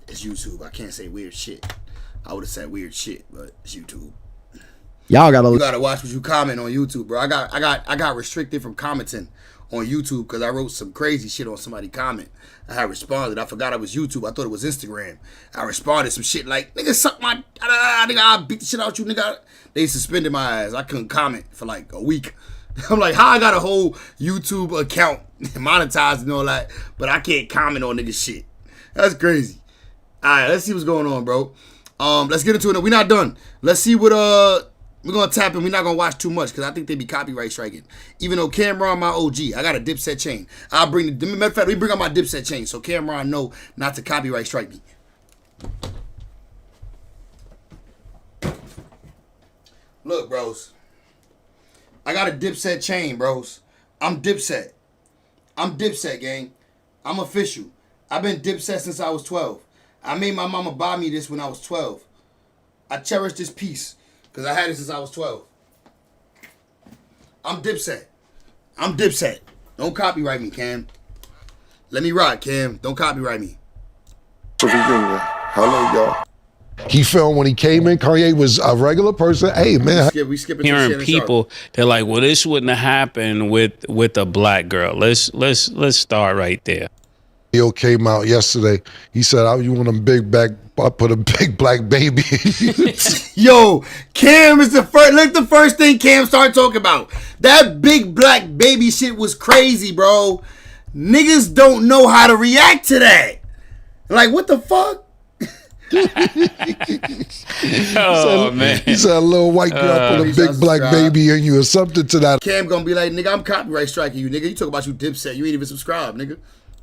It's YouTube. I can't say weird shit. I would have said weird shit, but it's YouTube. You gotta watch what you comment on YouTube, bro. I got restricted from commenting on YouTube because I wrote some crazy shit on somebody comment. I had responded. I forgot it was YouTube. I thought it was Instagram. I responded some shit like, nigga, suck my, nigga, I'll beat the shit out you, nigga. They suspended my ass. I couldn't comment for like a week. I'm like, how I got a whole YouTube account monetized and all that, but I can't comment on nigga shit. That's crazy. All right, let's see what's going on, bro. Let's get into it. We're not done. Let's see what we're gonna tap in. We're not gonna watch too much because I think they be copyright striking. Even though Cameron my OG, I got a Dipset chain. I'll bring the matter of fact, we bring out my Dipset chain so Cameron know not to copyright strike me. Look, bros. I got a Dipset chain, bros. I'm Dipset. I'm Dipset, gang. I'm official. I've been Dipset since I was 12. I made my mama buy me this when I was 12. I cherish this piece because I had it since I was 12. I'm Dipset. Don't copyright me, Cam. Let me rock, Cam. Don't copyright me. Hello, y'all. He felt when he came in, Kanye was a regular person. Hey, man. We skipping hearing people, they're like, well, this wouldn't have happened with a black girl. Let's start right there. Bill came out yesterday. He said, "You want a big back? I put a big black baby." Yo, Cam is the first. Look, the first thing Cam started talking about. That big black baby shit was crazy, bro. Niggas don't know how to react to that. Like, what the fuck? Man. He said a little white girl put a big black baby in you or something to that. Cam gonna be like, nigga, I'm copyright striking you, nigga. You talk about you Dipset. You ain't even subscribed, nigga.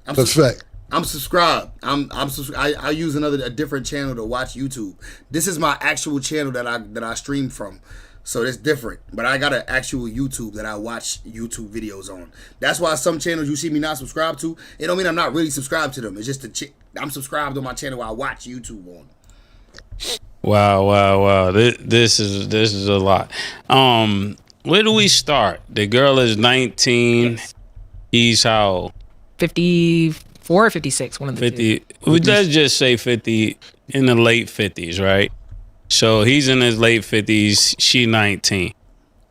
That's fact. I'm subscribed. I use a different channel to watch YouTube. This is my actual channel that I stream from. So it's different. But I got an actual YouTube that I watch YouTube videos on. That's why some channels you see me not subscribed to, it don't mean I'm not really subscribed to them. It's just I'm subscribed on my channel where I watch YouTube on. Wow. This is a lot. Where do we start? The girl is 19. He's how old? 54 or 56, one of the 50. two. Let's just say 50, in the late 50s, right? So he's in his late 50s, she 19.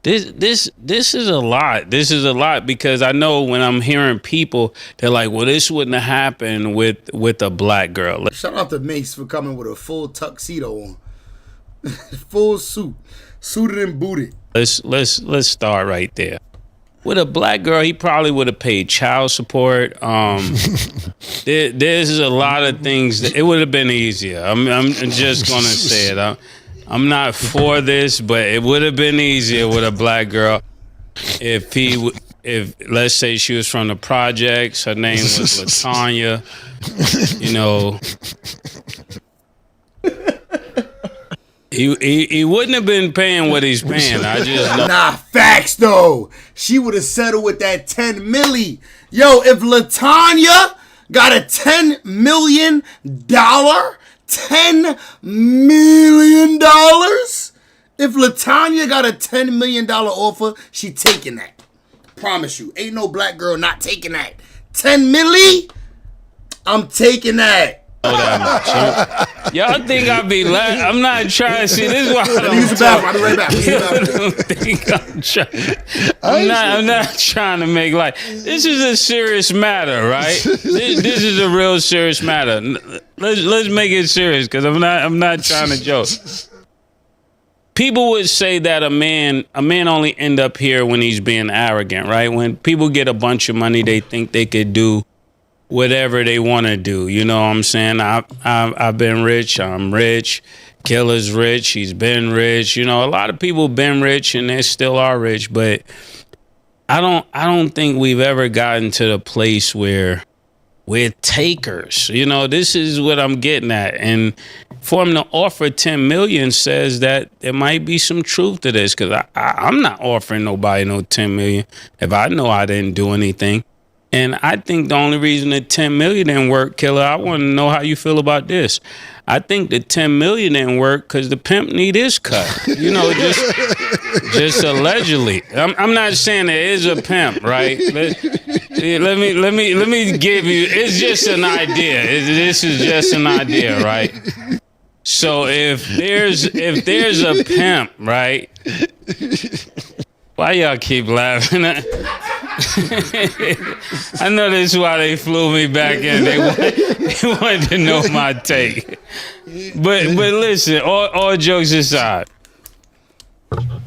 This is a lot. This is a lot because I know when I'm hearing people, they're like, well, this wouldn't have happened with a black girl. Shout out to Mace for coming with a full tuxedo on. Full suit. Suited and booted. Let's start right there. With a black girl, he probably would have paid child support. There's a lot of things that it would have been easier. I'm just gonna say it. I'm not for this, but it would have been easier with a black girl if let's say she was from the projects. Her name was LaTanya. You know. He wouldn't have been paying what he's paying. I just know. Nah, facts though. She would have settled with that 10 milli. Yo, if LaTanya got a $10 million, $10 million. If LaTanya got a $10 million offer, she taking that. Promise you, ain't no black girl not taking that. 10 milli, I'm taking that. Y'all think I be laughing? I'm not trying to see this. Is why I'll be right back. I'm not trying to make light. This is a serious matter, right? This is a real serious matter. Let's make it serious because I'm not trying to joke. People would say that a man only end up here when he's being arrogant, right? When people get a bunch of money, they think they could do whatever they want to do. You know what I'm saying? I've been rich. I'm rich. Killer's rich. He's been rich. You know, a lot of people been rich and they still are rich, but I don't think we've ever gotten to the place where we're takers. You know, this is what I'm getting at. And for him to offer 10 million says that there might be some truth to this, because I'm not offering nobody no 10 million if I know I didn't do anything. And I think the only reason that 10 million didn't work, Killer, I want to know how you feel about this. I think the 10 million didn't work because the pimp need his cut. You know, just allegedly. I'm not saying there is a pimp, right? Let me give you. It's just an idea. This is just an idea, right? So if there's a pimp, right? Why y'all keep laughing? I know this is why they flew me back in. They wanted to know my take. But listen, all jokes aside,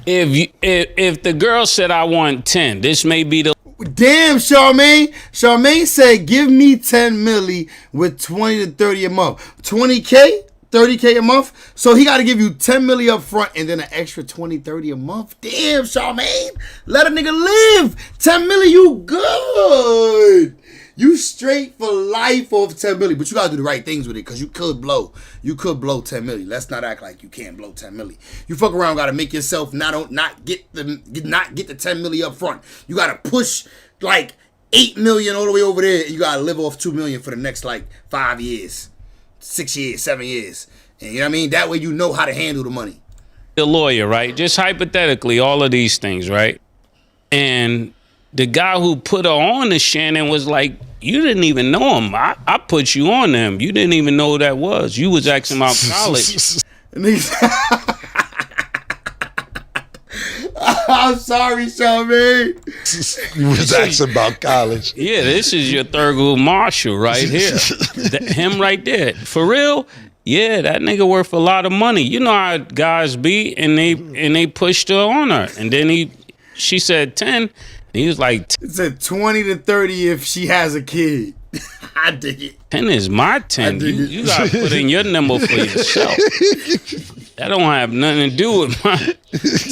if the girl said I want 10, this may be the damn Charmaine. Charmaine said give me 10 milli with 20 to 30 a month. 20K? 30K a month, so he got to give you 10 milli up front and then an extra 20, 30 a month. Damn, Charmaine, let a nigga live. 10 milli, you good. You straight for life off 10 milli, but you got to do the right things with it because you could blow 10 milli. Let's not act like you can't blow 10 milli. You fuck around, got to make yourself not get the 10 milli up front. You got to push like 8 million all the way over there, and you got to live off 2 million for the next like 5 years. 6 years, 7 years, And you know what I mean? That way you know how to handle the money. The lawyer, right? Just hypothetically, all of these things, right? And the guy who put her on to Shannon was like, you didn't even know him. I put you on him. You didn't even know who that was. You was asking about college. I'm sorry, Charmaine. You was asking about college. Yeah, this is your Thurgood Marshall right here. Him right there. For real? Yeah, that nigga worth a lot of money. You know how guys be, and they pushed her on her. And then she said 10. And he was like, it said 20 to 30 if she has a kid. I dig it. 10 is my 10. You gotta put in your number for yourself. That don't have nothing to do with mine.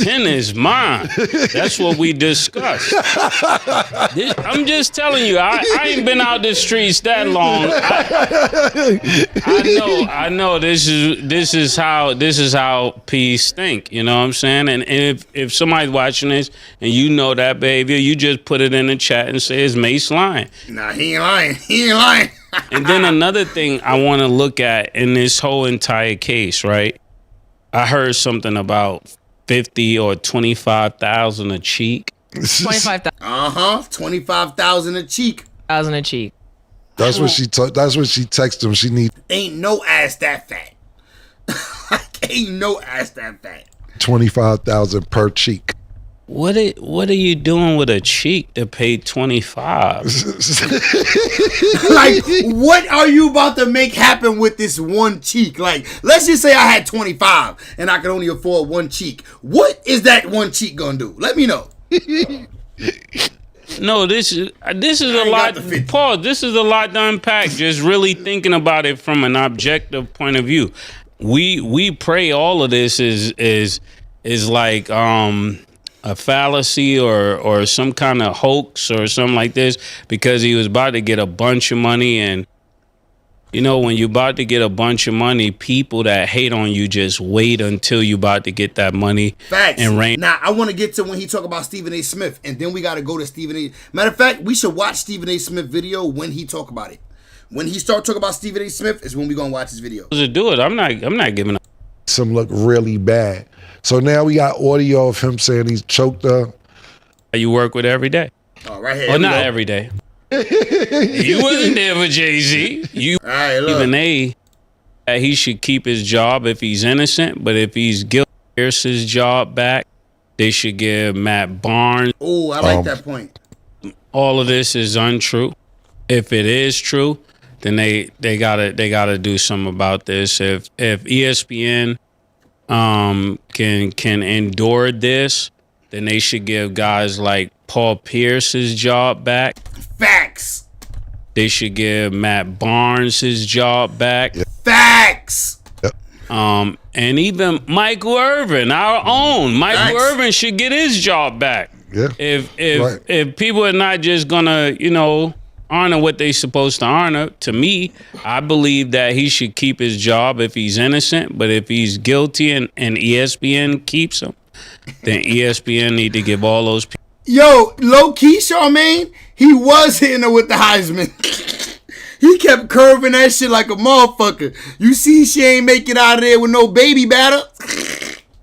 10 is mine. That's what we discussed. I'm just telling you, I ain't been out the streets that long. I know this is how peace think. You know what I'm saying? And if somebody's watching this and you know that behavior, you just put it in the chat and say it's Mace lying. Nah, he ain't lying. He ain't lying. And then another thing I want to look at in this whole entire case, right? I heard something about 50 or 25,000 a cheek. 25,000. 25,000 a cheek. Thousand a cheek. That's what she texted him. She need. Ain't no ass that fat. Ain't no ass that fat. 25,000 per cheek. What are you doing with a cheek to pay 25? Like, what are you about to make happen with this one cheek? Like, let's just say I had 25 and I could only afford one cheek. What is that one cheek gonna do? Let me know. No, this is a lot. Paul, this is a lot to unpack. Just really thinking about it from an objective point of view. We pray all of this is like a fallacy or some kind of hoax or something like this, because he was about to get a bunch of money. And you know, when you're about to get a bunch of money, people that hate on you just wait until you about to get that money. Facts. And rain. Now, I want to get to when he talk about Stephen A. Smith, and then we got to go to Stephen A. Matter of fact, we should watch Stephen A. Smith video when he talk about it. When he start talking about Stephen A. Smith is when we gonna watch his video. Do it. I'm not giving up. Some look really bad. So now we got audio of him saying he's choked her. You work with every day. Oh, right here. Well, not every day. You wasn't there for Jay-Z. Stephen A. He should keep his job if he's innocent, but if he's guilty, here's his job back. They should give Matt Barnes. Oh, I like that point. All of this is untrue. If it is true, then they gotta do something about this. If ESPN can endure this, then they should give guys like Paul Pierce his job back. Facts. They should give Matt Barnes his job back. Facts. And even Michael Irvin, our own Michael Irvin, should get his job back. Yeah. If people are not just gonna, honor what they supposed to honor, to me, I believe that he should keep his job if he's innocent. But if he's guilty and ESPN keeps him, then ESPN need to give all those people. Yo, low key, Charmaine, he was hitting her with the Heisman. He kept curving that shit like a motherfucker. You see, she ain't make it out of there with no baby batter.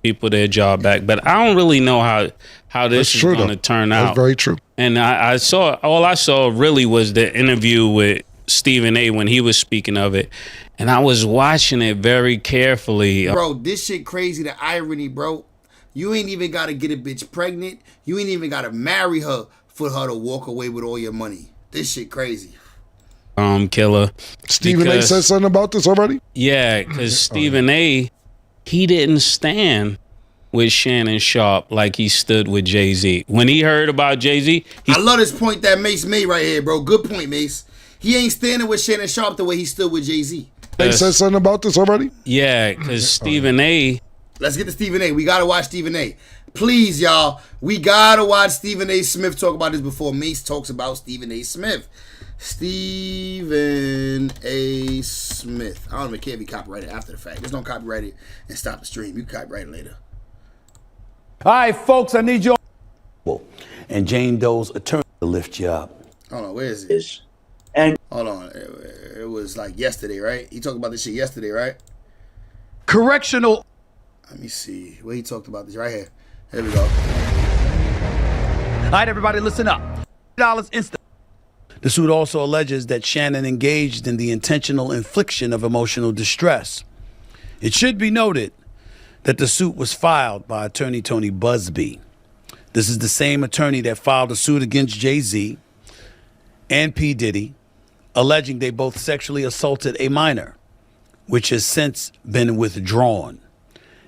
People their job back, but I don't really know how this is going to turn out. That's very true. And I saw really was the interview with Stephen A. when he was speaking of it, and I was watching it very carefully. Bro, this shit crazy. The irony, bro. You ain't even got to get a bitch pregnant. You ain't even got to marry her for her to walk away with all your money. This shit crazy. Killer. Stephen A. said something about this already? Yeah, because Stephen A., he didn't stand with Shannon Sharp like he stood with Jay-Z. When he heard about Jay-Z... I love this point that Mace made right here, bro. Good point, Mace. He ain't standing with Shannon Sharp the way he stood with Jay-Z. They said something about this already? Yeah, because Stephen A... Let's get to Stephen A. We got to watch Stephen A. Please, y'all. We got to watch Stephen A. Smith talk about this before Mace talks about Stephen A. Smith. Stephen A. Smith. I don't even care if he copyrighted after the fact. Just don't copyright it and stop the stream. You can copyright it later. All right, folks, I need your... And Jane Doe's attorney to lift you up. Hold on, where is it? And hold on. It was like yesterday, right? He talked about this shit yesterday, right? correctional. Let me see where he talked about this right here. Here we go. All right, everybody, listen up. $1 instant. The suit also alleges that Shannon engaged in the intentional infliction of emotional distress. It should be noted that the suit was filed by attorney Tony Busby. This is the same attorney that filed a suit against Jay-Z and P. Diddy, alleging they both sexually assaulted a minor, which has since been withdrawn.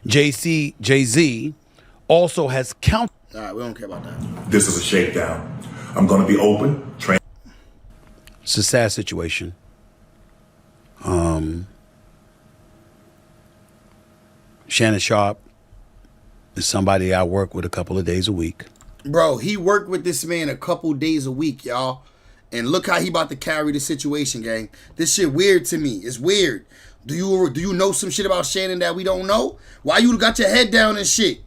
Jay-Z also has counted. All right, we don't care about that. This is a shakedown. I'm going to be open. It's a sad situation. Shannon Sharp is somebody I work with a couple of days a week. Bro, he worked with this man a couple days a week, y'all. And look how he about to carry the situation, gang. This shit weird to me. It's weird. Do you know some shit about Shannon that we don't know? Why you got your head down and shit?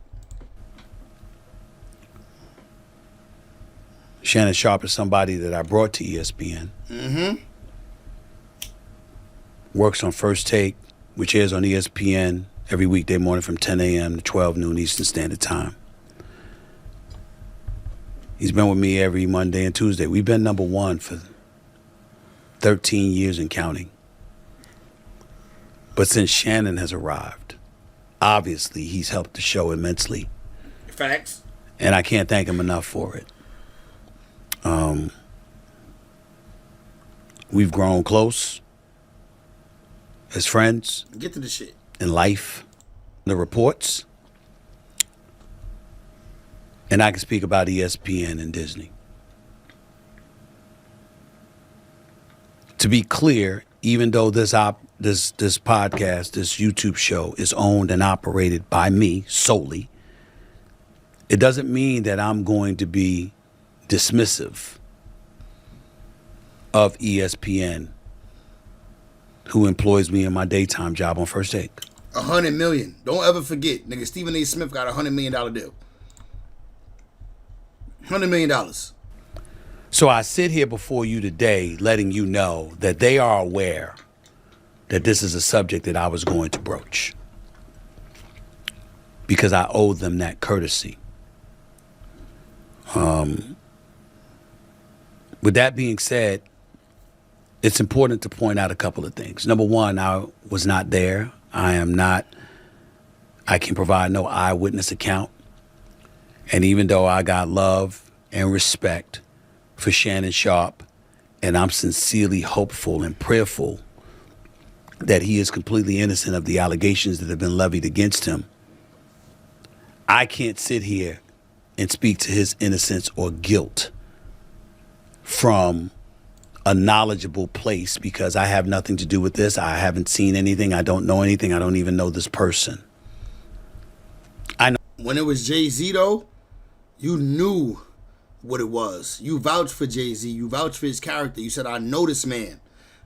Shannon Sharp is somebody that I brought to ESPN. Mm-hmm. Works on First Take, which airs on ESPN every weekday morning from 10 a.m. to 12 noon Eastern Standard Time. He's been with me every Monday and Tuesday. We've been number one for 13 years and counting. But since Shannon has arrived, obviously he's helped the show immensely. Facts. And I can't thank him enough for it. We've grown close as friends. Get to the shit. In life, the reports. And I can speak about ESPN and Disney. To be clear, even though this podcast, this YouTube show is owned and operated by me solely, it doesn't mean that I'm going to be dismissive of ESPN, who employs me in my daytime job on First Take. $100 million. Don't ever forget, nigga. Stephen A. Smith got $100 million deal. $100 million. So I sit here before you today, letting you know that they are aware that this is a subject that I was going to broach, because I owe them that courtesy. With that being said, it's important to point out a couple of things. Number one, I was not there. I can provide no eyewitness account. And even though I got love and respect for Shannon Sharp, and I'm sincerely hopeful and prayerful that he is completely innocent of the allegations that have been levied against him, I can't sit here and speak to his innocence or guilt from a knowledgeable place, because I have nothing to do with this. I haven't seen anything. I don't know anything. I don't even know this person. I know. When it was Jay-Z, though, you knew what it was. You vouched for Jay-Z. You vouched for his character. You said, I know this man.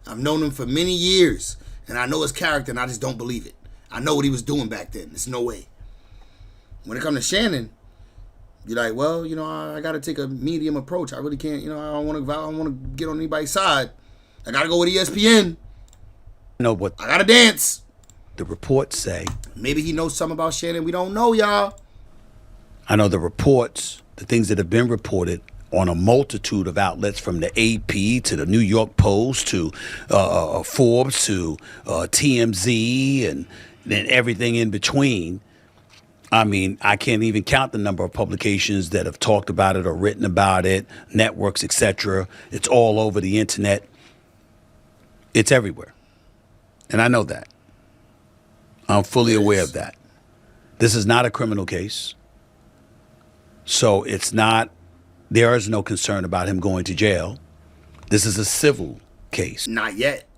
I've known him for many years, and I know his character, and I just don't believe it. I know what he was doing back then. There's no way. When it comes to Shannon, you're like, well, I got to take a medium approach. I really can't, I don't want to get on anybody's side. I got to go with ESPN. Know what? I got to dance. The reports say. Maybe he knows something about Shannon we don't know, y'all. I know the reports, the things that have been reported on a multitude of outlets, from the AP to the New York Post to Forbes to TMZ and everything in between. I mean, I can't even count the number of publications that have talked about it or written about it, networks, etc. It's all over the internet. It's everywhere. And I know that. I'm fully aware of that. This is not a criminal case. So there is no concern about him going to jail. This is a civil case. Not yet.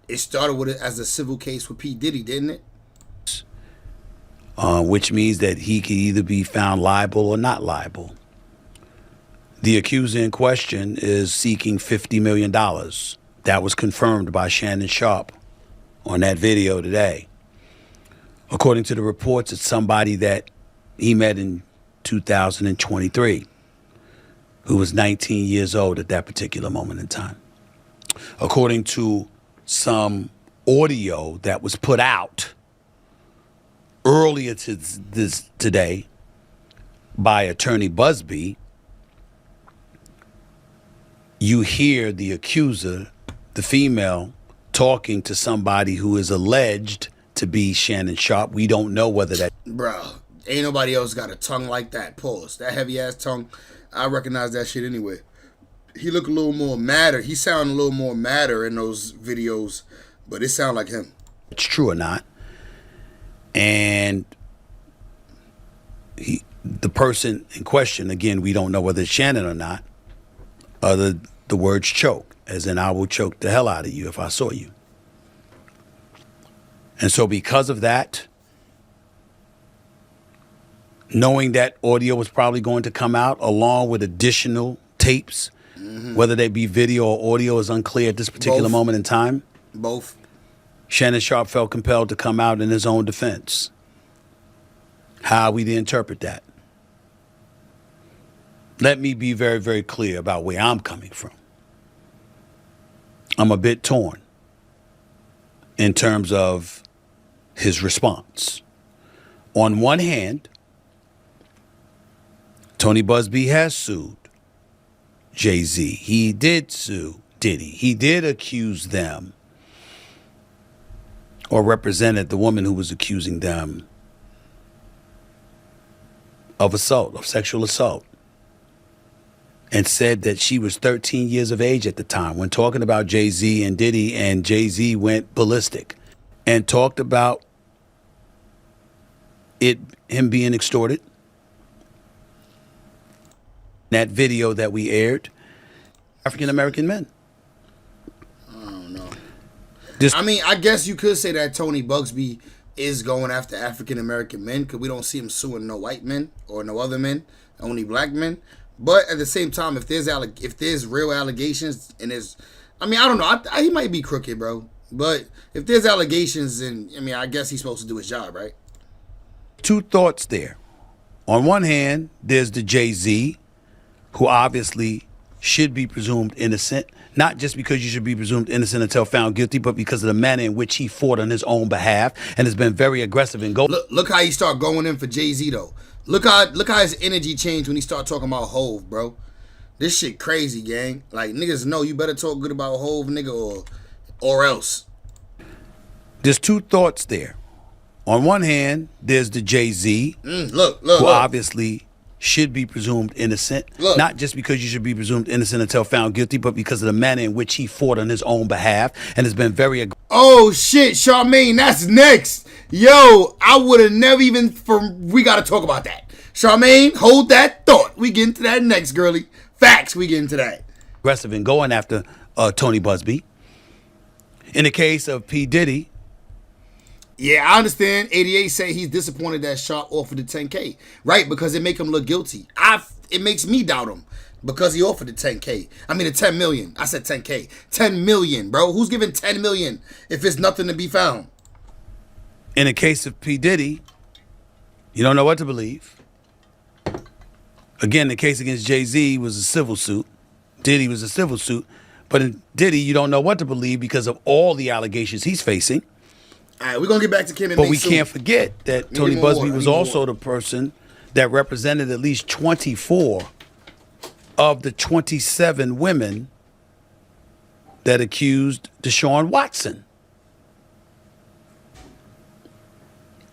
It started with it as a civil case with P. Diddy, didn't it? Which means that he could either be found liable or not liable. The accuser in question is seeking $50 million. That was confirmed by Shannon Sharp on that video today. According to the reports, it's somebody that he met in 2023, who was 19 years old at that particular moment in time. According to some audio that was put out earlier today by Attorney Busby, you hear the accuser, the female, talking to somebody who is alleged to be Shannon Sharp. We don't know whether that... Bro, ain't nobody else got a tongue like that. Pause. That heavy-ass tongue, I recognize that shit anyway. He look a little more madder. He sound a little more madder in those videos, but it sound like him. It's true or not. And the person in question, again, we don't know whether it's Shannon or not, uttered the words choke, as in I will choke the hell out of you if I saw you. And so because of that, knowing that audio was probably going to come out along with additional tapes, whether they be video or audio is unclear at this particular moment in time. Both. Shannon Sharp felt compelled to come out in his own defense. How are we to interpret that? Let me be very, very clear about where I'm coming from. I'm a bit torn in terms of his response. On one hand, Tony Busby has sued Jay-Z. He did sue Diddy. He did accuse them, or represented the woman who was accusing them of assault, of sexual assault, and said that she was 13 years of age at the time when talking about Jay-Z and Diddy, and Jay-Z went ballistic and talked about him being extorted. That video that we aired, African-American men. I don't know. I mean, I guess you could say that Tony Busby is going after African-American men because we don't see him suing no white men or no other men, only black men. But at the same time, if there's real allegations and there's, I mean, I don't know. He might be crooked, bro. But if there's allegations, then, I mean, I guess he's supposed to do his job, right? Two thoughts there. On one hand, there's the Jay-Z, who obviously should be presumed innocent, not just because you should be presumed innocent until found guilty, but because of the manner in which he fought on his own behalf and has been very aggressive in going. Look how he start going in for Jay-Z, though. Look how his energy changed when he start talking about Hove, bro. This shit crazy, gang. Like, niggas know you better talk good about Hove, nigga, or else. There's two thoughts there. On one hand, there's the Jay-Z, who obviously should be presumed innocent, not just because you should be presumed innocent until found guilty, but because of the manner in which he fought on his own behalf and has been very aggressive. Oh shit, Charmaine, that's next. Yo, I would have never even, we got to talk about that. Charmaine, hold that thought. We get into that next, girly. Facts, we get into that. Aggressive in going after Tony Busby. In the case of P. Diddy, yeah, I understand. 88 say he's disappointed that Sharp offered the 10K, right? Because it make him look guilty. It makes me doubt him because he offered the 10K. I mean, the 10 million. I said 10K. 10 million, bro. Who's giving 10 million if it's nothing to be found? In the case of P. Diddy, you don't know what to believe. Again, the case against Jay-Z was a civil suit. Diddy was a civil suit. But in Diddy, you don't know what to believe because of all the allegations he's facing. All right, we're going to get back to Kim and But we soon. can't forget that Tony Busby was also the person that represented at least 24 of the 27 women that accused Deshaun Watson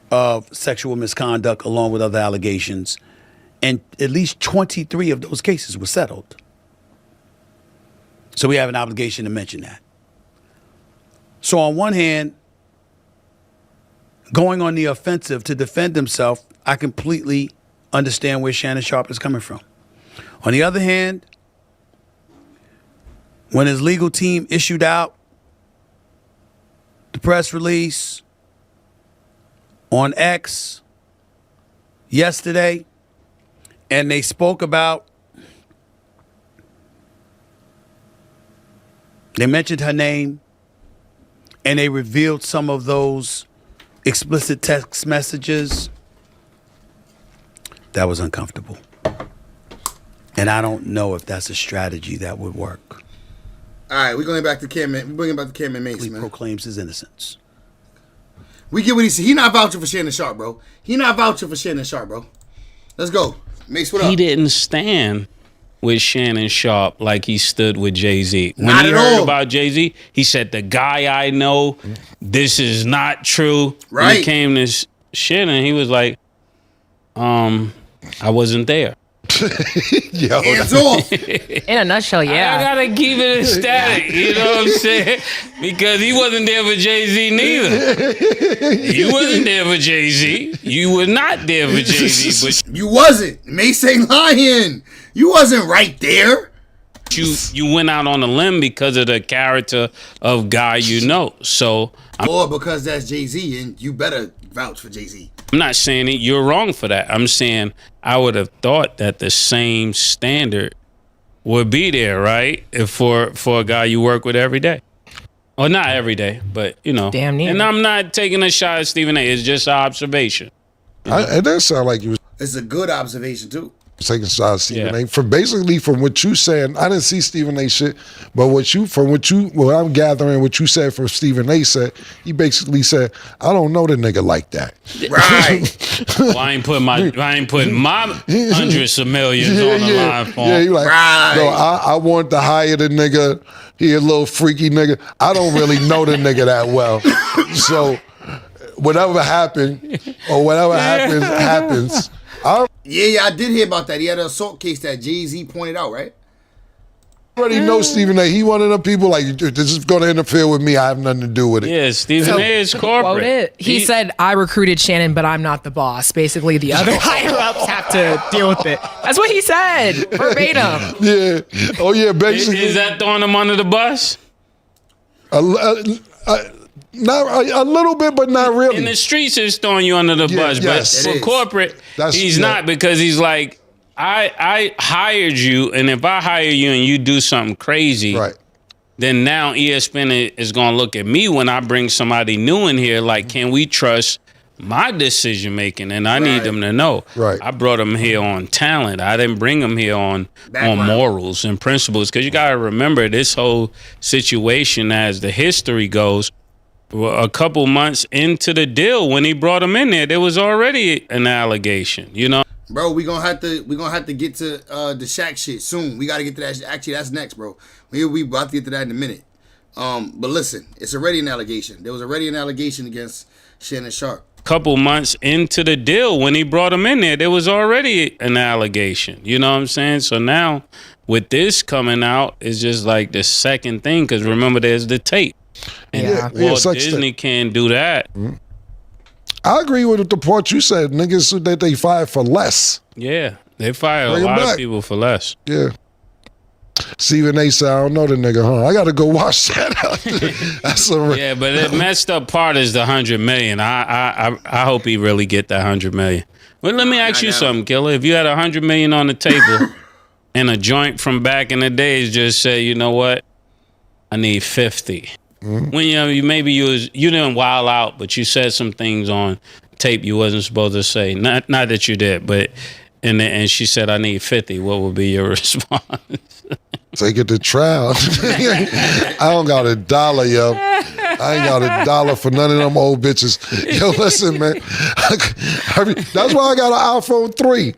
of sexual misconduct along with other allegations. And at least 23 of those cases were settled. So we have an obligation to mention that. So on one hand, going on the offensive to defend himself, I completely understand where Shannon Sharp is coming from. On the other hand, when his legal team issued out the press release on X yesterday, and they spoke about, they mentioned her name, and they revealed some of those explicit text messages, that was uncomfortable. And I don't know if that's a strategy that would work. All right, we're going back to Kim. We're bringing back to Kim and Mace, He man. proclaims his innocence. We get what he said. He not vouching for Shannon Sharp, bro. He not vouching for Shannon Sharp, bro. Let's go. Mace, what up? He didn't stand with Shannon Sharp like he stood with Jay-Z. When Not he at heard all. about Jay-Z, he said, the guy I know, this is not true. When Right. he came to Shannon, he was like, I wasn't there. Yo, Hands off. In a nutshell, yeah. I gotta keep it static, you know what I'm saying? Because he wasn't there for Jay-Z neither. You wasn't there for Jay-Z. You were not there for Jay-Z, but You wasn't. Mace ain't lying. You wasn't right there. you went out on a limb because of the character of guy you know. So Or because that's Jay-Z and you better vouch for Jay-Z. I'm not saying that you're wrong for that. I'm saying I would have thought that the same standard would be there, right? If for a guy you work with every day. Or not every day, but you know. Damn near. And I'm not taking a shot at Stephen A. It's just an observation. It does sound like you was It's a good observation, too. taking shots, Stephen Yeah. A. From what you said, I didn't see Stephen A. shit, but what I'm gathering, what you said from Stephen A. said, he basically said, I don't know the nigga like that. Right. Well, I ain't putting my hundreds of millions on the line for Yeah, him. he like, Right. no, I want to hire the nigga. He a little freaky nigga. I don't really know the nigga that well. So whatever happened or whatever happens. Yeah, I did hear about that. He had an assault case that Jay-Z pointed out, right? I already know Stephen A. He one of them people like, this is going to interfere with me. I have nothing to do with it. Yeah, Stephen A. is Quote corporate. it. He said, I recruited Shannon, but I'm not the boss. Basically, the other higher-ups have to deal with it. That's what he said, verbatim. Yeah. Oh, yeah, basically. Is that throwing him under the bus? Not a little bit, but not really. In the streets, it's throwing you under the bus. yes, But it for is. corporate, he's yeah. not, because he's like, I hired you, and if I hire you and you do something crazy, Right. then now ESPN is going to look at me when I bring somebody new in here like, can we trust my decision making? And I need them to know. Right. I brought them here on talent. I didn't bring them here on morals and principles, because you got to remember this whole situation, as the history goes, a couple months into the deal when he brought him in there was already an allegation, you know. Bro, we gonna have to get to the Shaq shit soon. We gotta get to that. Actually, that's next, bro. We about to get to that in a minute. But listen, it's already an allegation. There was already an allegation against Shannon Sharp. Couple months into the deal when he brought him in there was already an allegation, you know what I'm saying? So now with this coming out, it's just like the second thing, because remember, there's the tape. And Walt Disney can't do that. I agree with the part you said. Niggas that they fired for less. Yeah, they fired Bring a him lot back. of people for less. Yeah. Stephen A. said, I don't know the nigga, huh? I got to go watch that. That's a Yeah, but the messed up part is the $100 million. I hope he really get that $100 million. Well, let me ask you something, Killer. If you had $100 million on the table and a joint from back in the days just say, you know what, I need 50. When you didn't wild out, but you said some things on tape you wasn't supposed to say. Not that you did, but and she said, I need 50. What would be your response? Take it to trial. I don't got $1, yo. I ain't got $1 for none of them old bitches. Yo, listen, man. That's why I got an iPhone 3.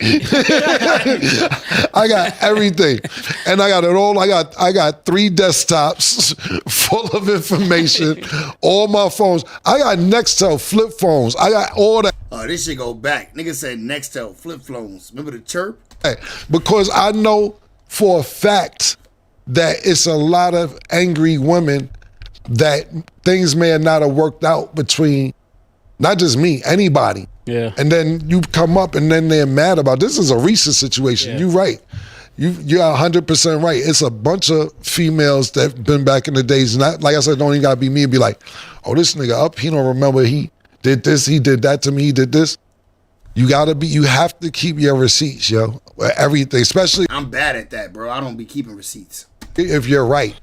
I got everything. And I got it all. I got 3 desktops full of information. All my phones. I got Nextel flip phones. I got all that. Oh, this shit go back. Nigga said Nextel flip phones. Remember the chirp? Because I know for a fact that it's a lot of angry women that things may not have worked out between not just me, anybody. Yeah. And then you come up and then they're mad about this is a recent situation. Yeah. You're right. You're 100% right. It's a bunch of females that been back in the days. Not like I said, don't even gotta be me and be like, oh, this nigga up, he don't remember he did this, he did that to me, he did this. You have to keep your receipts, yo. Everything, especially. I'm bad at that, bro. I don't be keeping receipts. If you're right.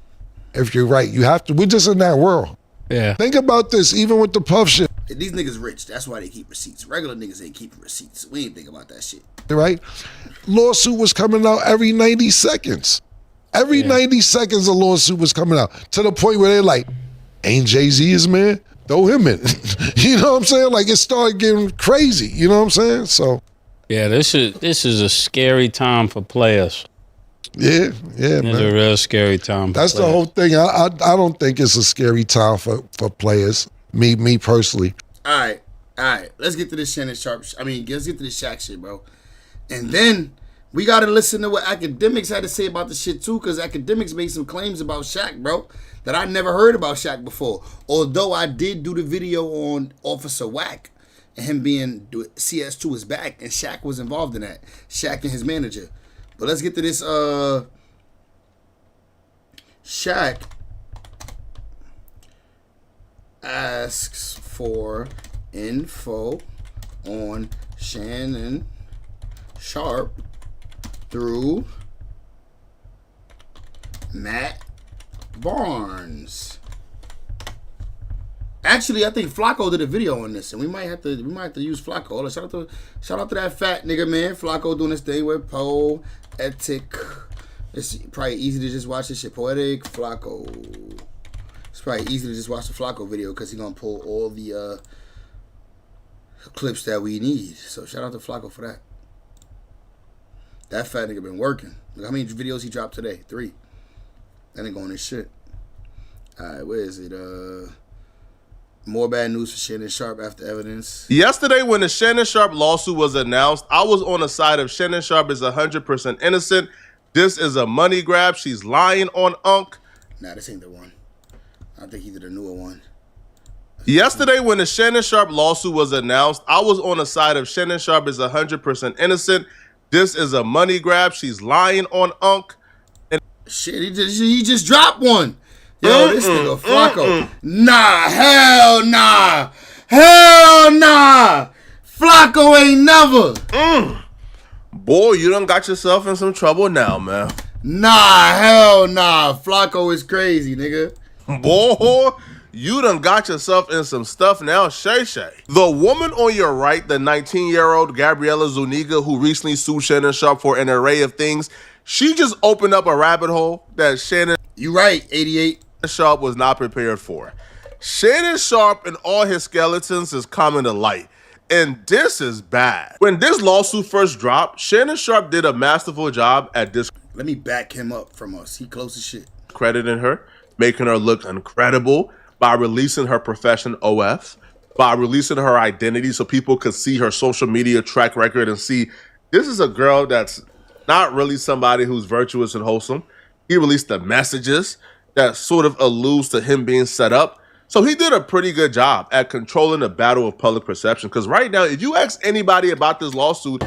You have to. We're just in that world. Yeah. Think about this, even with the Puff shit. These niggas rich. That's why they keep receipts. Regular niggas ain't keeping receipts. We ain't think about that shit. Right? Lawsuit was coming out every 90 seconds. Every 90 seconds a lawsuit was coming out. To the point where they're like, ain't Jay-Z his man? throw him in. You know what I'm saying? Like it started getting crazy. You know what I'm saying? So yeah, this is a scary time for players. Yeah, man. It's a real scary time. That's the whole thing. I don't think it's a scary time for players. Me personally. All right. Let's get to this Shannon Sharp. Let's get to this Shaq shit, bro. And then we got to listen to what academics had to say about the shit, too, because academics made some claims about Shaq, bro, that I never heard about Shaq before. Although I did do the video on Officer Wack and him being CS2 is back, and Shaq was involved in that. Shaq and his manager. But let's get to this. Shaq asks for info on Shannon Sharp through Matt Barnes. Actually, I think Flacco did a video on this, and we might have to use Flacco. Shout out to that fat nigga, man. Flacco doing this thing with Poetic. It's probably easy to just watch this shit. Poetic Flacco. It's probably easy to just watch the Flacco video because he's gonna pull all the clips that we need. So shout out to Flacco for that. That fat nigga been working. Look how many videos he dropped today? 3. That nigga on his shit. Alright, where is it? More bad news for Shannon Sharp after evidence. Yesterday, when the Shannon Sharp lawsuit was announced, I was on the side of Shannon Sharp is 100% innocent. This is a money grab. She's lying on Unc. Nah, this ain't the one. I think he did a newer one. Yesterday, when the Shannon Sharp lawsuit was announced, I was on the side of Shannon Sharp is 100% innocent. This is a money grab. She's lying on Unc. And shit, he just dropped one. Yo, this nigga Flacco. Nah, hell nah. Hell nah. Flacco ain't never. Boy, you done got yourself in some trouble now, man. Nah, hell nah. Flacco is crazy, nigga. Boy, you done got yourself in some stuff now, Shay Shay. The woman on your right, the 19-year-old Gabriela Zuniga, who recently sued Shannon Sharp for an array of things, she just opened up a rabbit hole that Shannon... You right, 88. Sharp was not prepared for. Shannon Sharp and all his skeletons is coming to light. And this is bad. When this lawsuit first dropped, Shannon Sharp did a masterful job at this. Let me back him up from us. He close as shit. Crediting her, making her look incredible by releasing her profession OF, by releasing her identity so people could see her social media track record and see this is a girl that's not really somebody who's virtuous and wholesome. He released the messages that sort of alludes to him being set up. So he did a pretty good job at controlling the battle of public perception. Because right now, if you ask anybody about this lawsuit,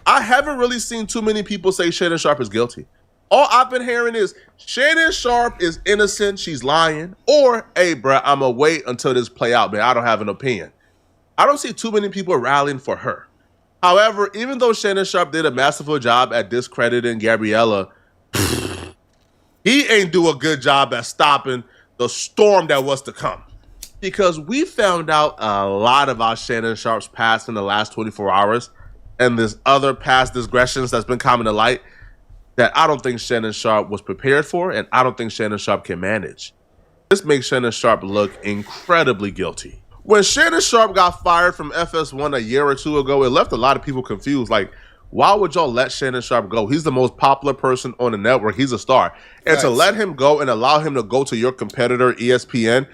I haven't really seen too many people say Shannon Sharp is guilty. All I've been hearing is Shannon Sharp is innocent, she's lying, or, hey, bruh, I'm going to wait until this play out, man. I don't have an opinion. I don't see too many people rallying for her. However, even though Shannon Sharp did a masterful job at discrediting Gabriella, he ain't do a good job at stopping the storm that was to come. Because we found out a lot about Shannon Sharp's past in the last 24 hours and there's other past digressions that's been coming to light that I don't think Shannon Sharp was prepared for and I don't think Shannon Sharp can manage. This makes Shannon Sharp look incredibly guilty. When Shannon Sharp got fired from FS1 a year or two ago, it left a lot of people confused. Like, why would y'all let Shannon Sharp go? He's the most popular person on the network. He's a star. And to let him go and allow him to go to your competitor, ESPN,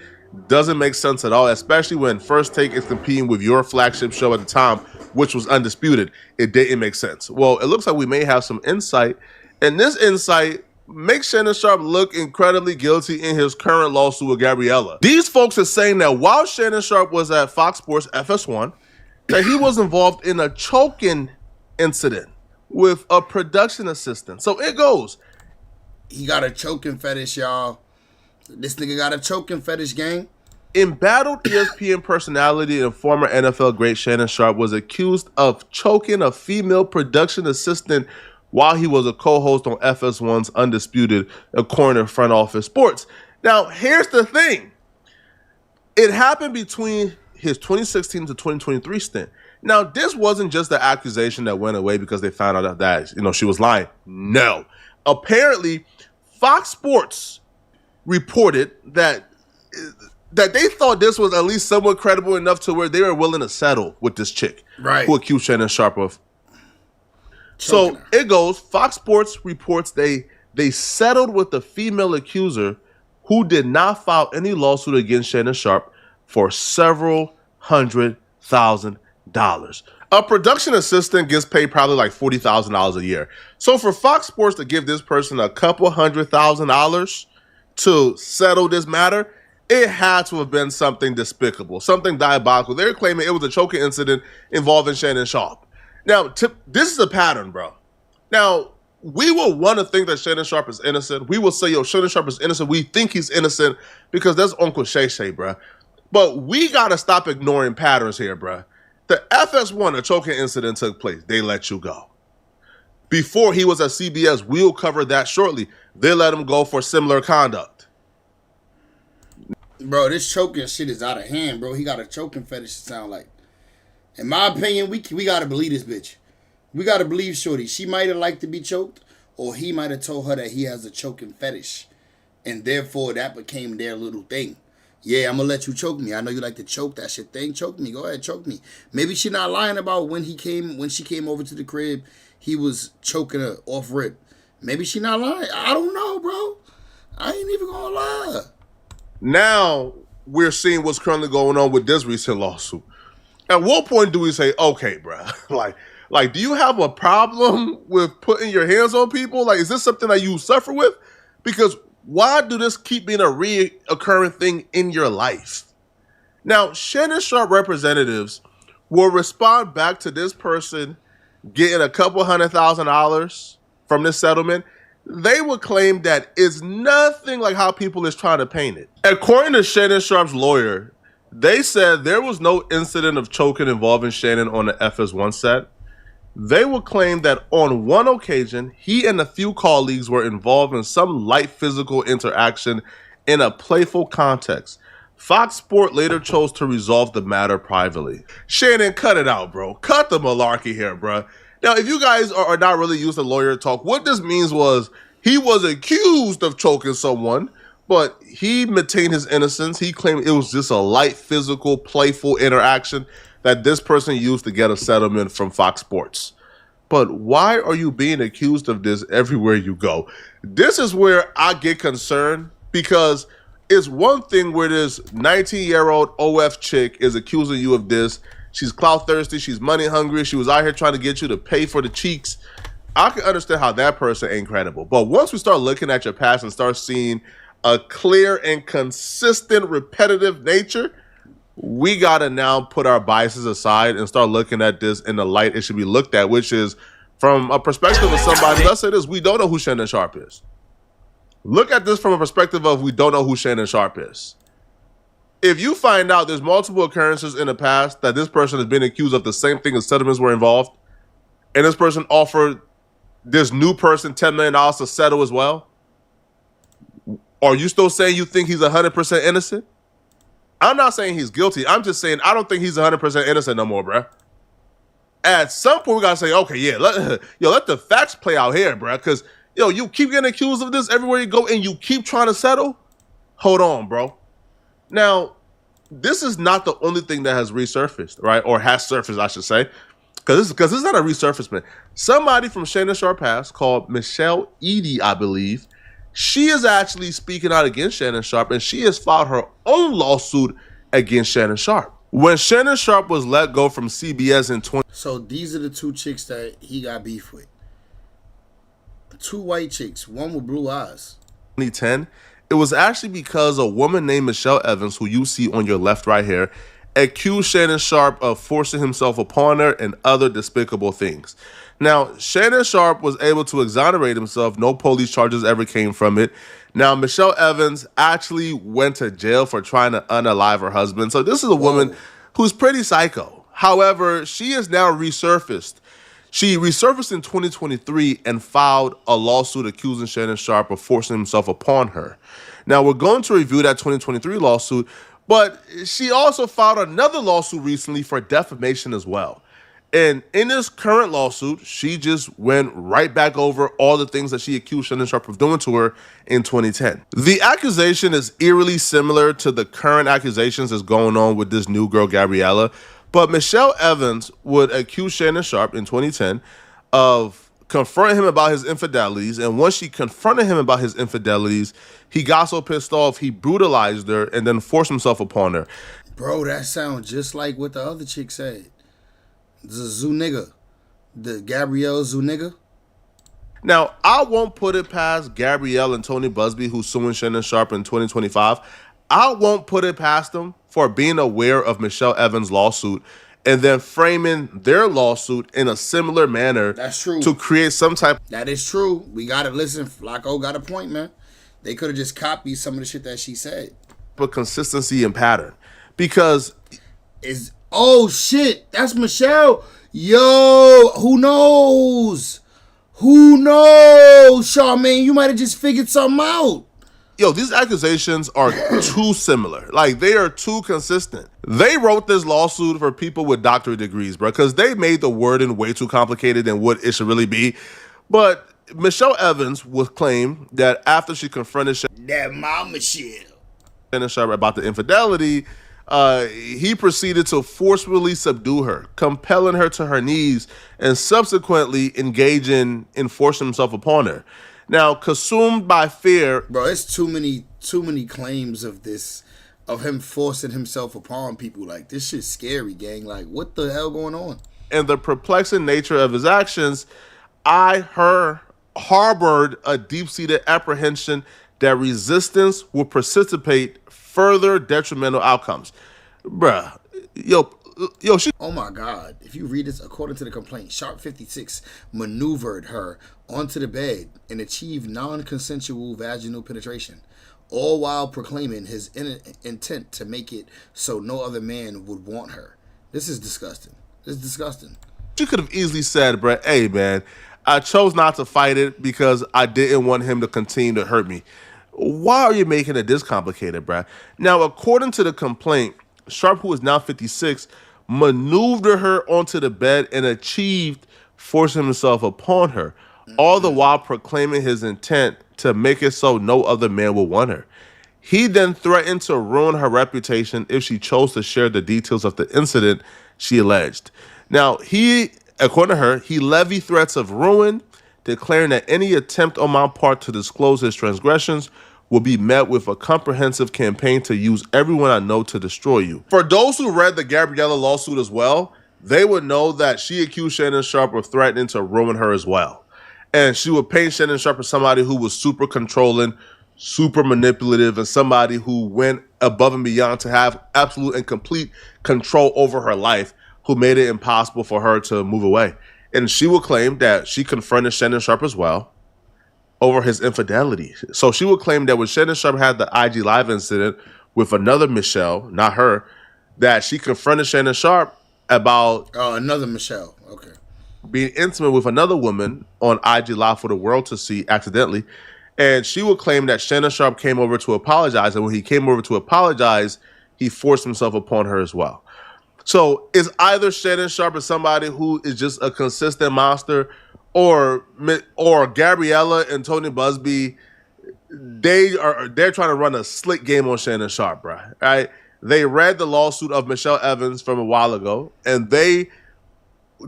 doesn't make sense at all, especially when First Take is competing with your flagship show at the time, which was Undisputed. It didn't make sense. Well, it looks like we may have some insight, and this insight makes Shannon Sharp look incredibly guilty in his current lawsuit with Gabriella. These folks are saying that while Shannon Sharp was at Fox Sports FS1, that he was involved in a choking incident with a production assistant. So it goes. He got a choking fetish, y'all. This nigga got a choking fetish, gang. Embattled ESPN personality and former NFL great Shannon Sharp was accused of choking a female production assistant while he was a co-host on FS1's Undisputed, according to Front Office Sports. Now, here's the thing. It happened between his 2016 to 2023 stint. Now, this wasn't just the accusation that went away because they found out that, she was lying. No. Apparently, Fox Sports reported that that they thought this was at least somewhat credible enough to where they were willing to settle with this chick who accused Shannon Sharpe of. So it goes, Fox Sports reports they settled with the female accuser who did not file any lawsuit against Shannon Sharpe for several $100,000. A production assistant gets paid probably like $40,000 a year. So for Fox Sports to give this person a couple $100,000 to settle this matter, it had to have been something despicable, something diabolical. They're claiming it was a choking incident involving Shannon Sharpe. Now, this is a pattern, bro. Now, we will want to think that Shannon Sharpe is innocent. We will say, yo, Shannon Sharpe is innocent. We think he's innocent because that's Uncle Shay Shay, bro. But we got to stop ignoring patterns here, bro. The FS1, a choking incident took place. They let you go. Before he was at CBS, we'll cover that shortly. They let him go for similar conduct. Bro, this choking shit is out of hand, bro. He got a choking fetish, it sound like. In my opinion, we got to believe this bitch. We got to believe Shorty. She might have liked to be choked, or he might have told her that he has a choking fetish. And therefore, that became their little thing. Yeah, I'm going to let you choke me. I know you like to choke. That's your thing. Choke me. Go ahead, choke me. Maybe she not lying about when she came over to the crib, he was choking her off rip. Maybe she not lying. I don't know, bro. I ain't even going to lie. Now, we're seeing what's currently going on with this recent lawsuit. At what point do we say, okay, bro, like, do you have a problem with putting your hands on people? Like, is this something that you suffer with? Because why do this keep being a reoccurring thing in your life? Now, Shannon Sharpe representatives will respond back to this person getting a couple $100,000 from this settlement. They would claim that it's nothing like how people is trying to paint it. According to Shannon Sharpe's lawyer, they said there was no incident of choking involving Shannon on the FS1 set. They would claim that on one occasion, he and a few colleagues were involved in some light physical interaction in a playful context. Fox Sport later chose to resolve the matter privately. Shannon, cut it out, bro. Cut the malarkey here, bro. Now, if you guys are not really used to lawyer talk, what this means was he was accused of choking someone, but he maintained his innocence. He claimed it was just a light, physical, playful interaction that this person used to get a settlement from Fox Sports. But why are you being accused of this everywhere you go? This is where I get concerned, because it's one thing where this 19-year-old OF chick is accusing you of this. She's clout thirsty. She's money hungry. She was out here trying to get you to pay for the cheeks. I can understand how that person ain't credible. But once we start looking at your past and start seeing a clear and consistent repetitive nature, we got to now put our biases aside and start looking at this in the light it should be looked at, which is from a perspective of somebody. Let's say this, we don't know who Shannon Sharpe is. Look at this from a perspective of we don't know who Shannon Sharpe is. If you find out there's multiple occurrences in the past that this person has been accused of the same thing as settlements were involved, and this person offered this new person $10 million to settle as well, are you still saying you think he's 100% innocent? I'm not saying he's guilty. I'm just saying I don't think he's 100% innocent no more, bruh. At some point, we got to say, okay, yeah, let the facts play out here, bruh, because, you keep getting accused of this everywhere you go and you keep trying to settle? Hold on, bro. Now, this is not the only thing that has resurfaced, right? Or has surfaced, I should say. Because this is not a resurfacement. Somebody from Shannon Sharpe past called Michelle Edie, I believe. She is actually speaking out against Shannon Sharpe, and she has filed her own lawsuit against Shannon Sharpe. When Shannon Sharpe was let go from CBS in 20... So these are the two chicks that he got beef with. Two white chicks, one with blue eyes. 2010, it was actually because a woman named Michelle Evans, who you see on your left right here, accused Shannon Sharpe of forcing himself upon her and other despicable things. Now, Shannon Sharpe was able to exonerate himself. No police charges ever came from it. Now, Michelle Evans actually went to jail for trying to unalive her husband. So this is a woman who's pretty psycho. However, she has now resurfaced. She resurfaced in 2023 and filed a lawsuit accusing Shannon Sharpe of forcing himself upon her. Now, we're going to review that 2023 lawsuit, but she also filed another lawsuit recently for defamation as well. And in this current lawsuit, she just went right back over all the things that she accused Shannon Sharpe of doing to her in 2010. The accusation is eerily similar to the current accusations that's going on with this new girl, Gabriella. But Michelle Evans would accuse Shannon Sharpe in 2010 of confronting him about his infidelities. And once she confronted him about his infidelities, he got so pissed off, he brutalized her and then forced himself upon her. Bro, that sounds just like what the other chick said. The Zuniga. The Gabrielle Zuniga. Now, I won't put it past Gabrielle and Tony Busby, who's suing Shannon Sharpe in 2025. I won't put it past them for being aware of Michelle Evans' lawsuit and then framing their lawsuit in a similar manner. That's true. To create some type. That is true. We got to listen. Flacco got a point, man. They could have just copied some of the shit that she said. But consistency and pattern. Because. Oh, shit. That's Michelle. Yo, who knows? Who knows, Charmaine? You might have just figured something out. Yo, these accusations are too similar. Like, they are too consistent. They wrote this lawsuit for people with doctorate degrees, bro, because they made the wording way too complicated than what it should really be. But Michelle Evans would claim that after she confronted Shannon Sharpe about the infidelity, he proceeded to forcefully subdue her, compelling her to her knees, and subsequently engaging in forcing himself upon her. Now, consumed by fear. Bro, it's too many claims of this, of him forcing himself upon people. Like, this shit's scary, gang. Like, what the hell going on? And the perplexing nature of his actions, harbored a deep-seated apprehension that resistance will precipitate further detrimental outcomes. Bruh, she. Oh my God. If you read this, according to the complaint, Sharpe 56 maneuvered her onto the bed and achieved non-consensual vaginal penetration, all while proclaiming his intent to make it so no other man would want her. This is disgusting. This is disgusting. She could have easily said, bruh, hey, man, I chose not to fight it because I didn't want him to continue to hurt me. Why are you making it this complicated, bruh? Now, according to the complaint, Sharpe, who is now 56, maneuvered her onto the bed and achieved forcing himself upon her, all the while proclaiming his intent to make it so no other man will want her. He then threatened to ruin her reputation if she chose to share the details of the incident she alleged. Now, according to her, he levied threats of ruin, declaring that any attempt on my part to disclose his transgressions will be met with a comprehensive campaign to use everyone I know to destroy you. For those who read the Gabriella lawsuit as well, they would know that she accused Shannon Sharpe of threatening to ruin her as well. And she would paint Shannon Sharpe as somebody who was super controlling, super manipulative, and somebody who went above and beyond to have absolute and complete control over her life, who made it impossible for her to move away. And she would claim that she confronted Shannon Sharpe as well over his infidelity. So she would claim that when Shannon Sharpe had the IG Live incident with another Michelle, not her, that she confronted Shannon Sharpe about another Michelle, okay, being intimate with another woman on IG Live for the world to see accidentally. And she would claim that Shannon Sharpe came over to apologize, and when he came over to apologize, he forced himself upon her as well. So it's either Shannon Sharpe is somebody who is just a consistent monster, or Gabriella and Tony Busby, they're trying to run a slick game on Shannon Sharpe, bro. Right? They read the lawsuit of Michelle Evans from a while ago, and they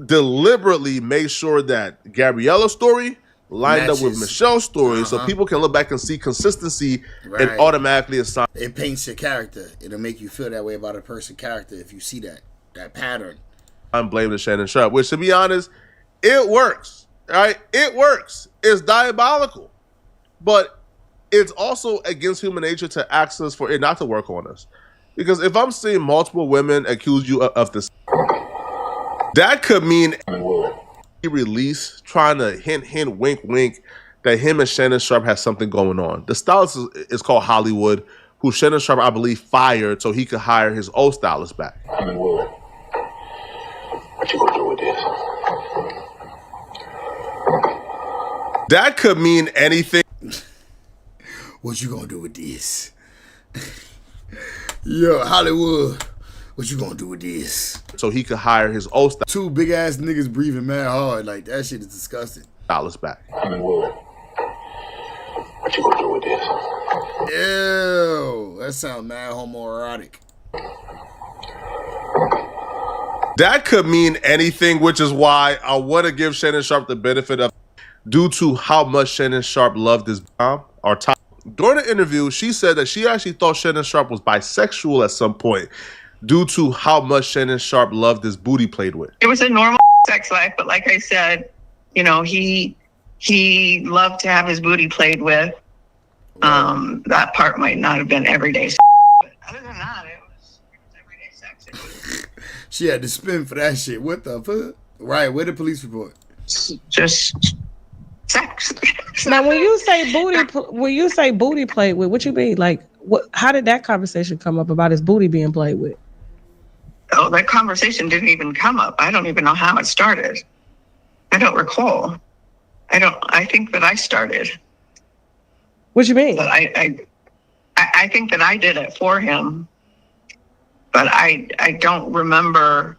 deliberately made sure that Gabriella's story lined up with Michelle's story, so people can look back and see consistency and automatically assign. It paints your character. It'll make you feel that way about a person's character if you see that pattern. I'm blaming Shannon Sharpe, which, to be honest, it works. Right? It works. It's diabolical. But it's also against human nature to ask us for it not to work on us. Because if I'm seeing multiple women accuse you of this, that could mean release, trying to hint, wink, wink, that him and Shannon Sharpe has something going on. The stylist is called Hollywood, who Shannon Sharpe, I believe, fired so he could hire his old stylist back. Hollywood, what you gonna do with this? That could mean anything. What you gonna do with this? Yo, Hollywood, What you gonna do with this? So he could hire his old Two big ass niggas breathing mad hard. Like, that shit is disgusting. stylist back. What you gonna do with this? Ew. That sounds mad homoerotic. That could mean anything, which is why I want to give Shannon Sharp the benefit of, due to how much Shannon Sharp loved his mom, or top. During the interview, she said that she actually thought Shannon Sharp was bisexual at some point, due to how much Shannon Sharp loved his booty played with. It was a normal sex life, but like I said, you know, he loved to have his booty played with. That part might not have been everyday sex, but other than that, it was everyday sex. She had to spin for that shit. What the fuck? Right, where the police report? Just sex. Now, when you say booty played with, what you mean? Like, what? How did that conversation come up about his booty being played with? Oh, that conversation didn't even come up. I don't even know how it started. I don't recall. I think that I started. What you mean? But I think that I did it for him, but I don't remember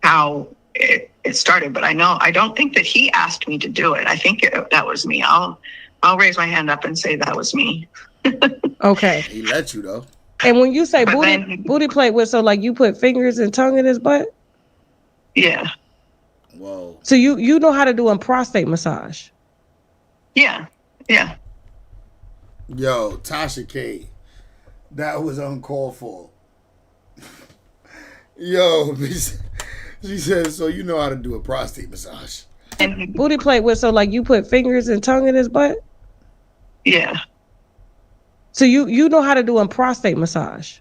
how it started. But I don't think that he asked me to do it. I think that was me. I'll raise my hand up and say that was me. Okay. He let you though. And when you say booty played with, so like you put fingers and tongue in his butt? Yeah. Whoa. So you know how to do a prostate massage? Yeah. Yeah. Yo, Tasha K. That was uncalled for. Yo, she said, so you know how to do a prostate massage. And booty plate with, so like you put fingers and tongue in his butt? Yeah. So you know how to do a prostate massage?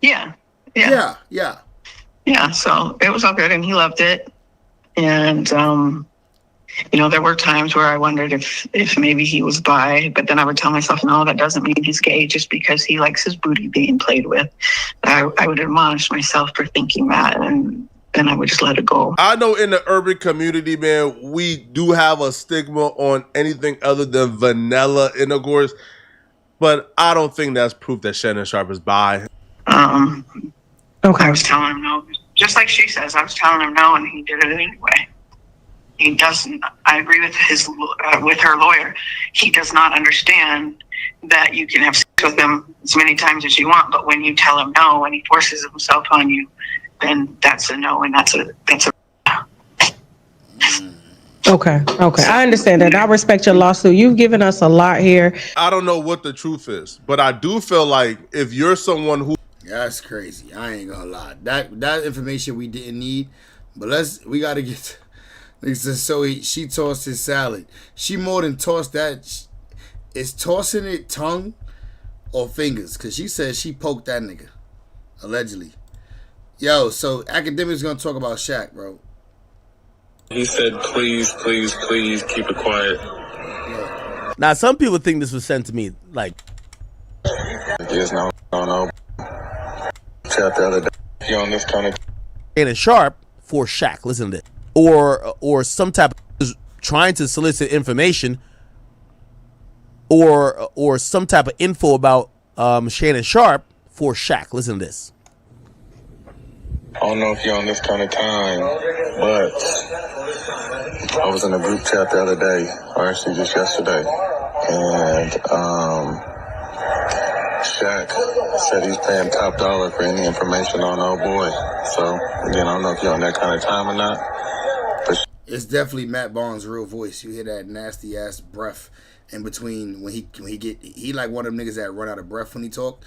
Yeah. Yeah. Yeah. Yeah. So it was all good and he loved it. And, you know, there were times where I wondered if maybe he was bi, but then I would tell myself, no, that doesn't mean he's gay just because he likes his booty being played with. I would admonish myself for thinking that, and then I would just let it go. I know in the urban community, man, we do have a stigma on anything other than vanilla intercourse, but I don't think that's proof that Shannon Sharp is bi. Okay. I was telling him no, just like she says, I was telling him no, and he did it anyway. He doesn't. I agree with with her lawyer. He does not understand that you can have sex with him as many times as you want, but when you tell him no and he forces himself on you, then that's a no, and that's a. Okay. I understand that. I respect your lawsuit. You've given us a lot here. I don't know what the truth is, but I do feel like if you're someone who... That's crazy. I ain't gonna lie. That information we didn't need, but we gotta get. So she tossed his salad. She more than tossed that. Is tossing it tongue or fingers? Because she said she poked that nigga. Allegedly. Yo, so Academic's gonna talk about Shaq, bro. He said, please keep it quiet. Yeah. Now, some people think this was sent to me, like... Yes, no. Chat the other day. He on this kind of... Shannon Sharp for Shaq. Listen to this. Or some type of trying to solicit information or some type of info about Shannon Sharp for Shaq. Listen to this. I don't know if you're on this kind of time, but I was in a group chat the other day, or actually just yesterday, and Shaq said he's paying top dollar for any information on old boy. So, again, I don't know if you're on that kind of time or not. It's definitely Matt Barnes' real voice. You hear that nasty ass breath in between when he like one of them niggas that run out of breath when he talk.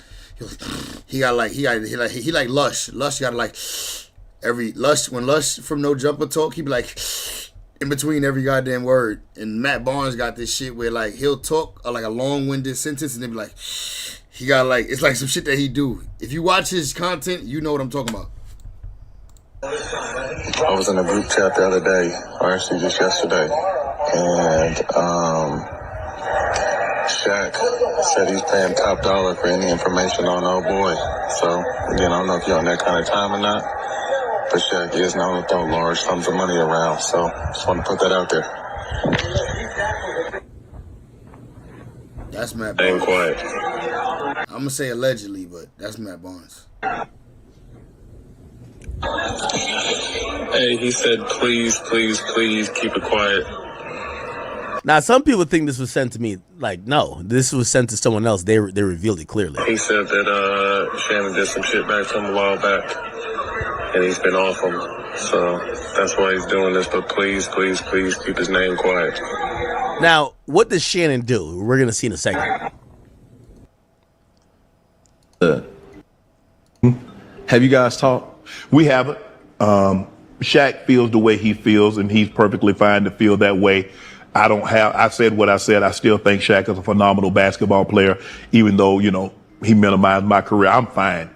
He like Lush. Lush got like when Lush from No Jumper talk, he be like in between every goddamn word. And Matt Barnes got this shit where like he'll talk like a long-winded sentence and then be like he got like it's like some shit that he do. If you watch his content, you know what I'm talking about. I was in a group chat the other day, or actually just yesterday, and Shaq said he's paying top dollar for any information on old boy. So, again, I don't know if you're on that kind of time or not, but Shaq is known to throw large sums of money around, so just want to put that out there. That's Matt Barnes. Ain't quiet. I'm going to say allegedly, but that's Matt Barnes. Hey, he said, please, please, please keep it quiet. Now, some people think this was sent to me. Like, no, this was sent to someone else. They revealed it clearly. He said that Shannon did some shit back to him a while back, and he's been off him. So that's why he's doing this. But please, please, please keep his name quiet. Now, what does Shannon do? We're going to see in a second. Have you guys talked? We haven't. Shaq feels the way he feels, and he's perfectly fine to feel that way. I said what I said. I still think Shaq is a phenomenal basketball player, even though, he minimized my career. I'm fine.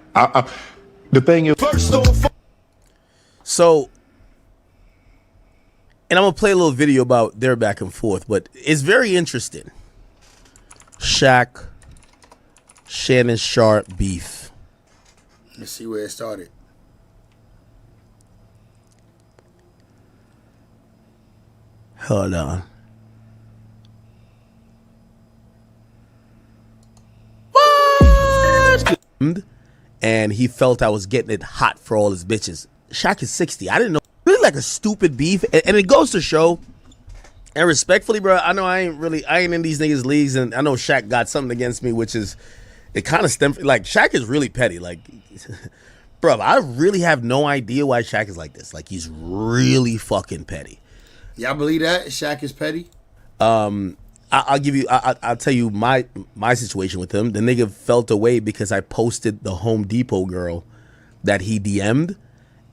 The thing is, so, and I'm going to play a little video about their back and forth, but it's very interesting. Shaq, Shannon Sharp beef. Let's see where it started. Hold on. And he felt I was getting it hot for all his bitches. Shaq is 60. I didn't know. Really like a stupid beef. And it goes to show, and respectfully, bro, I know I ain't in these niggas' leagues, and I know Shaq got something against me, which is, it kind of stems, like, Shaq is really petty. Like, bro, I really have no idea why Shaq is like this. Like, he's really fucking petty. Y'all believe that Shaq is petty? I'll give you. I'll tell you my situation with him. The nigga felt away because I posted the Home Depot girl that he DM'd,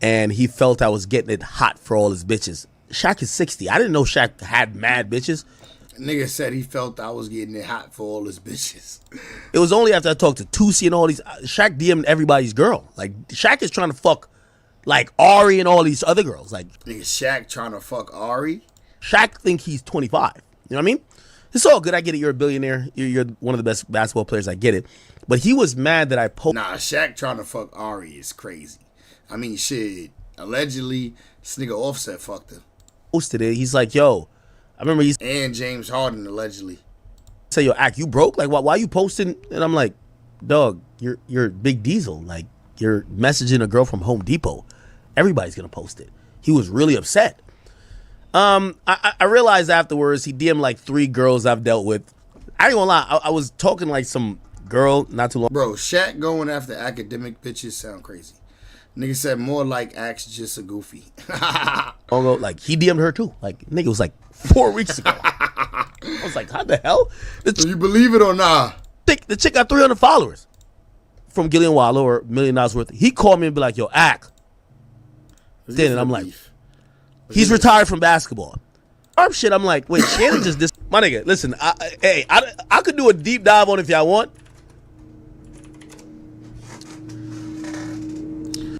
and he felt I was getting it hot for all his bitches. Shaq is 60. I didn't know Shaq had mad bitches. Nigga said he felt I was getting it hot for all his bitches. It was only after I talked to Tusi and all these. Shaq DM'd everybody's girl. Like, Shaq is trying to fuck, like, Ari and all these other girls. Like, nigga, Shaq trying to fuck Ari? Shaq think he's 25. You know what I mean? It's all good. I get it. You're a billionaire. You're one of the best basketball players. I get it. But he was mad that I posted. Nah, Shaq trying to fuck Ari is crazy. I mean, shit. Allegedly, this nigga Offset fucked her. Posted it. He's like, yo, I remember he's. And James Harden, allegedly. Say, yo, Ack, you broke? Like, why you posting? And I'm like, dog, you're Big Diesel. Like, you're messaging a girl from Home Depot. Everybody's going to post it. He was really upset. I realized afterwards he DM'd like 3 girls I've dealt with. I ain't gonna lie, I was talking like some girl not too long. Bro, Shaq going after academic bitches sound crazy. Nigga said more like Axe just a goofy. Like he DM'd her too. Like nigga was like 4 weeks ago. I was like, how the hell? So you believe it or not? The chick got 300 followers from Gillian Wallow or $1 million worth. He called me and be like, yo, Ack. Then and I'm like, he's retired from basketball. Shit, I'm like, wait, Shannon just this. My nigga, listen, I could do a deep dive on it if y'all want.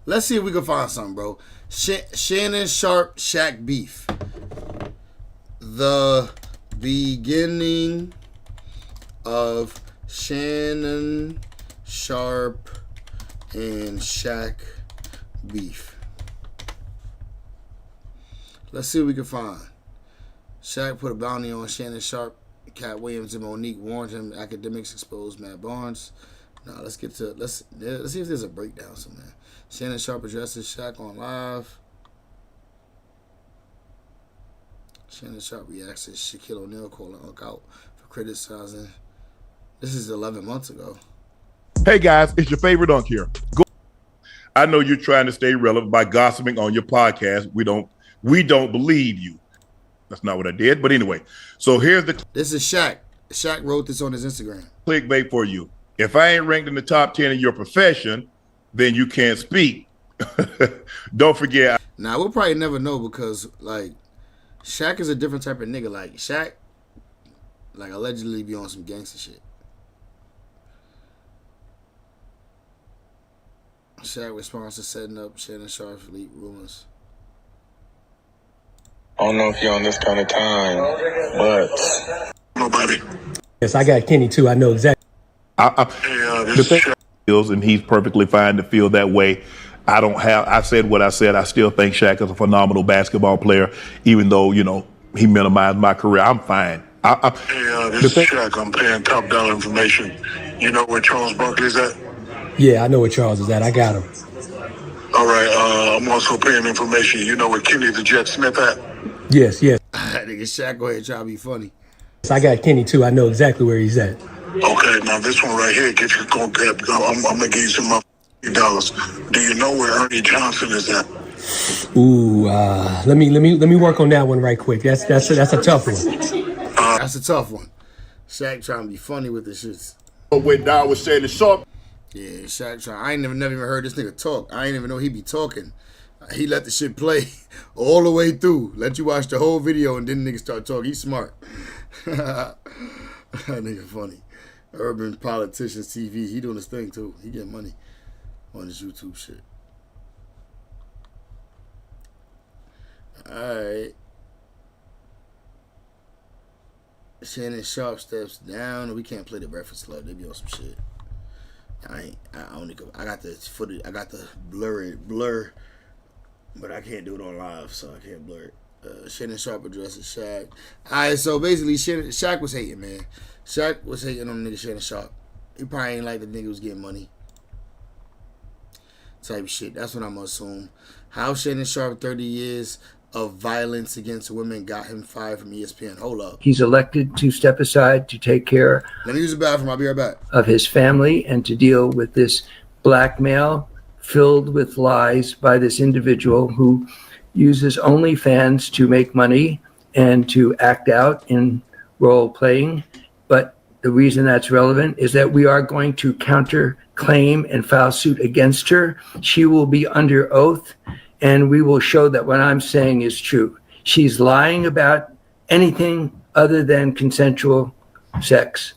Let's see if we can find something, bro. Shannon Sharp Shaq beef. The beginning of Shannon Sharp and Shaq beef. Let's see what we can find. Shaq put a bounty on Shannon Sharp. Cat Williams and Monique warned him. Academics exposed Matt Barnes. Now let's get to let's see if there's a breakdown somewhere. Shannon Sharp addresses Shaq on live. Shannon Sharp reacts to Shaquille O'Neal calling Unc out for criticizing. This is 11 months ago. Hey guys, it's your favorite Unc here. I know you're trying to stay relevant by gossiping on your podcast. We don't believe you. That's not what I did, but anyway. So here's the. This is Shaq. Shaq wrote this on his Instagram. Clickbait for you. If I ain't ranked in the top 10 in your profession, then you can't speak. Don't forget. Now we'll probably never know because like Shaq is a different type of nigga. Like Shaq, like allegedly be on some gangster shit. Shaq responds to setting up Shannon Sharp's leak rumors. I don't know if you're on this kind of time, but nobody. Yes, I got Kenny too. I know exactly. The thing feels, and he's perfectly fine to feel that way. I said what I said. I still think Shaq is a phenomenal basketball player, even though, he minimized my career. I'm fine. This is Shaq. I'm paying top dollar information. You know where Charles Barkley's at? Yeah, I know where Charles is at. I got him. All right, I'm also paying information. You know where Kenny the Jet Smith at? Yes. Nigga Shaq go ahead try to be funny. I got Kenny too. I know exactly where he's at. Okay, now this one right here, get you I'm gonna give you some $50. Do you know where Ernie Johnson is at? Ooh, let me work on that one right quick. That's a tough one. That's a tough one. Shaq trying to be funny with this shit. Went down with Shannon Sharp. Yeah, Shaq trying. I ain't never even heard this nigga talk. I ain't even know he be talking. He let the shit play all the way through. Let you watch the whole video and then nigga start talking. He's smart. That nigga funny. Urban Politicians TV. He doing his thing too. He getting money on his YouTube shit. Alright. Shannon Sharp steps down. We can't play the Breakfast Club. They be on some shit. I got the footage. I got the blur, but I can't do it on live, so I can't blur it. Shannon Sharp addresses Shaq. Alright, so basically, Shaq was hating, man. Shaq was hating on the nigga Shannon Sharp. He probably ain't like the nigga was getting money. Type shit. That's what I'm gonna assume. How Shannon Sharp 30 years of violence against women got him fired from ESPN. Hold up. He's elected to step aside to take care Let me use the bathroom. I'll be right back. of his family and to deal with this blackmail filled with lies by this individual who uses OnlyFans to make money and to act out in role playing. But the reason that's relevant is that we are going to counterclaim and file suit against her. She will be under oath, and we will show that what I'm saying is true. She's lying about anything other than consensual sex.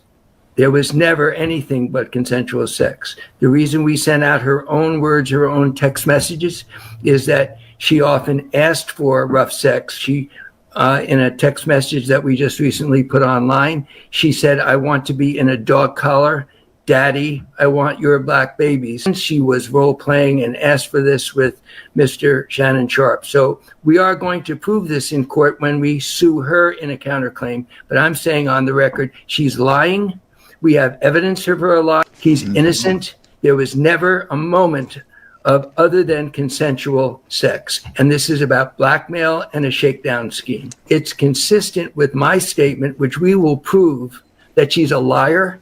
There was never anything but consensual sex. The reason we sent out her own words, her own text messages, is that she often asked for rough sex. She, in a text message that we just recently put online, she said, "I want to be in a dog collar. Daddy, I want your black babies." And she was role playing and asked for this with Mr. Shannon Sharp. So we are going to prove this in court when we sue her in a counterclaim. But I'm saying on the record, she's lying. We have evidence of her lie. He's innocent. There was never a moment of other than consensual sex. And this is about blackmail and a shakedown scheme. It's consistent with my statement, which we will prove that she's a liar,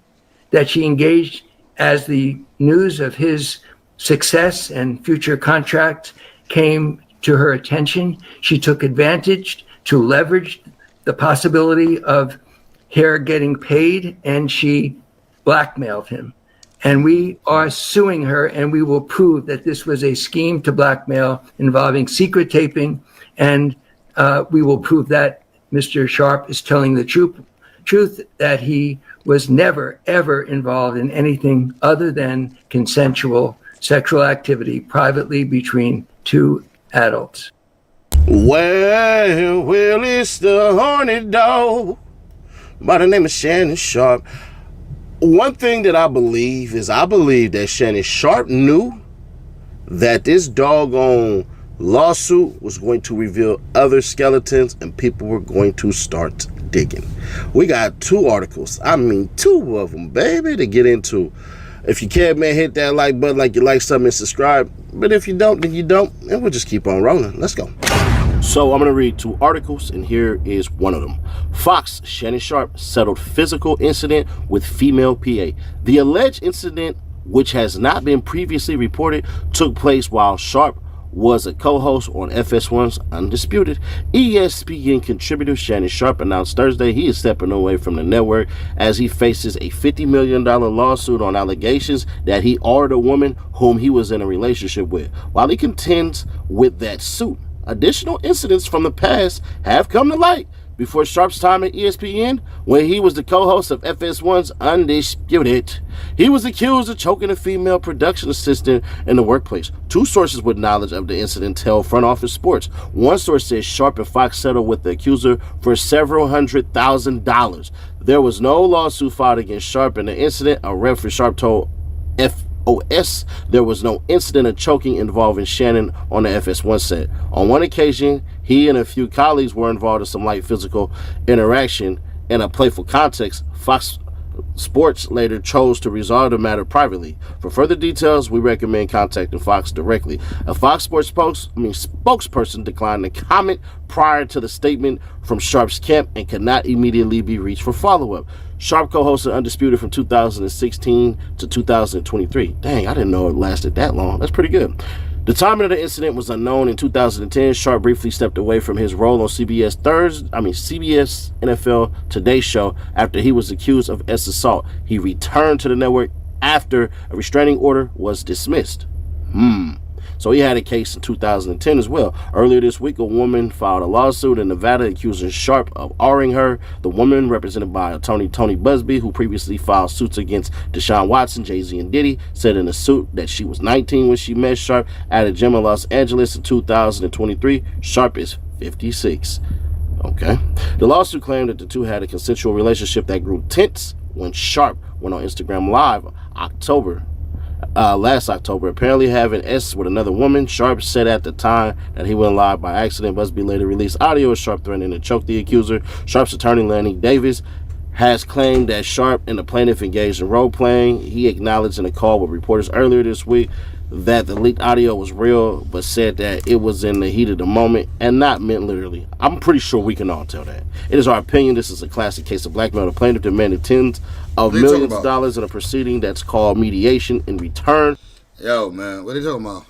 that she engaged as the news of his success and future contracts came to her attention. She took advantage to leverage the possibility of her getting paid, and she blackmailed him. And we are suing her, and we will prove that this was a scheme to blackmail involving secret taping, and we will prove that Mr. Sharp is telling the truth, that he was never, ever involved in anything other than consensual sexual activity privately between two adults. Well, it's the horny dog by the name of Shannon Sharp. One thing that I believe that Shannon Sharp knew that this doggone lawsuit was going to reveal other skeletons and people were going to start digging. We got 2 articles. I mean, 2 of them, baby, to get into. If you can, man, hit that like button like you like something and subscribe. But if you don't, then you don't. And we'll just keep on rolling. Let's go. So I'm going to read 2 articles, and here is one of them. Fox, Shannon Sharp settled physical incident with female PA. The alleged incident, which has not been previously reported, took place while Sharp was a co-host on FS1's Undisputed. ESPN contributor Shannon Sharp announced Thursday he is stepping away from the network as he faces a $50 million lawsuit on allegations that he ordered a woman whom he was in a relationship with. While he contends with that suit, additional incidents from the past have come to light. Before Sharp's time at ESPN, when he was the co-host of FS1's Undisputed, he was accused of choking a female production assistant in the workplace. 2 sources with knowledge of the incident tell Front Office Sports. One source says Sharp and Fox settled with the accuser for several $100,000. There was no lawsuit filed against Sharp in the incident. A rep for Sharp told FOS there was no incident of choking involving Shannon on the FS1 set. On one occasion, he and a few colleagues were involved in some light physical interaction in a playful context. Fox Sports later chose to resolve the matter privately. For further details, we recommend contacting Fox directly. A Fox Sports spokesperson declined to comment prior to the statement from Sharp's camp and could not immediately be reached for follow-up. Sharp co-hosted Undisputed from 2016 to 2023. Dang, I didn't know it lasted that long. That's pretty good. The timing of the incident was unknown. In 2010, Sharp briefly stepped away from his role on CBS NFL Today show after he was accused of assault. He returned to the network after a restraining order was dismissed. So he had a case in 2010 as well. Earlier this week, a woman filed a lawsuit in Nevada accusing Sharp of R-ing her. The woman, represented by attorney Tony Busby, who previously filed suits against Deshaun Watson, Jay-Z, and Diddy, said in a suit that she was 19 when she met Sharp at a gym in Los Angeles in 2023. Sharp is 56. Okay. The lawsuit claimed that the two had a consensual relationship that grew tense when Sharp went on Instagram Live last October, apparently having S with another woman. Sharp said at the time that he went live by accident. Busby later released audio of Sharp threatening to choke the accuser. Sharp's attorney, Lanny Davis, has claimed that Sharp and the plaintiff engaged in role-playing. He acknowledged in a call with reporters earlier this week that the leaked audio was real, but said that it was in the heat of the moment and not meant literally. I'm pretty sure we can all tell that. It is our opinion this is a classic case of blackmail. The plaintiff demanded tens of millions of dollars in a proceeding that's called mediation in return. Yo, man, what are they talking about?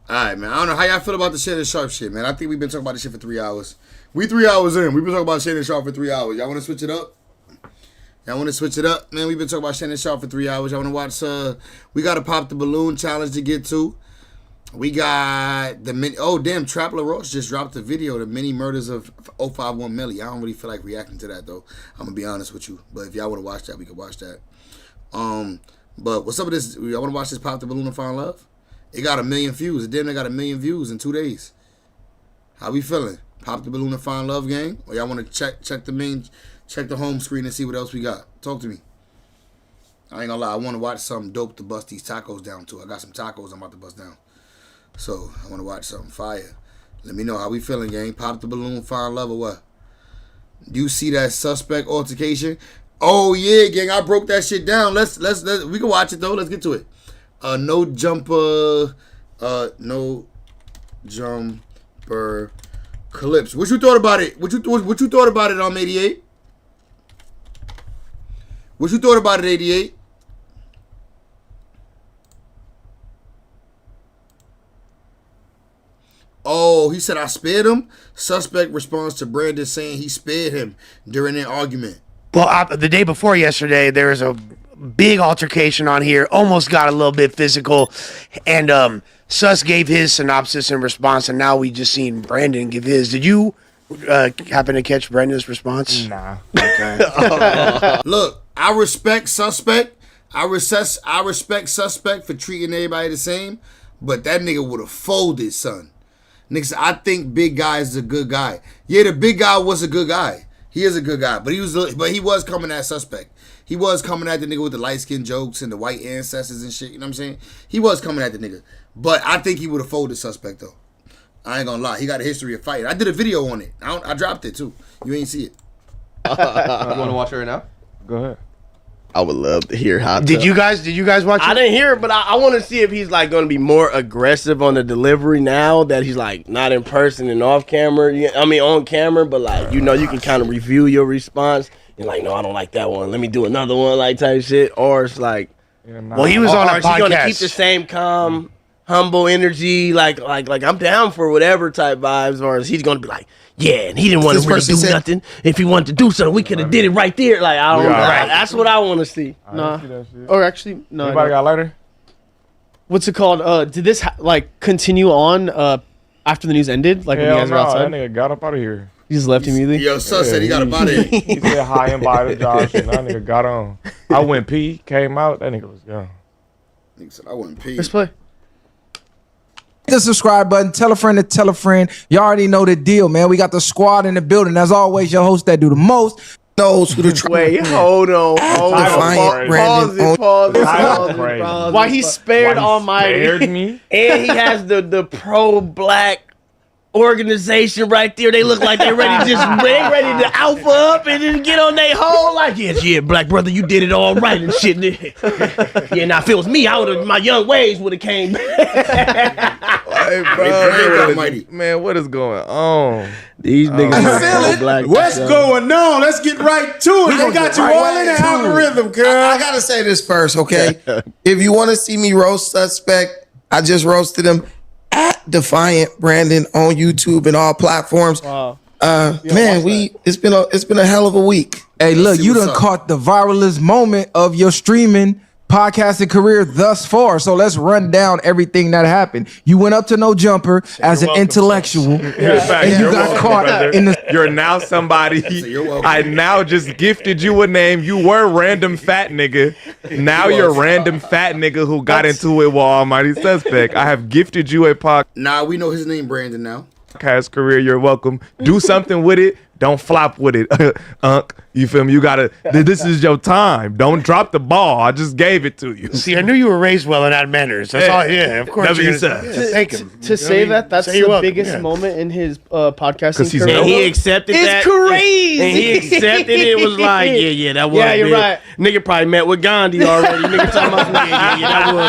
All right, man. I don't know how y'all feel about the Shannon Sharp shit, man. I think we've been talking about this shit for 3 hours. We 3 hours in. We've been talking about Shannon Sharp for 3 hours. Y'all want to switch it up? Y'all want to switch it up? Man, we've been talking about Shannon Sharp for 3 hours. Y'all want to watch, we got a Pop the Balloon challenge to get to. We got the mini, oh damn, Trap LaRoche just dropped the video, the mini murders of 051 Millie. I don't really feel like reacting to that though. I'm gonna be honest with you. But if y'all want to watch that, we can watch that. But what's up with this? Y'all want to watch this Pop the Balloon and Find Love? It got 1 million views. It damn near got 1 million views in 2 days. How we feeling? Pop the Balloon and Find Love gang? Or y'all want to check the home screen and see what else we got? Talk to me. I ain't gonna lie, I want to watch something dope to bust these tacos down to. I got some tacos I'm about to bust down. So, I want to watch something fire. Let me know how we feeling, gang. Pop the Balloon, Find Love, or what? You see that suspect altercation? Oh, yeah, gang. I broke that shit down. Let's we can watch it, though. Let's get to it. No jumper clips. What you thought about it? What you thought about it on 88? What you thought about it, 88? Oh, he said I spared him. Suspect responds to Brandon saying he spared him during an argument. Well, the day before yesterday, there was a big altercation on here. Almost got a little bit physical. And Sus gave his synopsis in response, and now we just seen Brandon give his. Did you happen to catch Brandon's response? Nah. Okay. Look, I respect Suspect. I respect Suspect for treating everybody the same, but that nigga would have folded, son. Niggas, I think Big Guy is a good guy. Yeah, the Big Guy was a good guy. He is a good guy, but he was coming at Suspect. He was coming at the nigga with the light skin jokes and the white ancestors and shit. You know what I'm saying? He was coming at the nigga, but I think he would have folded Suspect though. I ain't gonna lie. He got a history of fighting. I did a video on it. I dropped it too. You ain't see it. You want to watch it right now? Go ahead. I would love to hear how. Did you guys watch it? I didn't hear it, but I want to see if he's like going to be more aggressive on the delivery now that he's like not in person and off camera. I mean on camera, but like you can kind of review your response. You're like, no, I don't like that one. Let me do another one, like type shit. Or it's like, well, he was on a podcast. Is he going to keep the same calm, humble energy, like I'm down for whatever type vibes, or is he going to be like, yeah, and he didn't want to really do nothing. If he wanted to do something, we could have did it right there. Like I don't know. Right. That's what I want to see. Nah. Or actually, no. Anybody got a lighter? What's it called? Did this continue on after the news ended? Like when you guys were outside? That nigga got up out of here. He just left immediately? Yo, Sus said he got up out of here. He said hi and bye to Josh, and that nigga got on. I went pee, came out, that nigga was gone. Nigga said I went pee. Let's play. Hit the subscribe button. Tell a friend to tell a friend. You already know the deal, man. We got the squad in the building. As always, your host that do the most knows who the Wait, hold on. Pause. Why he spared all my spared me? And he has the pro-black organization right there. They look like they ready to alpha up and then get on their whole like, yeah, black brother, you did it all right and shit. Yeah, now if it was me, my young ways would have came back. Hey, bro, man, what is going on? These niggas black. What's going on? Let's get right to it. They got you all in the algorithm, girl. I gotta say this first, okay? If you want to see me roast Suspect, I just roasted him at Defiant Brandon on YouTube and all platforms. Wow. Man, it's been a hell of a week. Hey, look, you done caught the viralest moment of your streaming podcasting career thus far. So let's run down everything that happened. You went up to No Jumper as an intellectual, and you got caught in the. You're now somebody. I now just gifted you a name. You were random fat nigga. Now you're random fat nigga who got into it with Almighty Suspect. I have gifted you a podcast. Nah, we know his name, Brandon. Now. Career. You're welcome. Do something with it. Don't flop with it, Unc. You feel me? You gotta. This is your time. Don't drop the ball. I just gave it to you. See, I knew you were raised well and had manners. That's all. Yeah, of course. Thank him. To say that's the biggest moment in his podcasting career. And he accepted that. It's crazy. And he accepted it. Was like, yeah, that was. Yeah, you're right. Nigga probably met with Gandhi already. Nigga talking about,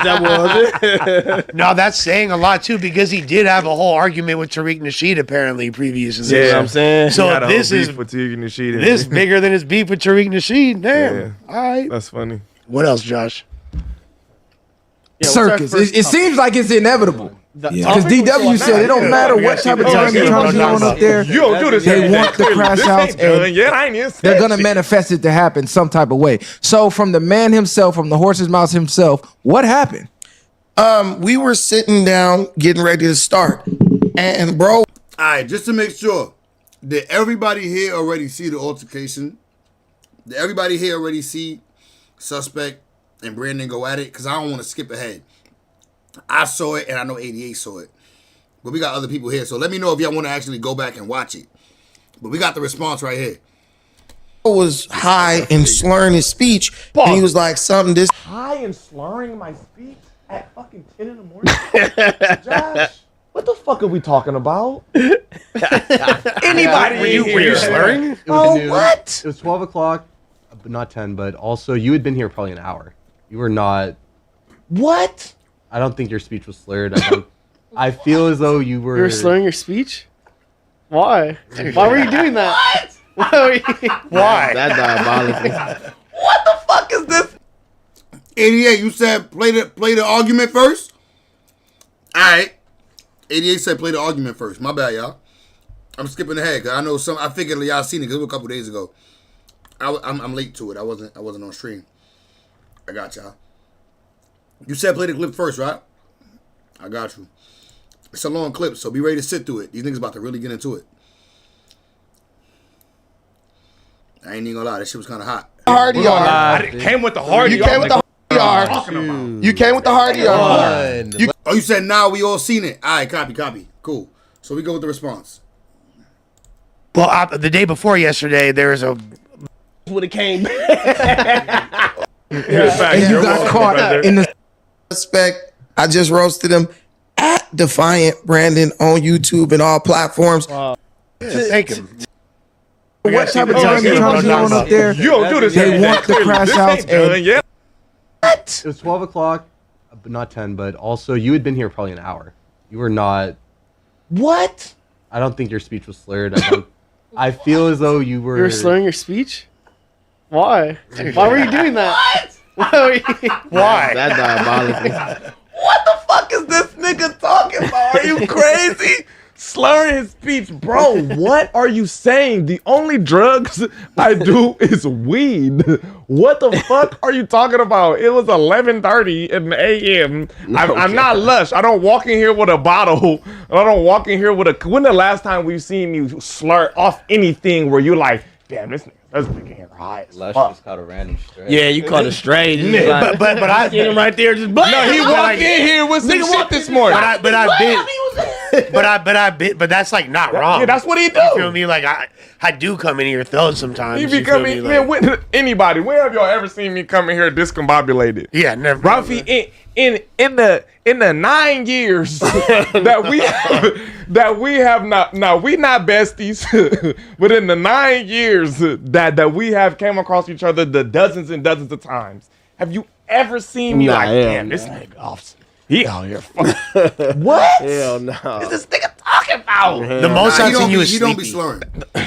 that was. No, that's saying a lot too, because he did have a whole argument with Tariq Nasheed apparently previously. Yeah, you know what I'm saying. So this is bigger than his beef with Tariq Nasheed. Damn. Yeah. All right. That's funny. What else, Josh? Circus. It seems like it's inevitable. Because DW said it don't matter what type of time you're trying to get on up there. You don't do this. They want the crash outs, and they're gonna manifest it to happen some type of way. So from the man himself, from the horse's mouth himself, what happened? We were sitting down getting ready to start, and bro. All right, just to make sure, did everybody here already see the altercation? Did everybody here already see Suspect and Brandon go at it? Because I don't want to skip ahead. I saw it, and I know 88 saw it. But we got other people here, so let me know if y'all want to actually go back and watch it. But we got the response right here. Was high and slurring his speech, and he was like, something this. High and slurring my speech at fucking 10 in the morning? Josh, what the fuck are we talking about? Anybody were you slurring? What? It was 12 o'clock, but not 10, but also you had been here probably an hour. You were not. What? I don't think your speech was slurred. I feel as though you were. You were slurring your speech? Why? Why were you doing that? What? Why? Were you... Why? That's diabolical. What the fuck is this? 88, you said play the argument first? All right. 88 said play the argument first. My bad, y'all. I'm skipping ahead because I know some. I figured y'all seen it because it was a couple days ago. I'm late to it. I wasn't on stream. I got y'all. You said play the clip first, right? I got you. It's a long clip, so be ready to sit through it. These niggas about to really get into it. I ain't even gonna lie, that shit was kind of hot. Hard ER. It came with the hard You came with the hard ER. You came with the hard ER. You said now we all seen it. All right, copy. Cool. So we go with the response. Well, the day before yesterday, there was a. Would have came back. And you got caught in the. Suspect. I just roasted him at Defiant Brandon on YouTube and all platforms. Thank him. What type of time you're trying to get on up there? You don't do this. They want the crash outs. What? It was 12 o'clock, but not 10, but also you had been here probably an hour. You were not. What? I don't think your speech was slurred. I feel as though you were. You were slurring your speech? Why? Why were you doing that? What? Why? Were you... Why? That's diabolical. What the fuck is this nigga talking about? Are you crazy? Slurring his speech, bro. What are you saying? The only drugs I do is weed. What the fuck are you talking about? It was 11:30 in the a.m. I'm not lush. I don't walk in here with a bottle. I don't walk in here with a. When the last time we've seen you slur off anything where you like, damn, this nigga here high as Lush fuck. just caught a random stray. Yeah, you caught a stray. Yeah. But I seen him right there just. No, he walked in here with some shit this morning. But I've been. but that's like not wrong. Yeah, that's what he do. You feel me? Like I do come in here throwing sometimes. He be coming, man. When, anybody? When have y'all ever seen me come in here discombobulated? Yeah, never. Ralphie, in the 9 years that we have not. Now we not besties, but in the 9 years that we have came across each other the dozens and dozens of times, have you ever seen me like, damn, this nigga off? He out here. What? Hell no. Is this nigga talking about? The most I've seen you is he don't be slurring.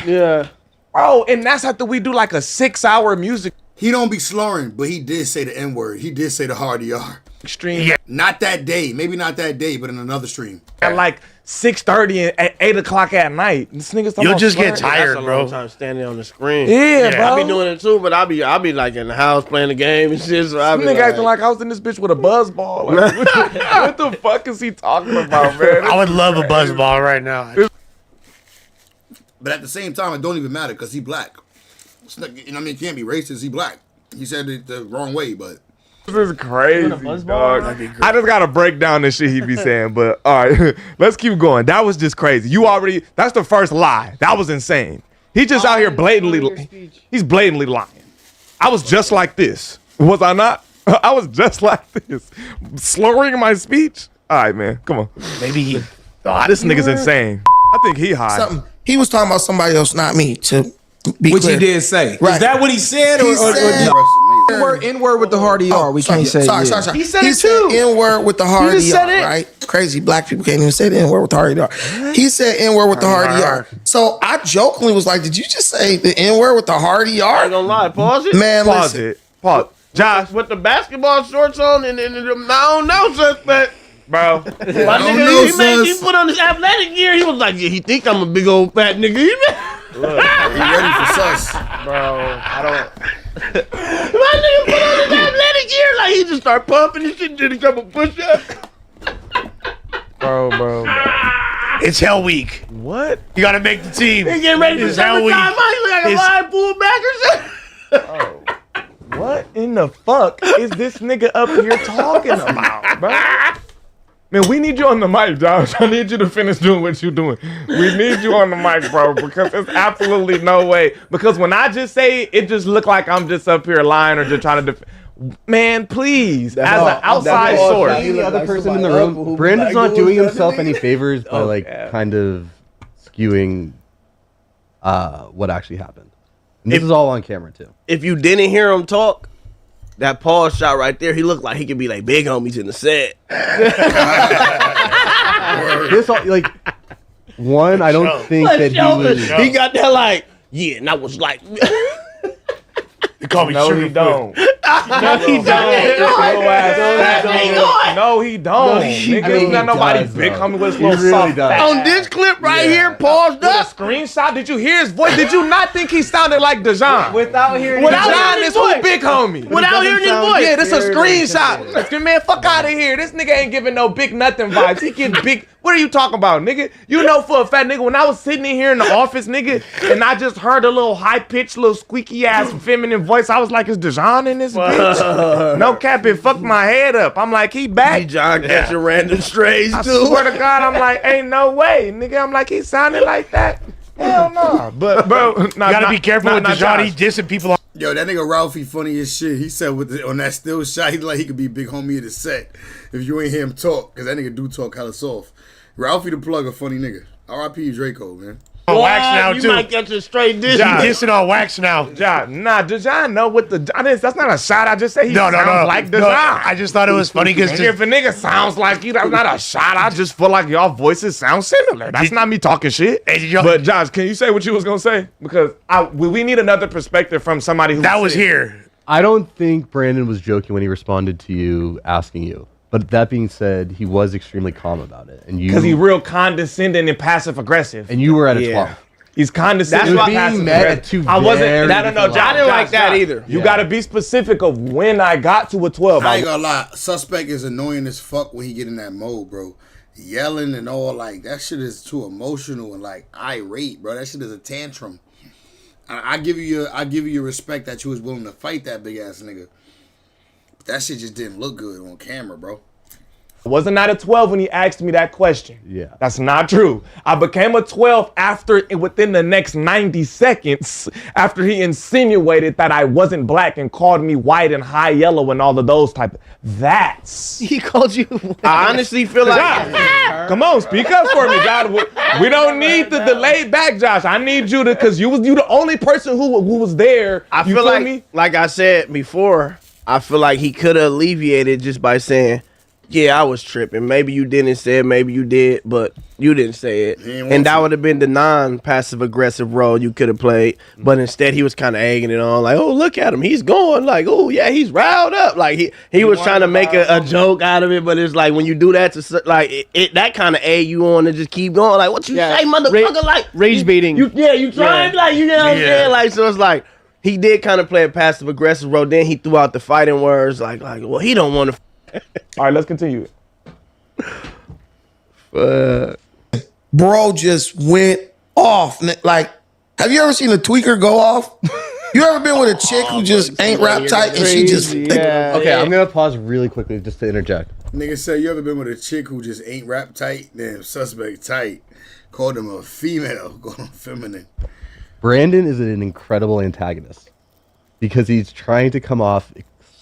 Yeah. Bro, and that's after we do like a 6-hour music. He don't be slurring, but he did say the N-word. He did say the hard ER. Stream. Yeah. Not that day. Maybe not that day, but in another stream. At like 6:30 and at 8 o'clock at night. This nigga's talking You'll about just get slurring. tired, That's a bro. long time standing on the screen. Yeah, bro. I be doing it too, but I be like in the house playing the game and shit. So I This be nigga acting like I was in this bitch with a buzz ball. Like, what the fuck is he talking about, man? I would love a buzz ball right now. But at the same time, it don't even matter because he black. It's not, you know what I mean? He can't be racist. He black. He said it the wrong way, but. This is crazy, dog. I just gotta break down this shit he be saying, but all right, let's keep going. That was just crazy. That's the first lie. That was insane. He just out here blatantly, he's blatantly lying. I was just like this. Was I not? I was just like this. Slurring my speech? All right, man, come on. Maybe he this nigga's insane. I think he high. Something. He was talking about somebody else, not me, to be Which clear. he did say. Right. Is that what he said? He said- N-word with the hard ER. We can't say sorry. He said it too. N-word with the hard just said it. ER, right? Crazy black people can't even say the N-word with the hard ER. He said N-word with the hard ER. So I jokingly was like, did you just say the N-word with the hard ER? I ain't gonna lie. Pause it. Man, Pause listen. it. Pause. Josh. With the basketball shorts on and I don't know, suspect. Bro. My nigga, he made me put on this athletic gear. He was like, yeah, he think I'm a big old fat nigga. Look, he ready for sus. Bro, I don't. My nigga put on his athletic gear like he just start pumping and shit, did a couple push-ups. Bro. It's Hell Week. What? You gotta make the team. He getting ready for It's Hell Week. summertime. He look like a live fullback or something. What in the fuck is this nigga up here talking about, bro? Man, we need you on the mic, Josh. I need you to finish doing what you're doing. We need you on the mic, bro, because there's absolutely no way. Because when I just say it just look like I'm just up here lying or just trying to man, please, as an outside source. The other person in the room, Brandon's not doing himself any favors by kind of skewing what actually happened. And this is all on camera too. If you didn't hear him talk, that pause shot right there, he looked like he could be like big homies in the set. This like one, I don't think that he was. He got that like, yeah, and I was like, You call me No, Sugar he don't. no, he No, he don't. Nigga, not nobody big homie with his little soft fat. On this clip right here, paused With a up. screenshot, did you hear his voice? Did you not think he sounded like Dejan? Without hearing Dejan his is who voice. big homie. Without hearing his voice. Yeah, this a screenshot. Man, fuck out of here. This nigga ain't giving no big nothing vibes. He getting big. What are you talking about, nigga? You know for a fact, nigga, when I was sitting in here in the office, nigga, and I just heard a little high-pitched, little squeaky-ass feminine voice, I was like, is Dejan in this bitch? No cap, it fucked my head up. I'm like, he back. John catching random strays I too. swear to God, I'm like, ain't no way, nigga. I'm like, he sounded like that. Hell no. But, bro, You gotta be careful with Dejan. He dissing people. Yo, that nigga Ralphie funny as shit. He said on that still shot, he like he could be big homie in the set if you ain't hear him talk, because that nigga do talk hella soft. Ralphie the plug a funny nigga. R.I.P. Draco, man. On wax now You too. might catch a straight diss. He dissing on wax now. Nah, Dejan know what the... That's not a shot. I just say he sounds like Dejan. No, I just thought it was funny because If a nigga sounds like you, that's not a shot. I just feel like y'all voices sound similar. That's not me talking shit. But Josh, can you say what you was gonna say? Because we need another perspective from somebody who that was here. I don't think Brandon was joking when he responded to you asking you. But that being said, he was extremely calm about it, and you because he real condescending and passive aggressive. and you were at a 12. He's condescending. That's and why passive met at aggressive. two I wasn't. very No, different Josh, I didn't like that either. You got to be specific of when I got to a 12. I ain't gonna lie, Suspect is annoying as fuck when he get in that mode, bro. Yelling and all, like, that shit is too emotional and like irate, bro. That shit is a tantrum. I give you your respect that you was willing to fight that big ass nigga. But that shit just didn't look good on camera, bro. I wasn't at a 12 when he asked me that question. Yeah. That's not true. I became a 12 within the next 90 seconds after he insinuated that I wasn't black and called me white and high yellow and all of those that's. He called you white. I honestly feel like. Come on, speak up for me, God. We don't need the delayed back, Josh. I need you to, because you the only person who was there. I feel like I said before, I feel like he could have alleviated just by saying, yeah, I was tripping. Maybe you didn't say it, maybe you did, but you didn't say it. And that would have been the non-passive aggressive role you could have played. But instead, he was kind of egging it on, like, oh, look at him. He's going. Like, oh, yeah, he's riled up. Like, he was trying to make a joke out of it, but it's like when you do that, to like that kind of egg you on to just keep going. Like, what you say, motherfucker? Like, rage baiting. You trying, like, you know what I'm saying? Like, so it's like, he did kind of play a passive aggressive role. Then he threw out the fighting words, like, well, he don't want to. All right, let's continue. Bro just went off. Like, have you ever seen a tweaker go off? You ever been with a chick who just ain't rap tight and she just... Okay, I'm going to pause really quickly just to interject. Nigga say you ever been with a chick who just ain't rap tight? Damn, suspect tight. Called him a female. Called him feminine. Brandon is an incredible antagonist because he's trying to come off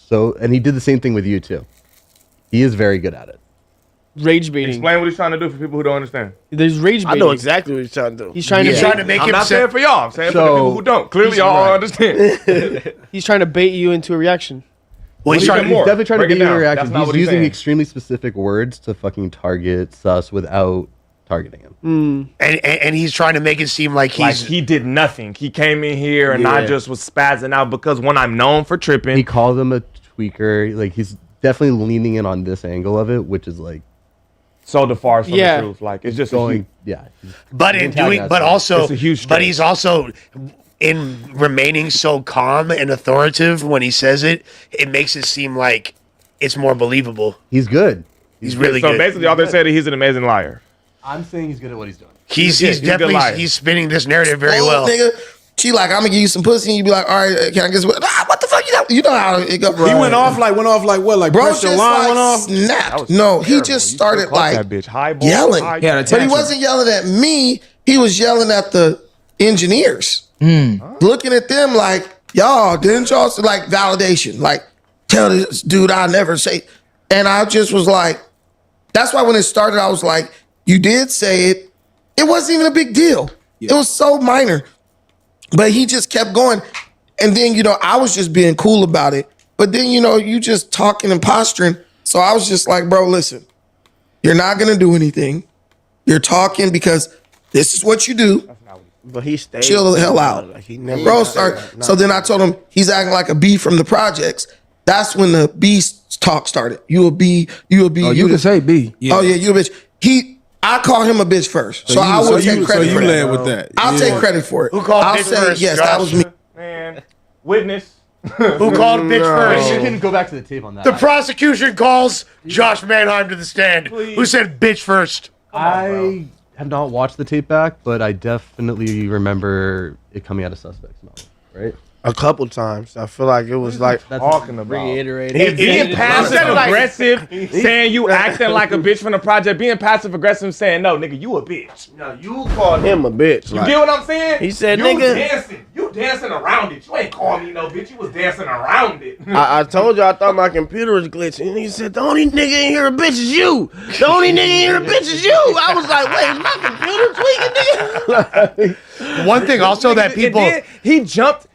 and he did the same thing with you too. He is very good at it. Rage baiting. Explain what he's trying to do for people who don't understand. There's rage baiting. I know exactly what he's trying to do. He's trying to make I'm him. not saying for y'all. I'm saying for the people who don't. Clearly, y'all understand. He's trying to bait you into a reaction. Well, he's definitely trying to Break it get your down. reaction. That's not He's what he's using saying. extremely specific words to fucking target Sus without targeting him. And he's trying to make it seem like he did nothing. He came in here and I just was spazzing out because when I'm known for tripping. He called him a tweaker. Like, he's definitely leaning in on this angle of it, which is like so far from the truth. Like, it's just going. But in doing, but also, it's a huge but he's also in remaining so calm and authoritative when he says it. It makes it seem like it's more believable. He's good. He's really so good. So basically, all they're saying is he's an amazing liar. I'm saying he's good at what he's doing. He's definitely spinning this narrative very well. Nigga, she like, I'm gonna give you some pussy, and you be like, all right, can I get some? What the fuck? You know how it go. He went off like what? Like bro pressure just line like went off. Snapped. No, he just started like that bitch. High ball, yelling, high but he wasn't yelling at me. He was yelling at the engineers, looking at them like, y'all didn't y'all like validation? Like, tell this dude I'll never say. And I just was like, that's why when it started, I was like, you did say it. It wasn't even a big deal. It was so minor. But he just kept going. And then, I was just being cool about it. But then, you just talking and posturing. So I was just like, bro, listen, you're not going to do anything. You're talking because this is what you do. But he stayed. Chill the hell out. Like, he never bro, start. So then I told him he's acting like a B from the projects. That's when the B talk started. You a B. Oh, you can say B. Oh, yeah, you a bitch. I call him a bitch first. So I will take credit for that. led with that. I'll take credit for it. Who called I'll bitch say, first, yes, Josh? that was me. Man, witness. Who called bitch first? You can go back to the tape on that. The prosecution calls Josh Manheim to the stand. Who said bitch first? I have not watched the tape back, but I definitely remember it coming out of Suspect's mouth, right? A couple times. I feel like it was like talking about reiterating. Being passive aggressive, saying you acting like a bitch from the project. Being passive aggressive, saying no, nigga, you a bitch. No, you called him a bitch. You get what I'm saying? He said, you nigga, you dancing around it. You ain't calling me no bitch. You was dancing around it. I told you I thought my computer was glitching. And he said, the only nigga in here a bitch is you. The only nigga in here a bitch is you. I was like, wait, is my computer tweaking, nigga? One thing also that people he jumped.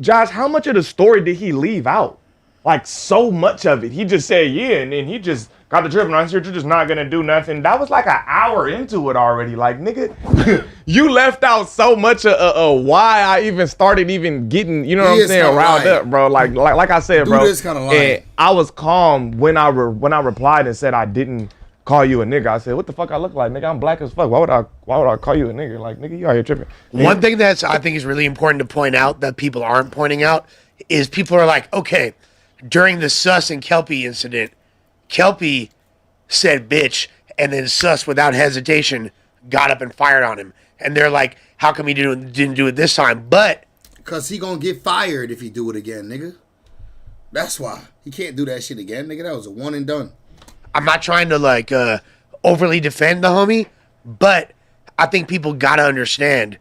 Josh, how much of the story did he leave out? Like, so much of it. He just said, yeah, and then he just got the dripping on. You're just not going to do nothing. That was like an hour into it already. Like, nigga, you left out so much of why I even started even getting, you know what I'm saying, riled up, bro. Like I said, bro. And I was calm when I replied and said I didn't call you a nigga. I said, what the fuck I look like, nigga? I'm black as fuck. Why would I call you a nigga? Like, nigga, you out here tripping. One thing that's I think is really important to point out that people aren't pointing out is people are like, okay, during the Sus and Kelpie incident, Kelpie said bitch, and then Sus without hesitation got up and fired on him. And they're like, how come he didn't do it this time? But because he gonna get fired if he do it again, nigga. That's why. He can't do that shit again, nigga. That was a one and done. I'm not trying to like overly defend the homie, but I think people gotta understand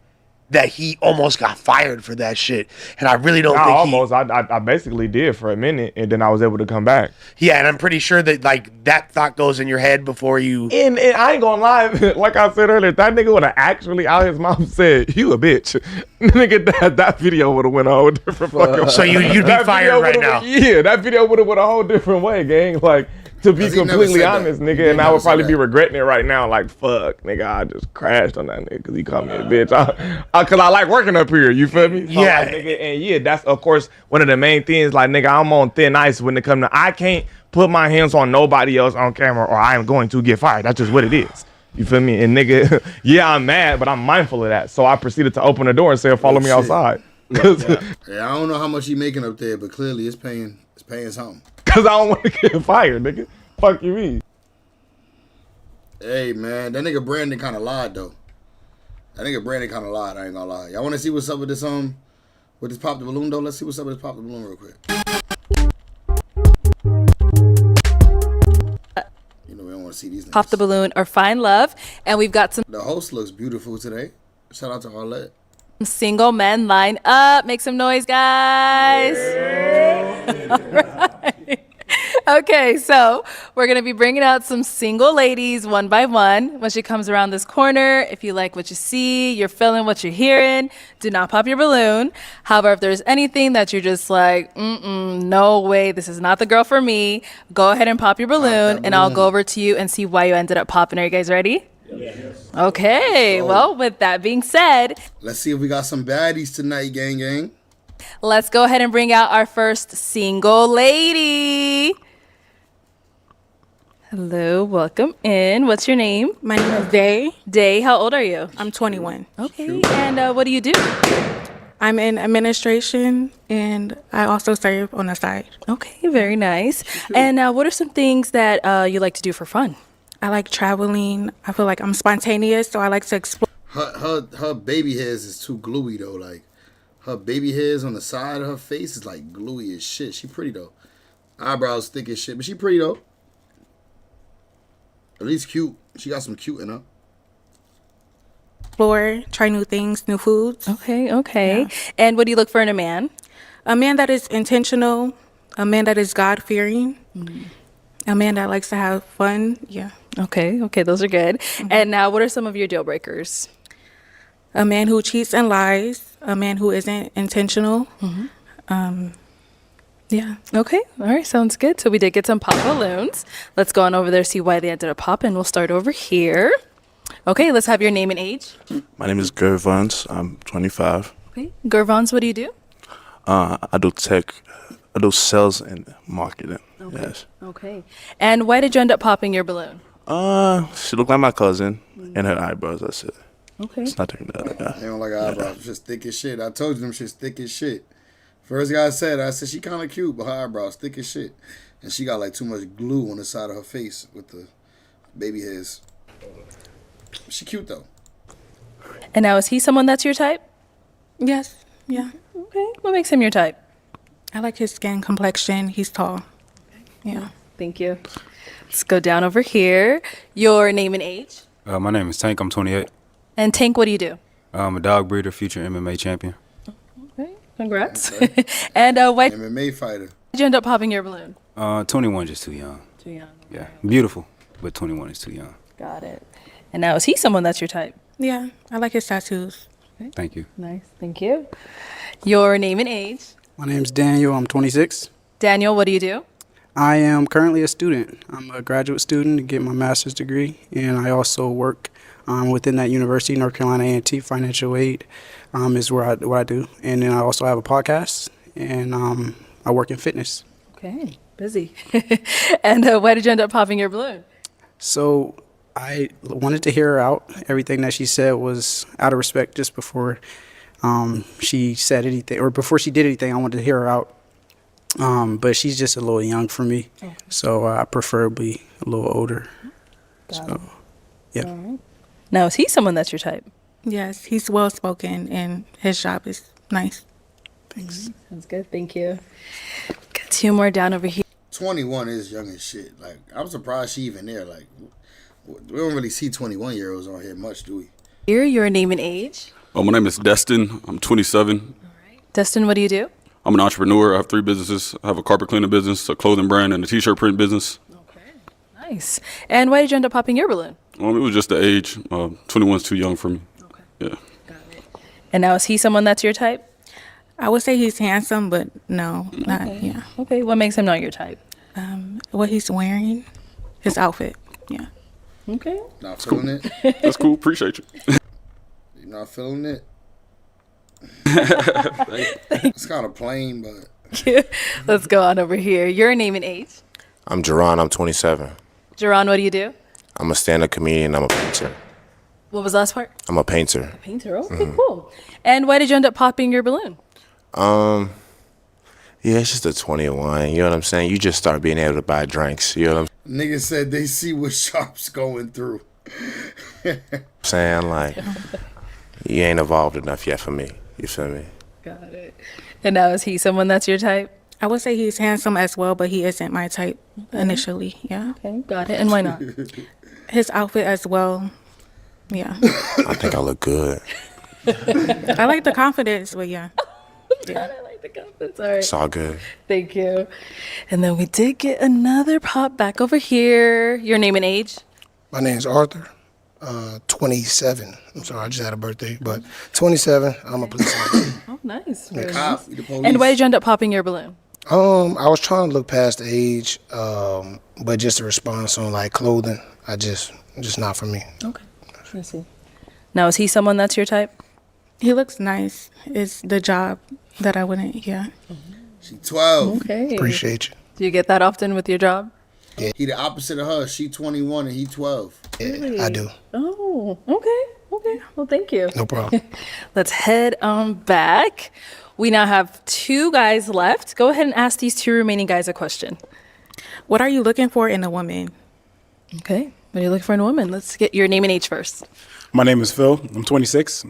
that he almost got fired for that shit, and I really don't think I basically did for a minute, and then I was able to come back. Yeah, and I'm pretty sure that like that thought goes in your head before you. And I ain't gonna lie, like I said earlier, that nigga would have actually out his mouth said, "You a bitch." Nigga, that video would have went a whole different fucking. So you'd be fired right now. Yeah, that video would have went a whole different way, gang. Like. To be completely honest, nigga, and I would probably be regretting it right now. Like, fuck, nigga, I just crashed on that nigga because he called me a bitch. Cause I like working up here. You feel me? So, yeah, like, nigga, and yeah, that's of course one of the main things. Like, nigga, I'm on thin ice when it comes to I can't put my hands on nobody else on camera, or I am going to get fired. That's just what it is. You feel me? And nigga, yeah, I'm mad, but I'm mindful of that. So I proceeded to open the door and say, "Follow me outside." Yeah, I don't know how much he making up there, but clearly it's paying something. Cause I don't want to get fired, nigga. Fuck you mean? Hey man, that nigga Brandon kind of lied though. I ain't gonna lie. Y'all want to see what's up with this with this pop the balloon though? Let's see what's up with this pop the balloon real quick. You know we don't want to see these niggas. Pop the balloon or find love, and we've got some. The host looks beautiful today. Shout out to Arlette. Single men line up. Make some noise, guys. All right. Okay, so we're going to be bringing out some single ladies one by one. When she comes around this corner, if you like what you see, you're feeling what you're hearing, do not pop your balloon. However, if there's anything that you're just like, no way, this is not the girl for me, go ahead and pop your balloon, and I'll go over to you and see why you ended up popping. Are you guys ready? Yes. Okay, well, with that being said, let's see if we got some baddies tonight, gang. Let's go ahead and bring out our first single lady. Hello, welcome in. What's your name? My name is Day. Day, how old are you? I'm 21. Okay, and what do you do? I'm in administration, and I also serve on the side. Okay, very nice. And what are some things that you like to do for fun? I like traveling. I feel like I'm spontaneous, so I like to explore. Her baby hairs is too gluey though. Like her baby hairs on the side of her face is like gluey as shit. She pretty though. Eyebrows thick as shit, but she pretty though. At least cute. She got some cute in her. Explore, try new things, new foods. Okay. Yeah. And what do you look for in a man? A man that is intentional, a man that is God-fearing, a man that likes to have fun. Yeah. Okay, those are good. And now, what are some of your deal breakers? A man who cheats and lies, a man who isn't intentional. Yeah. Okay. All right. Sounds good. So we did get some pop balloons. Let's go on over there, see why they ended up popping. We'll start over here. Okay. Let's have your name and age. My name is Gervons. I'm 25. Okay. Gervons, what do you do? I do tech. I do sales and marketing. Okay. Yes. Okay. And why did you end up popping your balloon? She looked like my cousin and her eyebrows. That's it. Okay. It's nothing that. Yeah. They don't like eyebrows. It's just thick as shit. I told you them shit's thick as shit. First guy I said she kind of cute, but her eyebrows thick as shit. And she got like too much glue on the side of her face with the baby hairs. She cute though. And now, is he someone that's your type? Yes. Yeah. Okay. What makes him your type? I like his skin complexion. He's tall. Yeah. Thank you. Let's go down over here. Your name and age? My name is Tank. I'm 28. And Tank, what do you do? I'm a dog breeder, future MMA champion. Okay. Congrats. And why MMA fighter. Did you end up popping your balloon? 21 just too young. Too young. Yeah. Beautiful, but 21 is too young. Got it. And now, is he someone that's your type? Yeah. I like his tattoos. Okay. Thank you. Nice. Thank you. Your name and age? My name's Daniel. I'm 26. Daniel, what do you do? I am currently a student. I'm a graduate student to get my master's degree, and I also work within that university, North Carolina A&T Financial Aid is what I do. And then I also have a podcast, and I work in fitness. Okay, busy. And why did you end up popping your balloon? So I wanted to hear her out. Everything that she said was out of respect just before she said anything, or before she did anything. I wanted to hear her out. But she's just a little young for me, okay. So I preferably a little older. So, yeah. Right. Now, is he someone that's your type? Yes, he's well spoken and his job is nice. Thanks. Sounds good. Thank you. Got two more down over here. 21 is young as shit. Like, I'm surprised she even there. Like, we don't really see 21-year-olds on here much, do we? Here, your name and age. My name is Destin. I'm 27. Destin, what do you do? I'm an entrepreneur. I have 3 businesses. I have a carpet cleaning business, a clothing brand, and a t-shirt print business. Nice. And why did you end up popping your balloon? It was just the age. 21's too young for me. Okay. Yeah. And now is he someone that's your type? I would say he's handsome, but no, not yeah. Okay, what makes him not your type? What he's wearing, his outfit. Yeah. Okay. Not feeling it? That's cool. Appreciate you. You not feeling it? It's kind of plain, but. Let's go on over here. Your name and age. I'm Jerron. I'm 27. Jerron, what do you do? I'm a stand-up comedian. I'm a painter. What was the last part? I'm a painter. Painter. Okay, cool. And why did you end up popping your balloon? Yeah, it's just a 21. You know what I'm saying? You just start being able to buy drinks. You know what Niggas said they see what Sharp's going through. I'm saying? Like, you ain't evolved enough yet for me. You feel me? Got it. And now is he someone that's your type? I would say he's handsome as well, but he isn't my type initially. Yeah. Okay, got it. And why not? His outfit as well. Yeah. I think I look good. I like the confidence, but yeah. I like the confidence. All right. It's all good. Thank you. And then we did get another pop back over here. Your name and age? My name's Arthur. 27. I'm sorry, I just had a birthday, but 27. I'm a police officer. Oh, nice. Yeah. Very Cop, nice. the police. And why did you end up popping your balloon? I was trying to look past the age, but just a response on like clothing, just not for me. Okay. I see. Now, is he someone that's your type? He looks nice. It's the job that I wouldn't, yeah. She 12. Okay. Appreciate you. Do you get that often with your job? Yeah. He the opposite of her. She 21 and he 12. Really? I do. Oh, okay. Okay. Well, thank you. No problem. Let's head on back. We now have 2 guys left. Go ahead and ask these 2 remaining guys a question. What are you looking for in a woman? Okay. What are you looking for in a woman? Let's get your name and age first. My name is Phil. I'm 26.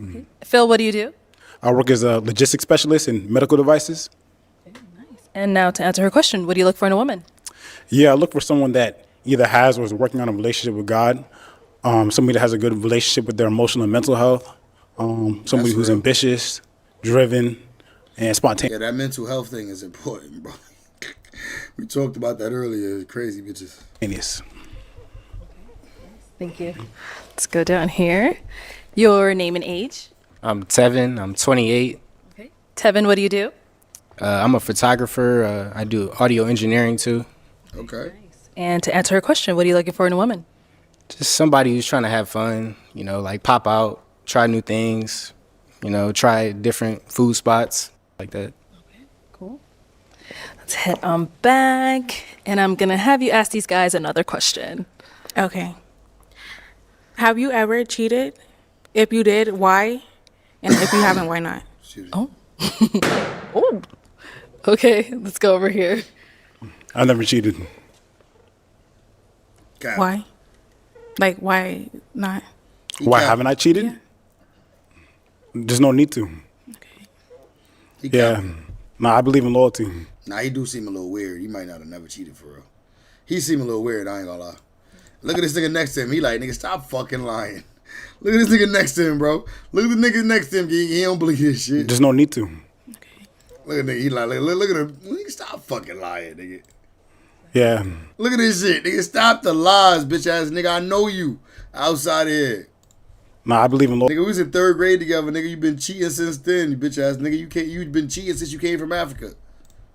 Phil, what do you do? I work as a logistics specialist in medical devices. And now to answer her question, what do you look for in a woman? Yeah, I look for someone that either has or is working on a relationship with God, somebody that has a good relationship with their emotional and mental health, somebody who's ambitious, driven, and spontaneous. Yeah, that mental health thing is important, bro. We talked about that earlier. Crazy bitches. Thank you. Let's go down here. Your name and age? I'm Tevin. I'm 28. Okay. Tevin, what do you do? I'm a photographer. I do audio engineering too. Okay. And to answer her question, what are you looking for in a woman? Just somebody who's trying to have fun, you know, like pop out, try new things, you know, try different food spots like that. Cool. Let's head on back. And I'm going to have you ask these guys another question. Okay. Have you ever cheated? If you did, why? And if you haven't, why not? Oh. Oh. Okay, let's go over here. I never cheated. Why? Like, why not? Why haven't I cheated? Yeah. There's no need to. Yeah. Nah, I believe in loyalty. Nah, he do seem a little weird. He might not have never cheated for real. He seem a little weird, I ain't gonna lie. Look at this nigga next to him. He like, nigga, stop fucking lying. Look at this nigga next to him, bro. Look at the nigga next to him. He don't believe this shit. There's no need to. Look at nigga. He like, look at him. Nigga, stop fucking lying, nigga. Yeah. Look at this shit. Nigga, stop the lies, bitch ass nigga. I know you outside here. Nah, I believe in loyalty. Nigga, we was in 3rd grade together, nigga. You been cheating since then, you bitch ass nigga. You been cheating since you came from Africa.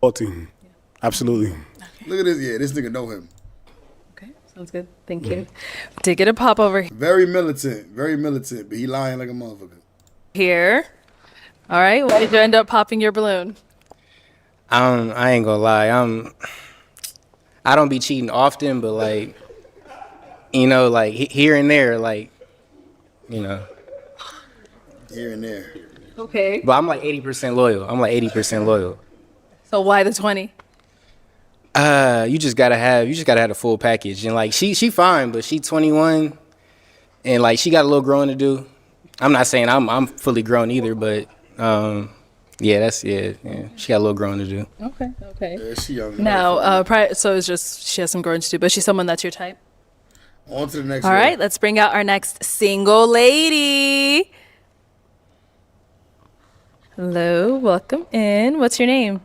Loyalty. Absolutely. Look at this. Yeah, this nigga know him. Sounds good. Thank you. Did get a pop over Very militant, but he lying like a motherfucker. here. All right. Why did you end up popping your balloon? I ain't gonna lie. I don't be cheating often, but like, you know, like here and there, like, you know. Here and there. Okay. But I'm like 80% loyal. So why the 20? You just gotta have the full package. And like she fine, but she 21 and like she got a little growing to do. I'm not saying I'm fully grown either, but Yeah, yeah. She got a little growing to do. Okay. Yeah, she young. Now, so it's just she has some growing to do, but she's someone that's your type. On to the next All one. right, let's bring out our next single lady. Hello, welcome in. What's your name?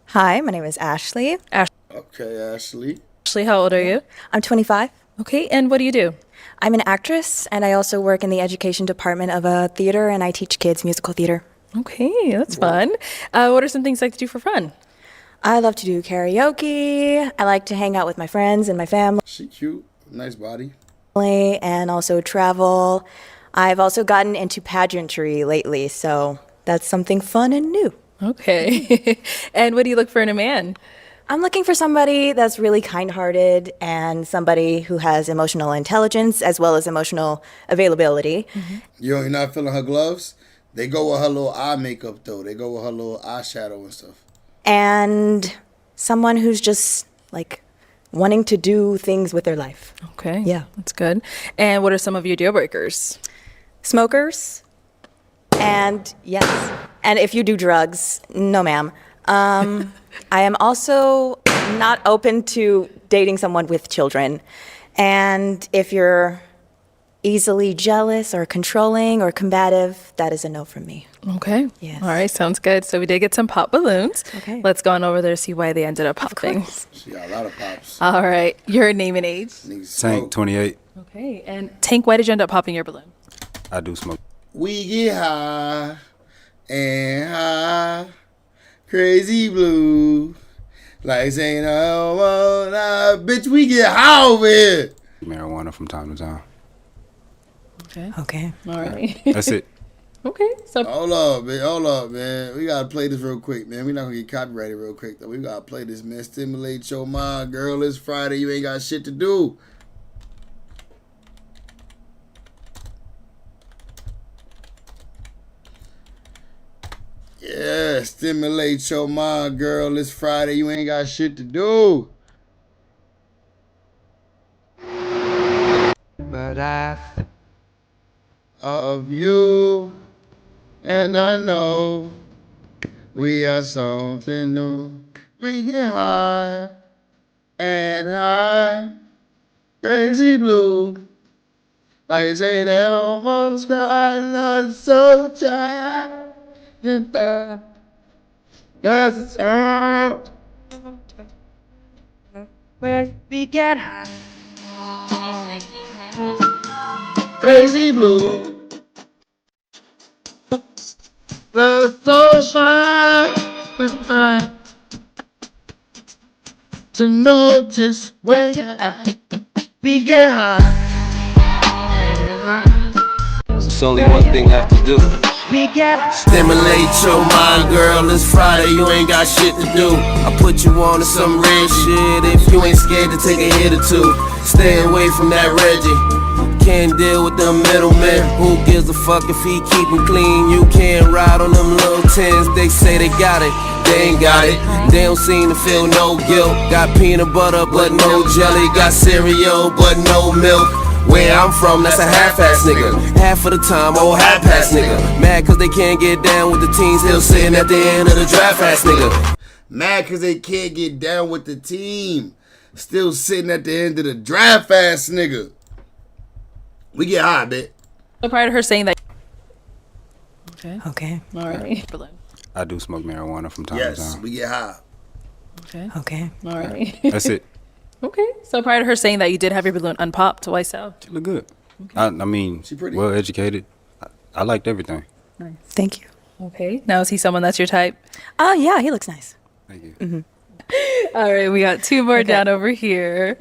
Hi, my name is Ashley. Okay, Ashley. Ashley, how old are you? I'm 25. Okay, and what do you do? I'm an actress, and I also work in the education department of a theater, and I teach kids musical theater. Okay, that's fun. What are some things you like to do for fun? I love to do karaoke. I like to hang out with my friends and my family. She cute. Nice body. And also travel. I've also gotten into pageantry lately, so that's something fun and new. Okay. And what do you look for in a man? I'm looking for somebody that's really kind-hearted and somebody who has emotional intelligence as well as emotional availability. You're not feeling her gloves? They go with her little eye makeup, though. They go with her little eyeshadow and stuff. And someone who's just, like, wanting to do things with their life. Okay. Yeah. That's good. And what are some of your deal breakers? Smokers. And, yes. And if you do drugs, no, ma'am. I am also not open to dating someone with children. And if you're easily jealous or controlling or combative, that is a no from me. Okay. Yes. All right, sounds good. So we did get some pop balloons. Okay. Let's go on over there to see why they ended up popping. She got a lot of pops. All right. Your name and age? Tank, 28. Okay. And Tank, why did you end up popping your balloon? I do smoke. We get high and high, crazy blue. Like saying, oh, nah, bitch, we get high over here. Marijuana from time to time. Okay. All right. That's it. Okay. So Hold up, man. We gotta play this real quick, man. We're not gonna get copyrighted real quick, though. We gotta play this, man. Stimulate your mind, girl. It's Friday. You ain't got shit to do. Yeah, stimulate your mind, girl. It's Friday. You ain't got shit to do. But I of you, and I know we are something new. We get high and high, crazy blue. Like say they almost died, I'm so tired. Cause it's out. Where we get high. Crazy blue. The sunshine was fine to notice where you're at. We get high. There's only one thing left to do. Stimulate your mind, girl. It's Friday, you ain't got shit to do. I put you on to some real shit if you ain't scared to take a hit or two. Stay away from that Reggie. Can't deal with them middlemen. Who gives a fuck if he keep them clean? You can't ride on them little tins. They say they got it, they ain't got it. They don't seem to feel no guilt. Got peanut butter but no jelly. Got cereal but no milk. Where I'm from, that's a half-ass nigga. Half of the time, old half-ass nigga. Mad cause they can't get down with the teens. He'll sitting at the end of the draft-ass nigga. Mad cause they can't get down with the team. Still sitting at the end of the draft-ass nigga. We get high, bitch. So prior to her saying that. Okay. All right. I do smoke marijuana from time to Yes, time. we get high. Okay. All right. That's it. Okay. So prior to her saying that you did have your balloon unpopped, why so? She look good. I mean, well educated. I liked everything. Nice. Thank you. Okay. Now is he someone that's your type? Oh, yeah, he looks nice. Thank you. Mm-hmm. All right. We got two more down over here.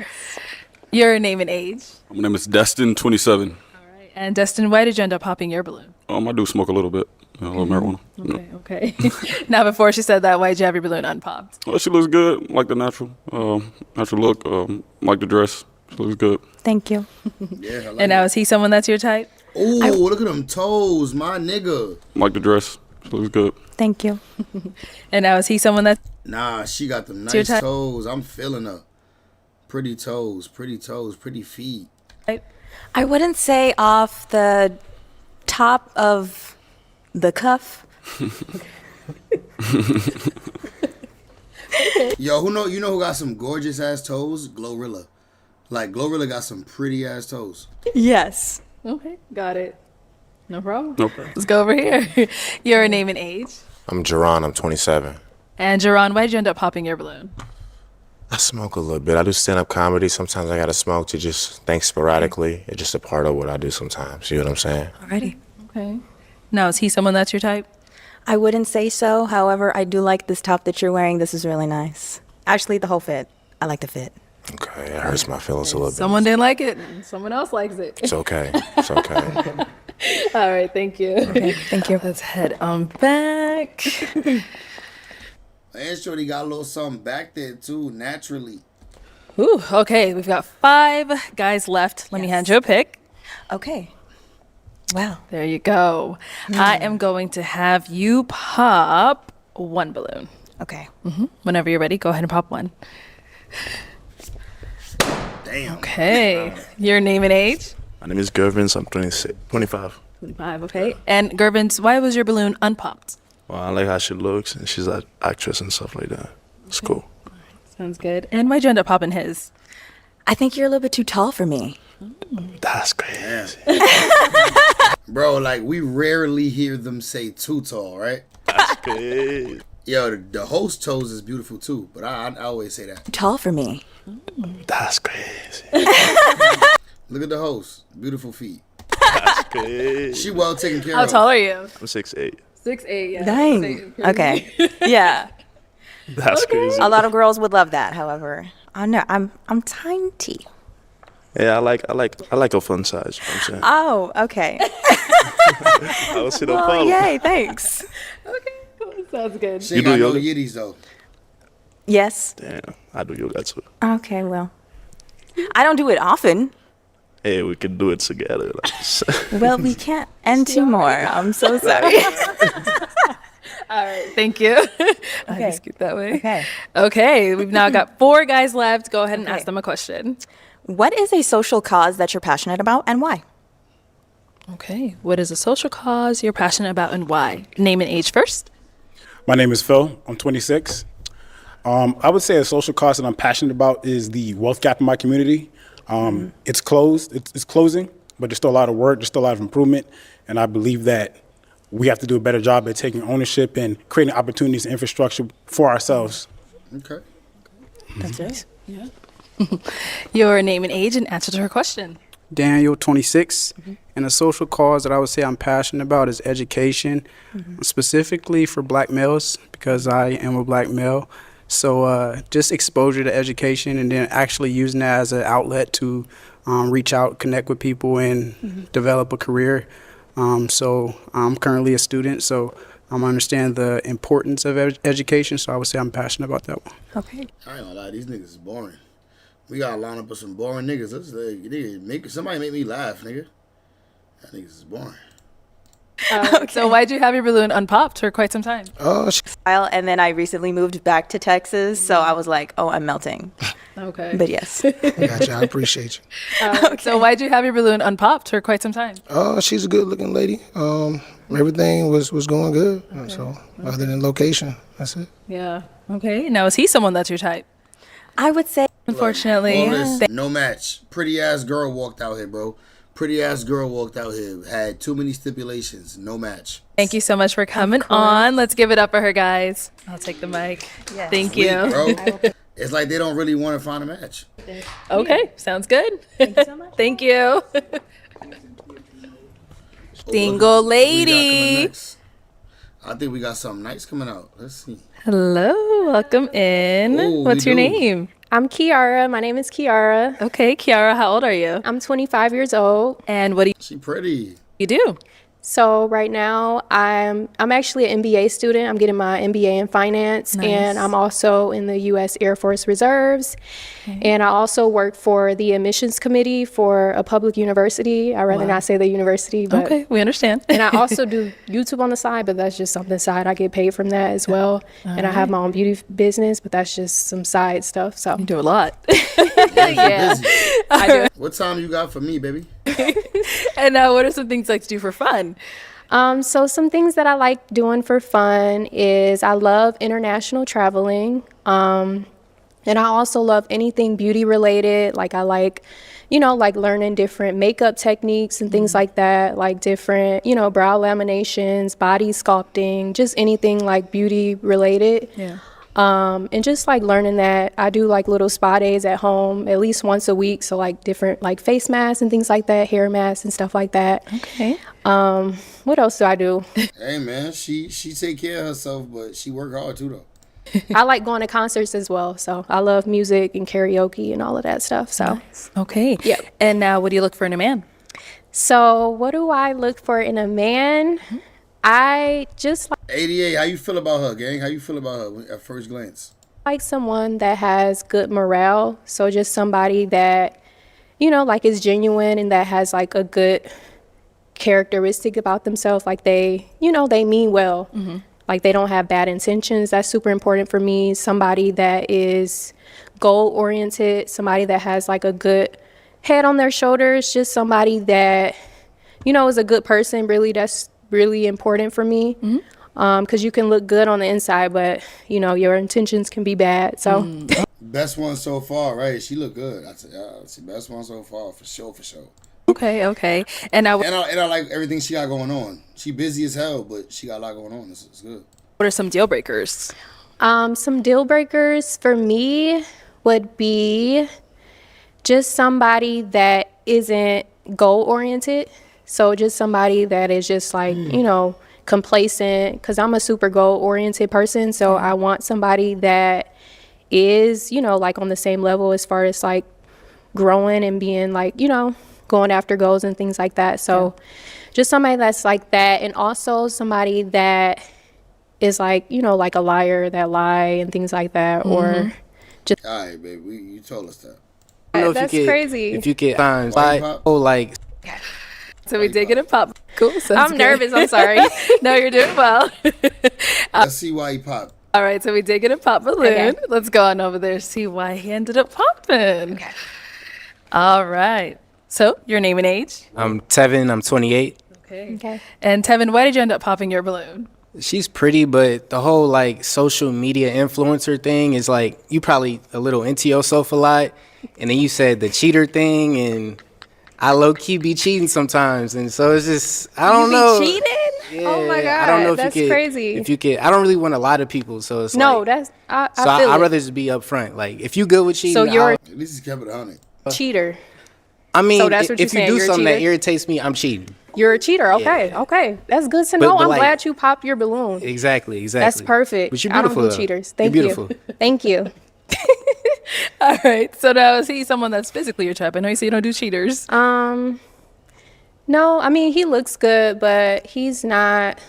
Your name and age. My name is Destin, 27. And Destin, why did you end up popping your balloon? I do smoke a little bit. A little marijuana. Okay. Now, before she said that, why did you have your balloon unpopped? Well, she looks good. Like the natural look. Like the dress. She looks good. Thank you. Yeah, I like And now is he someone that's your type? Ooh, look at them toes, my nigga. Like the dress. She looks good. Thank you. And now is he someone that's Nah, she got them your nice type? toes. I'm feeling her. Pretty toes, pretty feet. I wouldn't say off the top of the cuff. Yo, you know who got some gorgeous ass toes? Glorilla. Like Glorilla got some pretty ass toes. Yes. Okay, got it. No problem. No problem. Let's go over here. Your name and age. I'm Jerron. I'm 27. And Jerron, why did you end up popping your balloon? I smoke a little bit. I do stand-up comedy. Sometimes I gotta smoke to just think sporadically. It's just a part of what I do sometimes. You know what I'm saying? Alrighty. Okay. Now, is he someone that's your type? I wouldn't say so. However, I do like this top that you're wearing. This is really nice. Actually, the whole fit. I like the fit. Okay, it hurts my feelings a little bit. Someone didn't like it. Someone else likes it. It's okay. It's okay. All right, thank you. Okay, thank you. Let's head on back. And Shorty got a little something back there too, naturally. Ooh, okay, we've got 5 guys left. Let me hand you a pick. Okay. Wow. There you go. I am going to have you pop 1 balloon. Okay. Whenever you're ready, go ahead and pop 1. Damn. Okay. Your name and age? My name is Gervins. I'm 25. 25, okay. And Gervins, why was your balloon unpopped? Well, I like how she looks, and she's an actress and stuff like that. It's cool. Sounds good. And why'd you end up popping his? I think you're a little bit too tall for me. That's crazy. Bro, like we rarely hear them say too tall, right? That's crazy. Yo, the host toes is beautiful too, but I always say that. Too tall for me. That's crazy. Look at the host. Beautiful feet. That's crazy. She well taken care How of. tall are you? I'm 6'8". 6'8", yeah. Dang. Okay. Yeah. That's crazy. A lot of girls would love that. However, I know I'm tiny. Yeah, I like a fun size. You know what I'm saying. Oh, okay. I don't see no Well, problem. yay, thanks. Okay, cool. Sounds good. She You ain't do got no yoga? yiddies though. Yes. Damn, I do yoga too. Okay, well. I don't do it often. Hey, we can do it together. Like, Well, we can't end two more. I'm so sorry. All right, thank you. Okay. Scoot that way. Okay. Okay, we've now got 4 guys left. Go ahead and ask them a question. What is a social cause that you're passionate about and why? Okay, what is a social cause you're passionate about and why? Name and age first. My name is Phil. I'm 26. I would say a social cause that I'm passionate about is the wealth gap in my community. It's closed. It's closing, but there's still a lot of work. There's still a lot of improvement, and I believe that we have to do a better job at taking ownership and creating opportunities and infrastructure for ourselves. Okay. That's it. Yeah. Your name and age and answer to her question. Daniel, 26. And a social cause that I would say I'm passionate about is education, specifically for black males, because I am a black male. So just exposure to education and then actually using that as an outlet to reach out, connect with people, and develop a career. So I'm currently a student, so I understand the importance of education, so I would say I'm passionate about that one. Okay. I ain't gonna lie, these niggas is boring. We gotta line up with some boring niggas. Let's nigga, somebody make me laugh, nigga. That niggas is boring. So why'd you have your balloon unpopped for quite some time? And then I recently moved back to Texas, so I was like, oh, I'm melting. Okay. But yes. I got you. I appreciate you. So why'd you have your balloon unpopped for quite some time? She's a good looking lady. Everything was going good. So other than location, that's it. Yeah. Okay. Now, is he someone that's your type? I would say, unfortunately. All this, no match. Pretty ass girl walked out here, bro. Pretty ass girl walked out here. Had too many stipulations. No match. Thank you so much for coming on. Let's give it up for her, guys. I'll take the mic. Yes. Thank Sweet, you. bro. It's like they don't really want to find a match. Okay. Sounds good. Thank you so much. Thank you. Single lady. I think we got something nice coming out. Let's see. Hello. Welcome in. Oh, What's we your do. name? I'm Kiara. My name is Kiara. Okay, Kiara, how old are you? I'm 25 years old. And what do She pretty. you do? So right now I'm actually an MBA student. I'm getting my MBA in finance, Nice. and I'm also in the U.S. Air Force Reserves. And I also work for the admissions committee for a public university. I'd rather Wow. not say the university, but Okay, we understand. and I also do YouTube on the side, but that's just something side. I get paid from that as well. And I have my own beauty business, but that's just some side stuff. So You do a lot. yeah, Busy. I do. What time you got for me, baby? And what are some things you like to do for fun? So some things that I like doing for fun is I love international traveling. And I also love anything beauty related. Like I like, like learning different makeup techniques and things like that, like different, brow laminations, body sculpting, just anything like beauty related. Yeah. And just like learning that I do like little spa days at home at least once a week. So like different like face masks and things like that, hair masks and stuff like that. Okay. What else do I do? Hey man, she take care of herself, but she work hard too though. I like going to concerts as well. So I love music and karaoke and all of that stuff. So Okay. Yeah. And now, what do you look for in a man? So what do I look for in a man? I just 88, how you feel about her, gang? How you feel about her at first glance? like someone that has good morale. So just somebody that, like is genuine and that has like a good characteristic about themselves. Like they mean well. Like they don't have bad intentions. That's super important for me. Somebody that is goal oriented, somebody that has like a good head on their shoulders, just somebody that, is a good person. Really, that's really important for me. Because you can look good on the inside, but your intentions can be bad. So Best one so far, right? She look good. That's the best one so far for sure. Okay. And now, And I like everything she got going on. She busy as hell, but she got a lot going on. It's good. what are some deal breakers? some deal breakers for me would be just somebody that isn't goal oriented. So just somebody that is just like, complacent, because I'm a super goal oriented person. So I want somebody that is, like on the same level as far as like growing and being like, going after goals and things like that. So just somebody that's like that. And also somebody that is like, like a liar that lie and things like that. Or just. All right, baby. You told us that. I don't know That's if you could, crazy. If you could find Why you like, pop? oh, like So we did get a pop. Cool. sounds I'm good. nervous. I'm sorry. No, you're doing well. Let's see why he popped. All right, so we did get a pop balloon. Okay. Let's go on over there, see why he ended up popping. Okay. All right. So your name and age? I'm Tevin. I'm 28. Okay. And Tevin, why did you end up popping your balloon? She's pretty, but the whole like social media influencer thing is like you probably a little into yourself a lot, and then you said the cheater thing, and I low key be cheating sometimes, and so it's just I don't know. Cheating? Yeah, Oh my God. I don't know if That's you could, crazy. If you could, I don't really want a lot of people, so it's No, like, that's I so feel I'd it. rather just be upfront. Like if you good with cheating, So you're I'll- At least he's kept it 100. a cheater. I mean, So that's what you're if you saying, do you're a something that cheater? irritates me, I'm cheating. You're a cheater. Okay. Okay. That's good to know. But I'm like- glad you popped your balloon. Exactly. That's perfect. But you're I don't beautiful. do though. cheaters. You're Thank beautiful. you. Thank you. All right. So now is he someone that's physically your type? I know you say you don't do cheaters. No, I mean he looks good, but he's not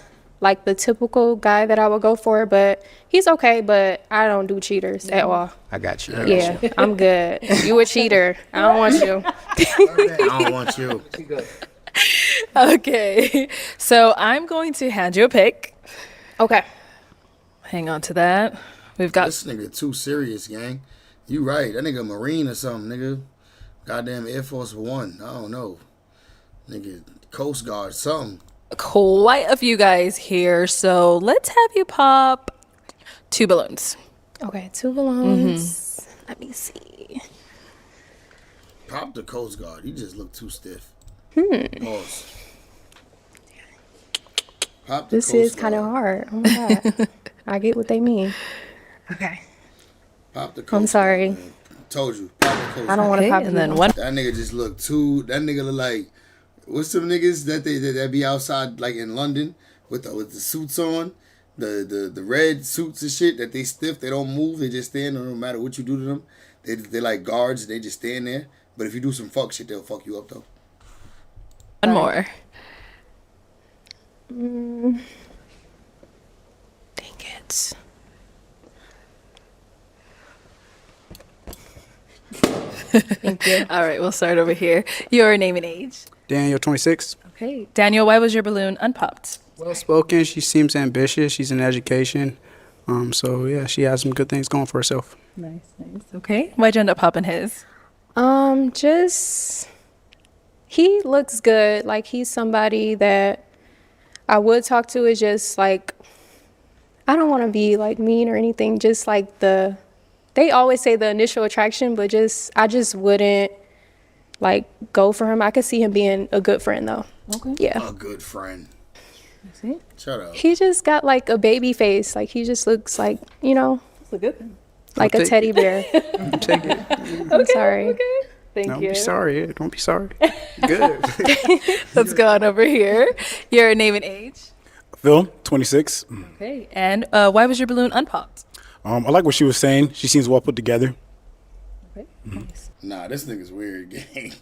like the typical guy that I would go for. But he's okay. But I don't do cheaters at all. I got you. Yeah, I'm good. You a cheater. I don't want you. I don't want you. Okay. So I'm going to hand you a pick. Okay. Hang on to that. We've got This nigga too serious, gang. You right. That nigga Marine or something, nigga. Goddamn Air Force One. I don't know. Nigga Coast Guard, something. quite a few guys here. So let's have you pop 2 balloons. Okay, 2 balloons. Let me see. Pop the Coast Guard. He just looked too stiff. Pause. Pop the This Coast is kind of Guard. hard. Oh my God. I get what they mean. Okay. Pop the Coast I'm sorry. Guard, man. Told you. Pop the Coast I don't want to Okay, pop and you. then one. That nigga just looked too. That nigga look like what's some niggas that be outside like in London with the suits on, the red suits and shit that they stiff. They don't move. They just stand there no matter what you do to them. They like guards. They just stand there. But if you do some fuck shit, they'll fuck you up though. One more. Dang it. Thank you. All right, we'll start over here. Your name and age. Daniel, 26. Okay. Daniel, why was your balloon unpopped? Well spoken. She seems ambitious. She's in education. So yeah, she has some good things going for herself. Nice. Okay. Why'd you end up popping his? Just he looks good. Like he's somebody that I would talk to is just like, I don't want to be like mean or anything. Just like they always say the initial attraction, but I just wouldn't like go for him. I could see him being a good friend though. Okay. Yeah. A good friend. See? Shut up. He just got like a baby face. Like he just looks like, That's a good thing. like a teddy bear. Take it. I'm sorry. Okay. Thank Don't you. be sorry. Yeah, don't be sorry. Good. Let's go on over here. Your name and age. Phil, 26. Okay. And why was your balloon unpopped? I like what she was saying. She seems well put together. Okay. Nah, this nigga's weird, gang.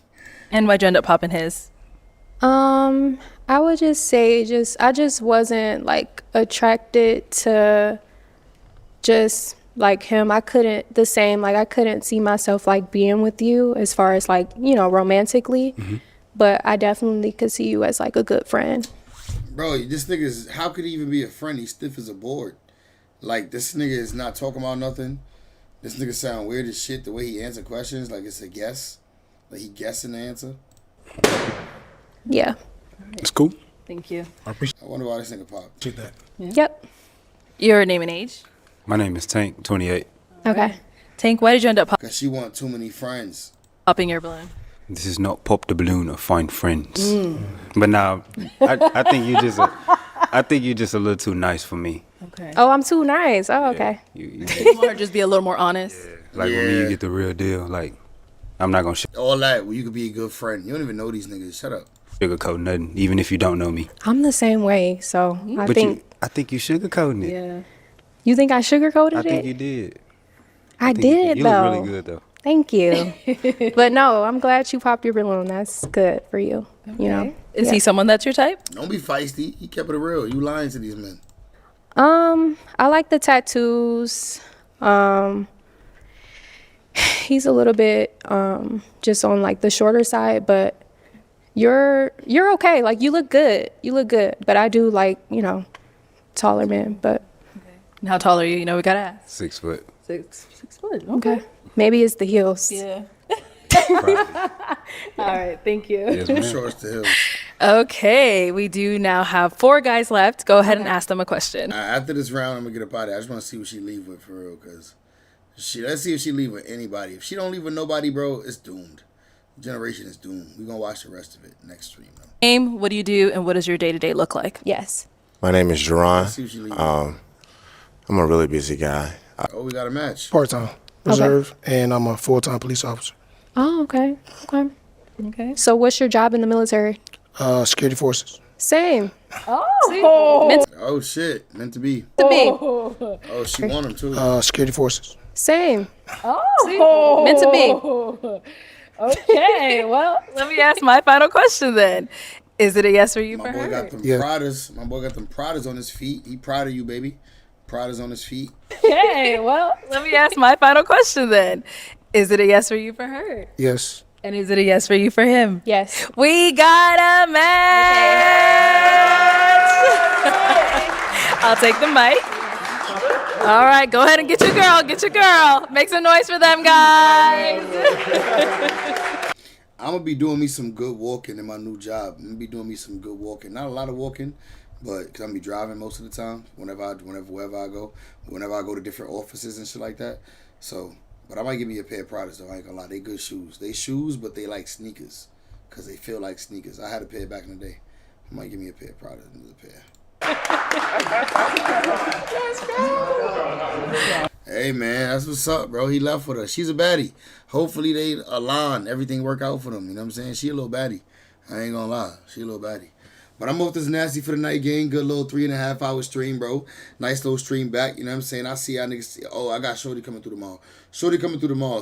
And why'd you end up popping his? I would just say I just wasn't like attracted to just like him. I couldn't see myself like being with you as far as like, romantically. But I definitely could see you as like a good friend. Bro, this nigga how could he even be a friend? He's stiff as a board. Like, this nigga is not talking about nothing. This nigga sound weird as shit the way he answer questions. Like, it's a guess. Like, he guessing the answer. Yeah. It's cool. Thank you. I wonder why this nigga popped. Take that. Yeah. Yep. Your name and age. My name is Tank, 28. Okay. Tank, why did you end up Because she want too many friends. popping your balloon? This is not pop the balloon or find friends. But now, I think you're just a little too nice for me. Okay. Oh, I'm too nice. Oh, okay. You Or just be a little more honest. like with me, you get the real deal. Like, I'm not gonna All that, well, you could be a good friend. You don't even know these niggas. Shut up. sugarcoat nothing, even if you don't know me. I'm the same way. So I think you sugarcoating it. Yeah. You think I sugarcoated I it? think you did. I did You though. look really good though. Thank you. But no, I'm glad you popped your balloon. That's good for you. You know. Is he someone that's your type? Don't be feisty. He kept it real. You lying to these men. I like the tattoos. He's a little bit just on like the shorter side, but you're okay. Like you look good. You look good. But I do like, taller men, but And how tall are you? We gotta ask. 6 foot. 6 foot. okay. Maybe it's the heels. Yeah. All right. Thank you. Yes, ma'am. Shorts to hills. Okay. We do now have 4 guys left. Go ahead and ask them a question. After this round, I'm going to get up out of there. I just want to see what she leave with for real. Because let's see if she leave with anybody. If she don't leave with nobody, bro, it's doomed. Generation is doomed. We're going to watch the rest of it next stream. Though. Name, what do you do, and what does your day-to-day look like? Yes. My name is Jerron. See what she leave with. I'm a really busy guy. We got a match. Part-time reserve, and I'm a full-time police officer. Oh, okay. Okay. Okay. So what's your job in the military? Security forces. Same. Oh. Meant Oh, shit. Meant to be. to be. Oh, she want him, too. Security forces. Same. Oh. Meant to be. Okay. Well, let me ask my final question then. Is it a yes for you My for boy her? got them Yeah. Pradas. My boy got them Pradas on his feet. He proud of you, baby. Pradas on his feet. Okay. Well, let me ask my final question then. Is it a yes for you for her? Yes. And is it a yes for you for him? Yes. We got a match. I'll take the mic. All right, go ahead and get your girl. Get your girl. Make some noise for them, guys. I'm going to be doing me some good walking in my new job. I'm going to be doing me some good walking. Not a lot of walking, but because I'm going to be driving most of the time wherever I go to different offices and shit like that. So, but I might give me a pair of Pradas, though. I ain't going to lie. They good shoes. They shoes, but they like sneakers because they feel like sneakers. I had a pair back in the day. I might give me a pair of Pradas, another pair. Hey man, that's what's up, bro. He left with her. She's a baddie. Hopefully they align, everything work out for them. You know what I'm saying? She a little baddie. I ain't gonna lie. She a little baddie. But I'm off this nasty for the night game. Good little 3.5 hour stream, bro. Nice little stream back. You know what I'm saying? I see y'all niggas. Oh, I got Shorty coming through tomorrow.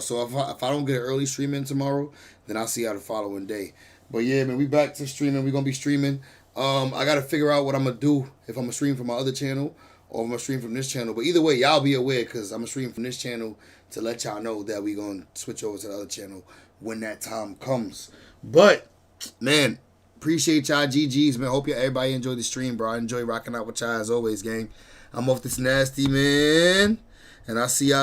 So if I don't get an early stream in tomorrow, then I'll see y'all the following day. But yeah, man, we back to streaming. We gonna be streaming. I gotta figure out what I'm gonna do, if I'm gonna stream from my other channel or I'm gonna stream from this channel. But either way, y'all be aware, because I'm gonna stream from this channel to let y'all know that we gonna switch over to the other channel when that time comes. But man, appreciate y'all GGs, man. Hope everybody enjoyed the stream, bro. I enjoy rocking out with y'all as always, gang. I'm off this nasty, man, and I'll see y'all